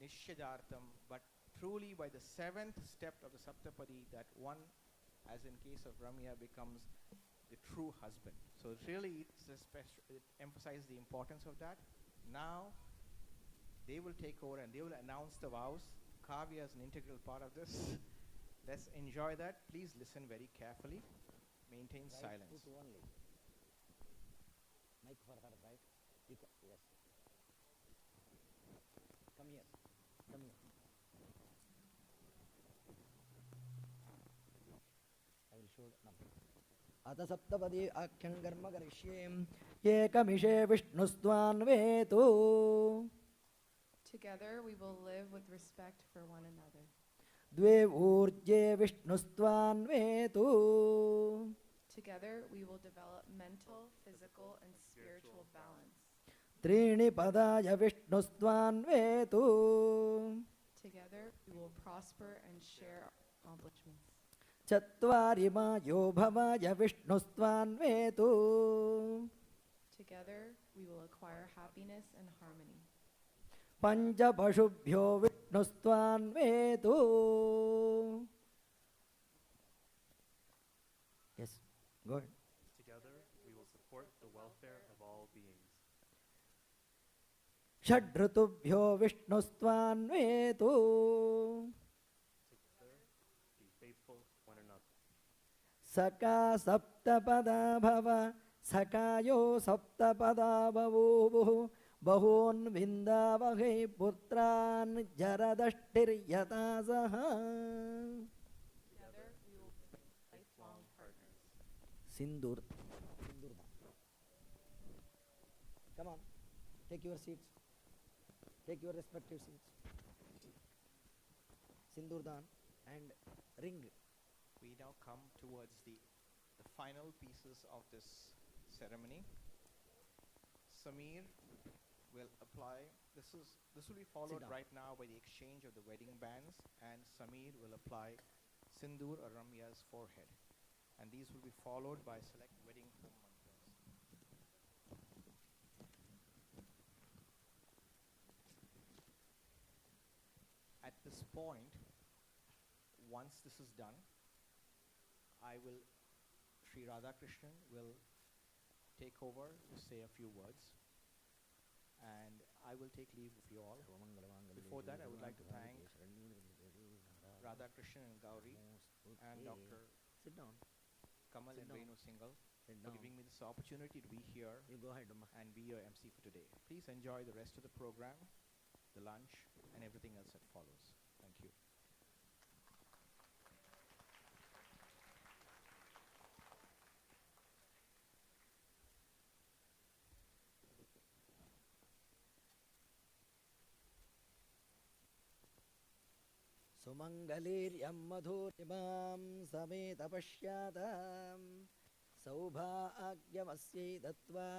Speaker 4: nishyadartham, but truly by the 7th step of the saptapadi that one, as in case of Ramya, becomes the true husband. So really it emphasizes the importance of that. Now they will take over and they will announce the vows. Kavya is an integral part of this. Let's enjoy that. Please listen very carefully. Maintain
Speaker 1: right
Speaker 4: silence.
Speaker 1: foot only mic for her right you can, yes come here I will show now अथ सप्तपदी आख्यं कर्म करिष्ये एकमिषे विष्णुस्त्वान्वेतु
Speaker 5: Together we will live with respect for one another.
Speaker 1: द्वे ऊर्जे विष्णुस्त्वान्वेतु
Speaker 5: Together we will develop mental, physical, and spiritual balance.
Speaker 1: त्रीणि पदाय विष्णुस्त्वान्वेतु
Speaker 5: Together we will prosper and share accomplishments.
Speaker 1: चत्वारि मायो भवाय विष्णुस्त्वान्वेतु
Speaker 5: Together we will acquire happiness and harmony.
Speaker 1: पञ्चपशुभ्यो विष्णुस्त्वान्वेतु yes go ahead
Speaker 6: Together, we will support the welfare of all beings.
Speaker 1: षड्ऋतुभ्यो विष्णुस्त्वान्वेतु
Speaker 6: Together, be faithful to one another.
Speaker 1: सका सप्तपदा भव सकायो सप्तपदा बभूवुः बहून् विन्दावहै पुत्रान् जरदष्टिर्यथा सह
Speaker 5: Together we will be lifelong partners.
Speaker 1: Sindoor Come on. Take your seats. Take your respective seats. Sindurdan and ring.
Speaker 4: We now come towards the final pieces of this ceremony. Samir will apply, this will be followed right now by the exchange of the wedding bands, and Samir will apply Sindur or Ramya's forehead. And these will be followed by select wedding home mantras. At this point, once this is done, Sri Radhakrishnan will take over to say a few words, and I will take leave of you all. Before that, I would like to thank Radhakrishnan and Gauri and Dr.
Speaker 1: Sit down.
Speaker 4: Kamal and Renu Singhal for giving me this opportunity to be here
Speaker 1: You go ahead, Amma.
Speaker 4: and be your MC for today. Please enjoy the rest of the program, the lunch, and everything else that follows. Thank you.
Speaker 1: सुमङ्गलीर्यं मधुरिमां समेत पश्यातां सौभाग्यमस्यै दत्त्वा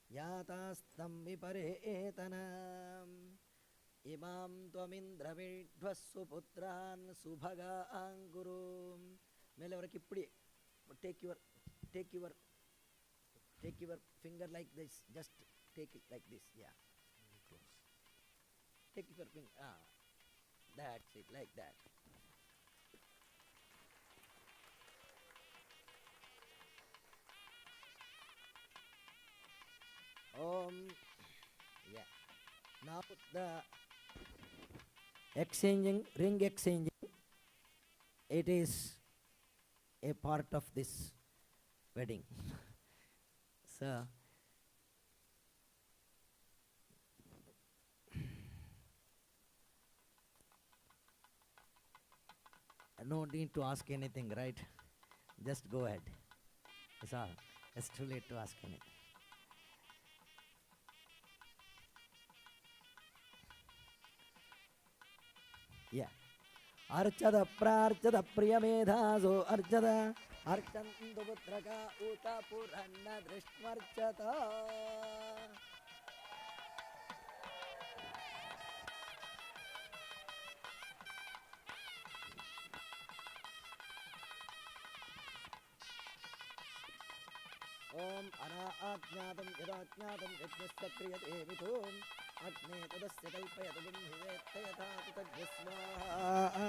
Speaker 1: यातास्तं विपरेतनाम् इमां त्वमिन्द्रमीढ्वः सुपुत्रान् सुभगान् गुरु ಮೇಲೆವರೆಗೆ ಇಪ್ಪಡಿ take your finger like this, just take it like this, yeah, take your finger, that's it, like that. Yeah. Now the ring exchanging, it is a part of this wedding. So no need to ask anything, right? Just go ahead. It's all. It's too late to ask anything. Yeah. अर्चद प्रार्चद प्रियमेधासो अर्चद अर्चन्तु पुत्रका उत पुरन्न दृष्ट्वर्चत ओम अनाज्ञातं यदाज्ञातं यज्ञस्य क्रियते विधुम् अग्ने तदस्य कल्पयतु ब्रह्मिवेत्त यथा तज्ञस्वाहा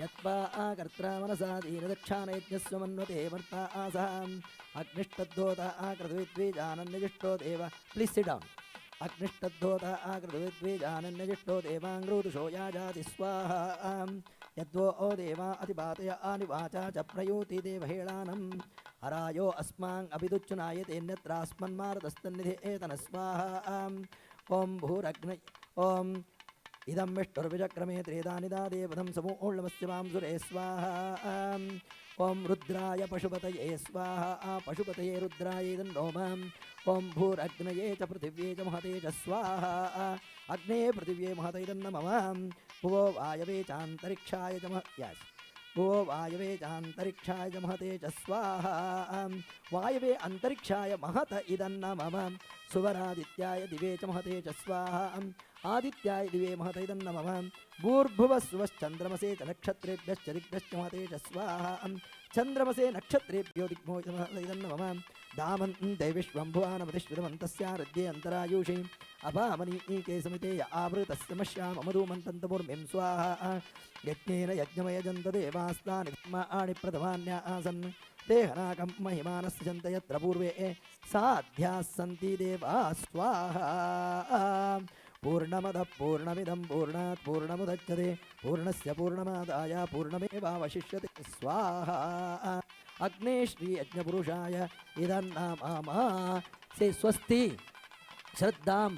Speaker 1: यत्वा आकर्त्रा मनसा दीनदक्षाणयज्ञस्य मन्वते वर्ता आसाम् अग्निष्टद्धोत आकृतविद्वीजानन्यजिष्टो देव please sit down अग्निष्टद्धोत आकृतविद्वीजानन्यजिष्टो देवाङ्ग्रूदुषो याजाति स्वाहा यद्वो ओ देवा अतिपातय आनिवाचा च प्रयूति देवहेळानम् हरायो अस्मान् अभिदुच्चुनायतेऽन्यत्रास्मन्मारतस्तन्निधे एतन स्वाहा ओम भूरग्न ओम इदं विष्णुर्विचक्रमे त्रेदानिदा देवतं समूर्णमस्य वां सुरे स्वाहा ओम रुद्राय पशुपतये स्वाहा पशुपतये रुद्राय नमः ओम भूरग्नये च पृथिव्ये च महते च स्वाहा अग्ने पृथिव्ये महते नमः भुवो वायवे चान्तरिक्षाय च यस भुवो वायवे चान्तरिक्षाय च महते च स्वाहा वायवे अन्तरिक्षाय महत इदं नमः सुवरादित्याय दिवे च महते च स्वाहा आदित्याय दिवे महते इदं नमः भूर्भुवस्सुवश्चन्द्रमसे च नक्षत्रेभ्यश्च दिग्भ्यश्च महते च स्वाहा चन्द्रमसे नक्षत्रेभ्यो दिग्भ्यो च महते इदं नमः दामन्ते विश्वं भुवानमतिश्वितमन्तस्यारद्ये अन्तरायुषि अपामनीके समिते आवृतस्य मश्याम मधुमन्तन्तमुर्मिं स्वाहा यज्ञेन यज्ञमयजन्त देवास्तानि ब्रह्माणि प्रथमान्या आसन् देहनाकं महिमानस्य जन्त यत्र पूर्वे साध्याः सन्ति देवा स्वाहा पूर्णमदः पूर्णमिदं पूर्णात् पूर्णमुदच्यते पूर्णस्य पूर्णमादाय पूर्णमेवावशिष्यते स्वाहा अग्ने श्री यज्ञपुरुषाय इदं नामा से स्वस्ति श्रद्धां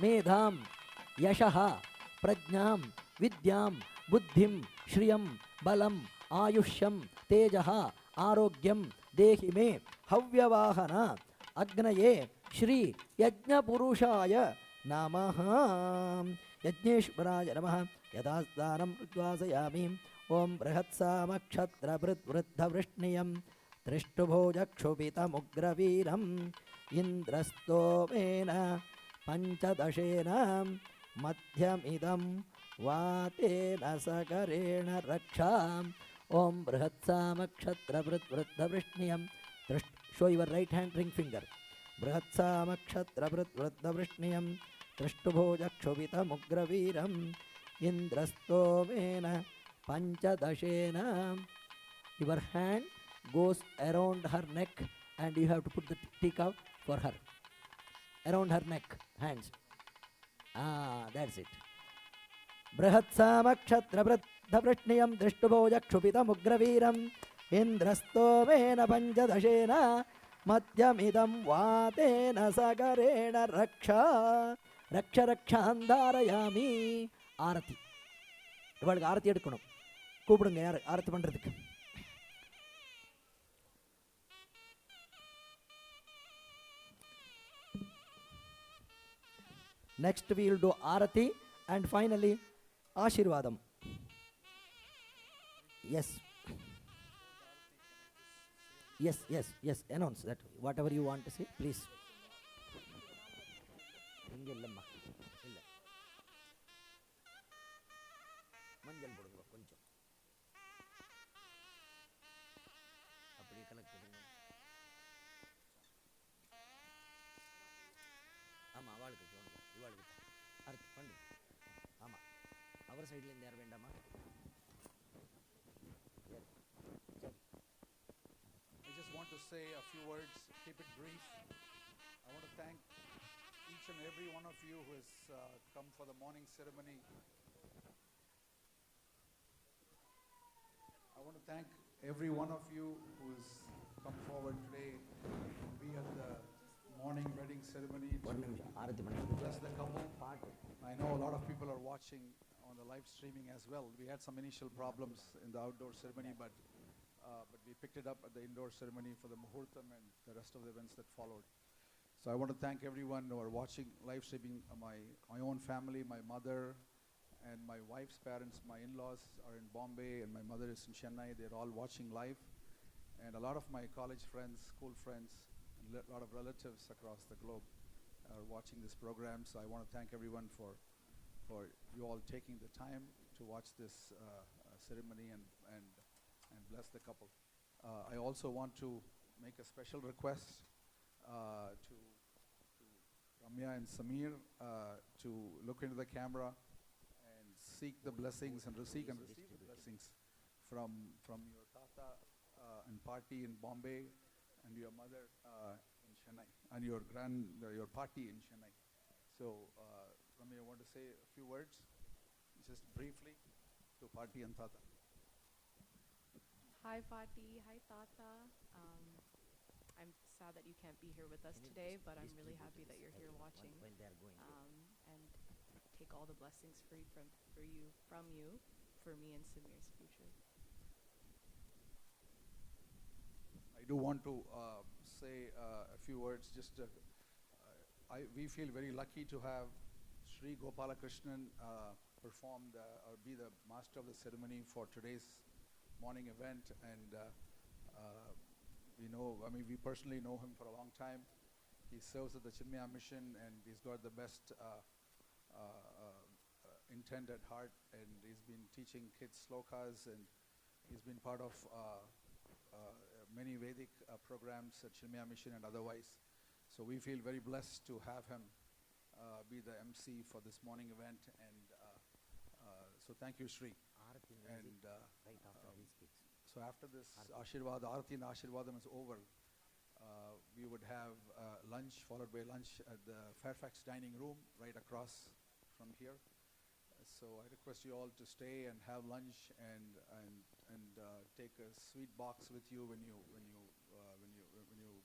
Speaker 1: मेधां यशः प्रज्ञां विद्यां बुद्धिं श्रियं बलम् आयुष्यं तेजः आरोग्यं देहि मे हव्यवाहन अग्नये श्री यज्ञपुरुषाय नमः यज्ञेश्वराय नमः यथास्थानं उद्वासयामि ॐ बृहत्सामक्षत्रवृद्धवृष्णियं त्रिष्टुभोजक्षुभितमुग्रवीरम् इन्द्रस्तोमेन पञ्चदशेन मध्यमिदं वातेन सकरेण रक्षाम् ॐ बृहत्सामक्षत्रवृद्धवृष्णियं show your right hand ring finger बृहत्सामक्षत्रवृद्धवृष्णियं त्रिष्टुभोजक्षुभितमुग्रवीरम् इन्द्रस्तोमेन पञ्चदशेन your hand goes around her neck and you have to put the teacup for her around her neck hands that's it बृहत्सामक्षत्रवृद्धवृष्णियं दृष्टुभोजक्षुभितमुग्रवीरम् इन्द्रस्तोमेन पञ्चदशेन मध्यमिदं वातेन सकरेण रक्षा रक्ष रक्षान्धारयामि आरती இவளுக்கு ஆரத்தி எடுக்கணும் கூப்பிடுங்க யார் ஆரத்தி பண்ணுறதுக்கு next we will do arati and finally ashirvadam yes yes announce that whatever you want to say please இங்க இல்லம்மா இல்ல மஞ்சள் போடுங்க கொஞ்சம் அப்படியே கலெக்ட் பண்ணுங்க ஆமா அவளுக்கு இவாளுக்கு அர்த்தம் பண்ணு ஆமா அவர் சைடுல இருந்து யார் வேண்டாமா
Speaker 7: I just want to say a few words, keep it brief. I want to thank each and every one of you who has come for the morning ceremony. I want to thank every one of you who has come forward today to be at the morning wedding ceremony
Speaker 1: ஒரு நிமிஷம் ஆரத்தி பண்ணுங்க
Speaker 7: bless the couple.
Speaker 1: பாட்டு
Speaker 7: I know a lot of people are watching on the live streaming as well. We had some initial problems in the outdoor ceremony, but we picked it up at the indoor ceremony for the Muhurtam and the rest of the events that followed. So I want to thank everyone who are watching live streaming. My own family, my mother and my wife's parents, my in-laws are in Bombay and my mother is in Chennai. They're all watching live. And a lot of my college friends, school friends, and a lot of relatives across the globe are watching this program. So I want to thank everyone for you all taking the time to watch this ceremony and bless the couple. I also want to make a special request to Ramya and Samir to look into the camera and seek the blessings and receive the blessings from your tata and party in Bombay and your mother in Chennai and your party in Chennai. So Ramya, I want to say a few words just briefly to party and tata.
Speaker 5: Hi, Fati. Hi, Tata. I'm sad that you can't be here with us today, but I'm really happy that you're here watching.
Speaker 1: when they are going
Speaker 5: And take all the blessings from you, for me and Samir's future.
Speaker 7: I do want to say a few words. We feel very lucky to have Sri Gopalakrishnan perform or be the master of the ceremony for today's morning event, and we personally know him for a long time. He serves at the Chinmaya mission and he's got the best intent at heart, and he's been teaching kids slokas and he's been part of many Vedic programs at Chinmaya mission and otherwise. So we feel very blessed to have him be the MC for this morning event, and so thank you, Sri.
Speaker 1: Aarti
Speaker 7: And
Speaker 1: right after he speaks
Speaker 7: so after this Ashirvad, Arati and Ashirvadam is over, we would have lunch, followed by lunch at the Fairfax dining room right across from here. So I request you all to stay and have lunch and take a sweet box with you when you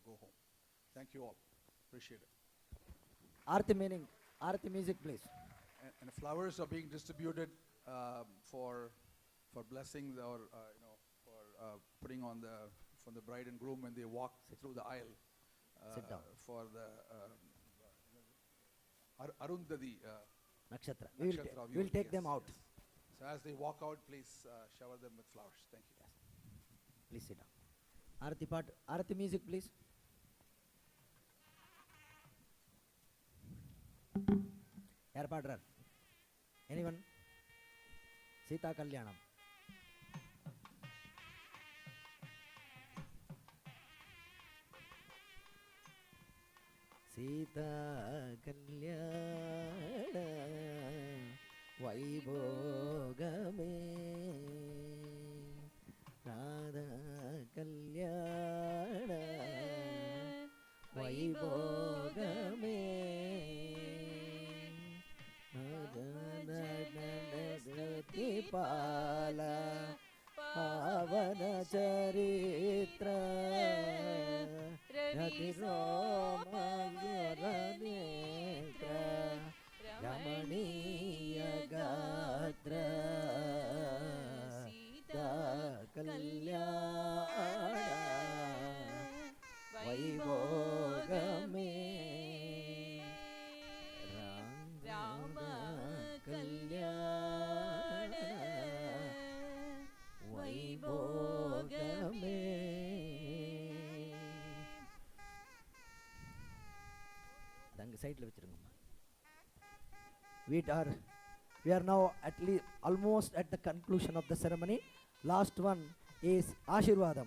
Speaker 7: go home. Thank you all. Appreciate it.
Speaker 1: Aarti meaning aarti music please
Speaker 7: And flowers are being distributed for blessing or for putting on from the bride and groom when they walk through the aisle.
Speaker 1: Sit down.
Speaker 7: for the Arundhati
Speaker 1: Nakshatra.
Speaker 7: Nakshatra
Speaker 1: We'll
Speaker 7: viewing,
Speaker 1: take them
Speaker 7: yes,
Speaker 1: out.
Speaker 7: yes. So as they walk out, please shower them with flowers. Thank you.
Speaker 1: Please sit down. Arati part. Arati music, please. Yaar paadrar? Anyone? Sita Kalyanam. Sita Kalyana Vaibhogame Radha Kalyana Vaibhogame Pala Pavana Charitra Rati Roma Netra Ramaniya Gatra Sita Kalyana Vaibhogame Rama Kalyana Vaibhogame. Danga side la vechirunga. We are now at least almost at the conclusion of the ceremony. Last one is Ashirvadam.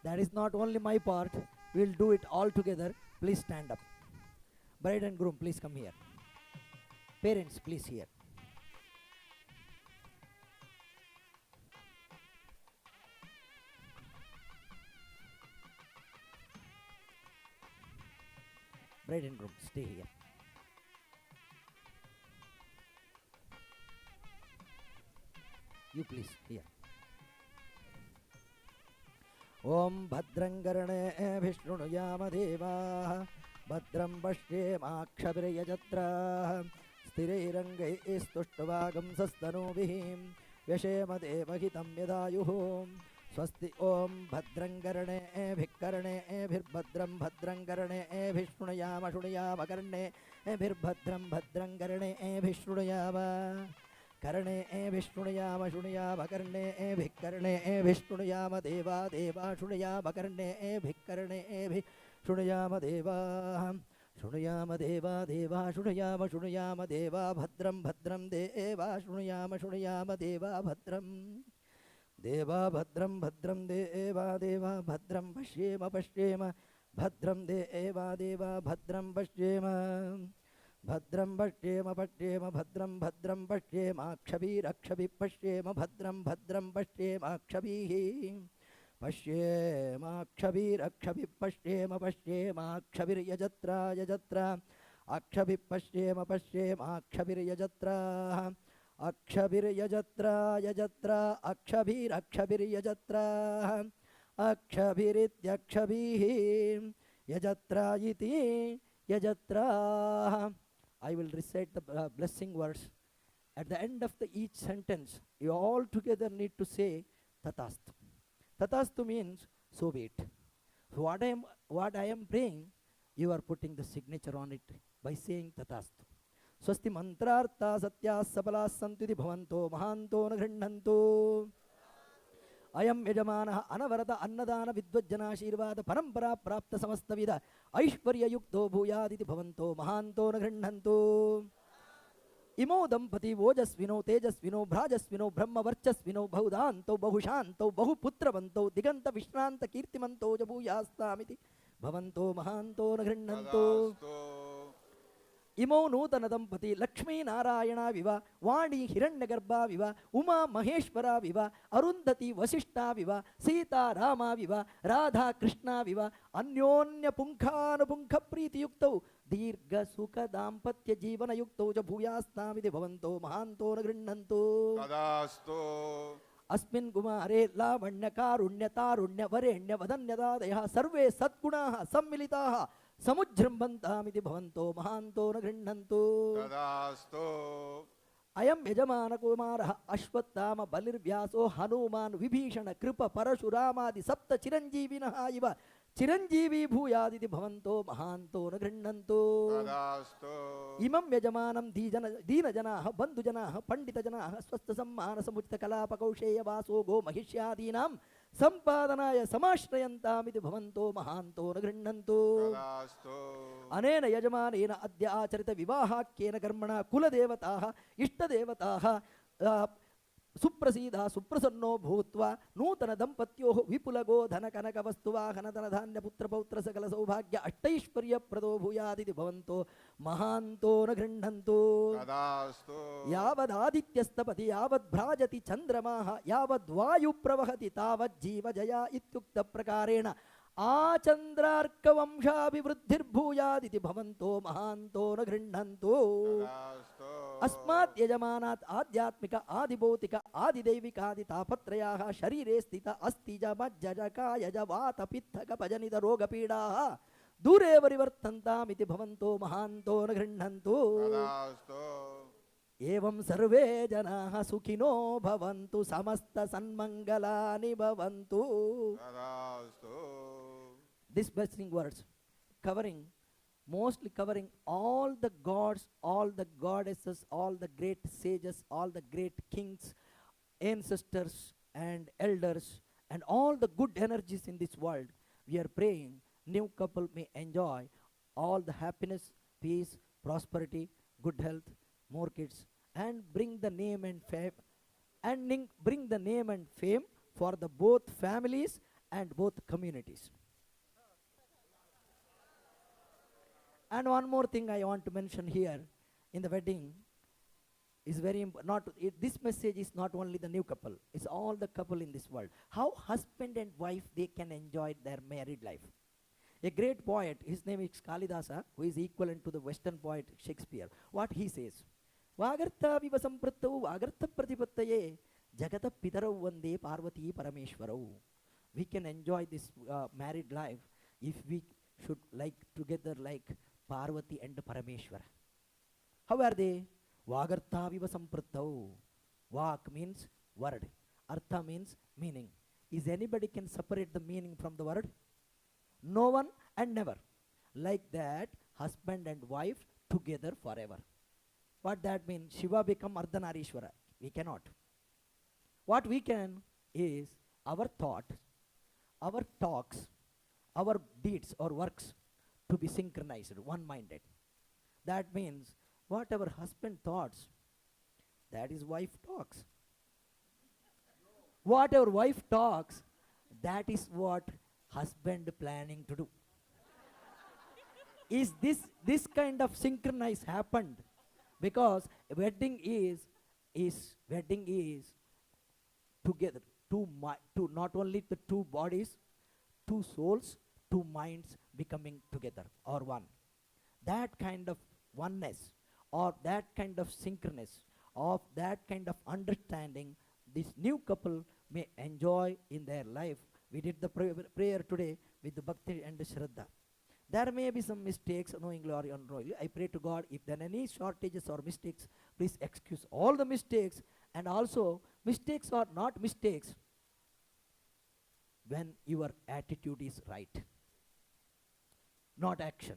Speaker 1: That is not only my part. We will do it all together. Please stand up. Bride and groom, please come here. Parents, please here. Bride and groom, stay here. You please, here. Om Bhadram Karane Vishnunuyama Deva Bhadram Pashyemakshapirayajatra Sthirairangai Istushtvagam Sastanubhim Vyashema Devahitam Yadayuhum Swasti Om Bhadram Karane Bhikkarane Bhirbhadram Bhadram Karane Vishnunuyama Shunuyama Karane Bhirbhadram Bhadram Karane Vishnunuyama Karane Vishnunuyama Shunuyama Karane Bhikkarane Vishnunuyama Deva Deva Shunuyama Karane Bhikkarane Shunuyama Deva Shunuyama Deva Deva Shunuyama Deva Bhadram Bhadram Deva Shunuyama Deva Bhadram Deva Bhadram Bhadram Deva Deva Bhadram Pashyema Bhadram Deva Deva Bhadram Pashyema Bhadram Pashyema Bhadram Bhadram Pashyema Akshabhi Pashyema Bhadram Pashyema Pashyema Pashyema Yajatra Akshabhi Pashyema Yajatra Yajatra Yajatra Akshabhirityakshabhi Yajatra iti Yajatra. I will recite the blessing words. At the end of each sentence, you all together need to say Tatastu. Tatastu means so be it. So what I am praying, you are putting the signature on it by saying Tatastu. Swasti mantrartha satya sapala santiti bhavanto mahanto na ghrindhanto. Ayam yajamana anavarata annadana vidvajjana shirvada parampara prapta samasthavida aishvarya yukto bhuyaditi bhavanto mahanto na ghrindhanto. Imo dampati vojasvino tejasvino bhrajasvino brahma varchasvino bahudanto bahushanto bahuputravanto diganta vishranta kirtimanto jabhuyastamiti bhavanto mahanto na ghrindhanto. Imo nutana dampati Lakshmi Narayana viva Vani Hiranyagarbha viva Uma Maheshwara viva Arundhati Vasishta viva Sita Rama viva Radha Krishna viva Anyonya Punkhana Punkha Priti Yukto Dirgha Sukha Dampatya Jivana Yukto Jabhuyastamiti Bhavanto Mahanto na ghrindhanto.
Speaker 8: Tadastu.
Speaker 1: Asmin Kumare Lavanya Karunya Tarunya Varenya Vadanyadadaya Sarve Satgunaha Sammilitaha Samujrambantamiti Bhavanto Mahanto na ghrindhanto.
Speaker 8: Tadastu.
Speaker 1: Ayam Yajamana Kumara Ashwattama Balirvyaso Hanuman Vibhishana Kripa Parashuramadi Sapta Chiranjivinaha Iva Chiranjeevi भूयादिति भवन्तो महान्तो न गृह्णन्तु
Speaker 8: तदास्तु
Speaker 1: इमं यजमानं दीनजनाः बन्धुजनाः पण्डितजनाः स्वस्थसम्मानसमुचितकलापकौशेयवासो गो महिष्यादीनां सम्पादनाय समाश्रयन्तामिति भवन्तो महान्तो न गृह्णन्तु
Speaker 8: तदास्तु
Speaker 1: अनेन यजमानेन अद्य आचरित विवाहाख्येन कर्मणा कुलदेवताः इष्टदेवताः सुप्रसीदा सुप्रसन्नो भूत्वा नूतन दम्पत्योः विपुलगो धन कनक वस्तुवाहन धन धान्य पुत्र पौत्र सकल सौभाग्य अष्टैश्वर्य प्रदो भूयादिति भवन्तो महान्तो न गृह्णन्तु
Speaker 8: तदास्तु
Speaker 1: यावदादित्यस्तपति यावद्भ्राजति चन्द्रमाः यावद्वायु प्रवहति तावज्जीवजया इत्युक्त प्रकारेण आचन्द्रार्कवंशाभिवृद्धिर्भूयादिति भवन्तो महान्तो न गृह्णन्तु
Speaker 8: तदास्तु
Speaker 1: अस्मात् यजमानात् आध्यात्मिक आदिभौतिक आदिदैविकादि तापत्रयाः शरीरे स्थित अस्तिज मज्जज कायज वात पित्तक भजनित रोगपीडाः दूरे परिवर्तन्तामिति भवन्तो महान्तो न गृह्णन्तु
Speaker 8: तदास्तु
Speaker 1: एवं सर्वे जनाः सुखिनो भवन्तु समस्त सन्मङ्गलानि भवन्तु
Speaker 8: तदास्तु
Speaker 1: This blessing words mostly covering all the gods, all the goddesses, all the great sages, all the great kings, ancestors and elders, and all the good energies in this world. We are praying new couple may enjoy all the happiness, peace, prosperity, good health, more kids, and bring the name and fame, bring the name and fame for the both families and both communities. And one more thing I want to mention here in the wedding is very important. This message is not only the new couple, it's all the couple in this world. How husband and wife they can enjoy their married life. A great poet, his name is Kalidasa, who is equivalent to the Western poet Shakespeare. What he says, Vagartha viva samprattau vagartha pratipattaye jagata pitarau vande parvati parameshwarau. We can enjoy this married life if we should like together like Parvati and Parameshwara. How are they? Vagartha viva samprattau. Vak means word. Artha means meaning. Is anybody can separate the meaning from the word? No one and never. Like that, husband and wife together forever. What that means? Shiva become Ardhanarishwara. We cannot. What we can is our thought, our talks, our deeds or works to be synchronized, one-minded. That means whatever husband thoughts, that is wife talks. Whatever wife talks, that is what husband planning to do. Is this kind of synchronize happened? Because wedding is together, two not only the two bodies, two souls, two minds becoming together or one. That kind of oneness or that kind of synchronous of that kind of understanding this new couple may enjoy in their life. We did the prayer today with the Bhakti and the Shraddha. There may be some mistakes, knowingly or unknowingly. I pray to God, if there are any shortages or mistakes, please excuse all the mistakes. And also, mistakes are not mistakes when your attitude is right, not action.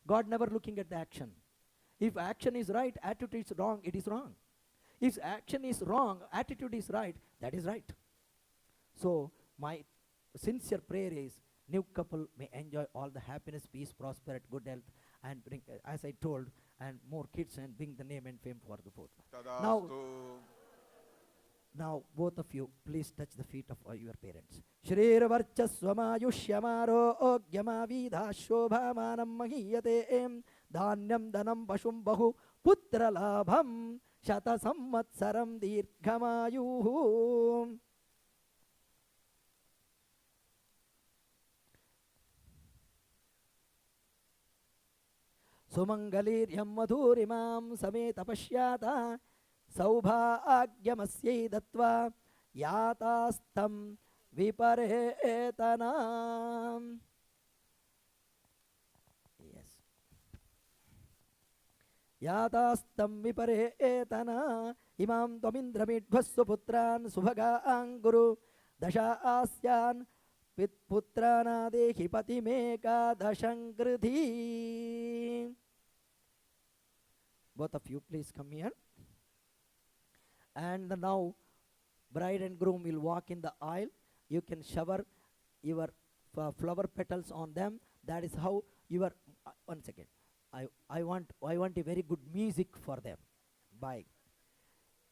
Speaker 1: God never looking at the action. If action is right, attitude is wrong, it is wrong. If action is wrong, attitude is right, that is right. So, my sincere prayer is, new couple may enjoy all the happiness, peace, prosperity, good health, and bring, as I told, and more kids and bring the name and fame for the both. Now, both of you, please touch the feet of your parents. Shrir varchasvamayushyamaro ogyamavidha shobhamanam mahiyate em dhanyam dhanam pashum bahu putra labham shata sammatsaram dirghamayuhu. Sumangalirhyam madhurimam sameta pashyata सौभाग्यमस्यै दत्वा यातास्तं विपरेतनाम्. Yes. यातास्तं विपरेतना इमां त्वमिन्द्रमीढ्वः सुपुत्रान् सुभगान् गुरु दशा आस्यान् पुत्रानादेहि पतिमेकादशं कृधि. Both of you please come here. And now bride and groom will walk in the aisle. You can shower your flower petals on them. That is how your one second. I want a very good music for them. Bye.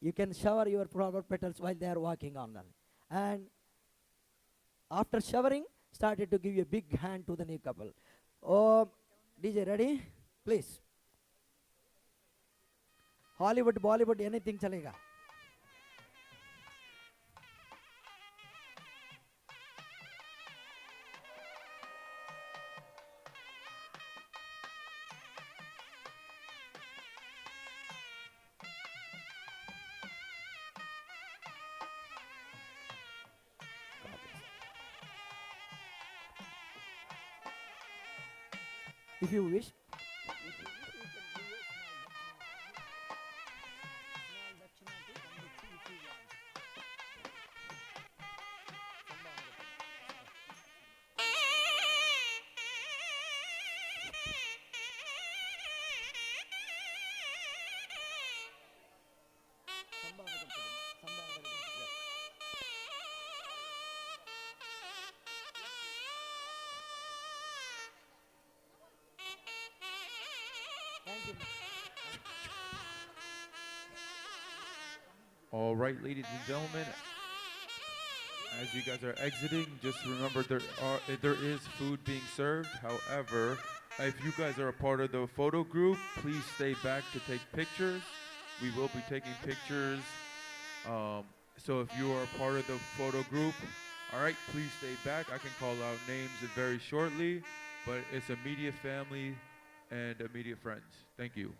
Speaker 1: You can shower your flower petals while they are walking on them. And after showering, started to give you a big hand to the new couple. Oh, DJ, ready? Please. Hollywood, Bollywood, anything chalega. If you wish,
Speaker 3: All right, ladies and gentlemen, as you guys are exiting, just remember there is food being served. However, if you guys are a part of the photo group, please stay back to take pictures. We will be taking pictures. So if you are a part of the photo group, all right, please stay back. I can call out names very shortly, but it's immediate family and immediate friends. Thank you.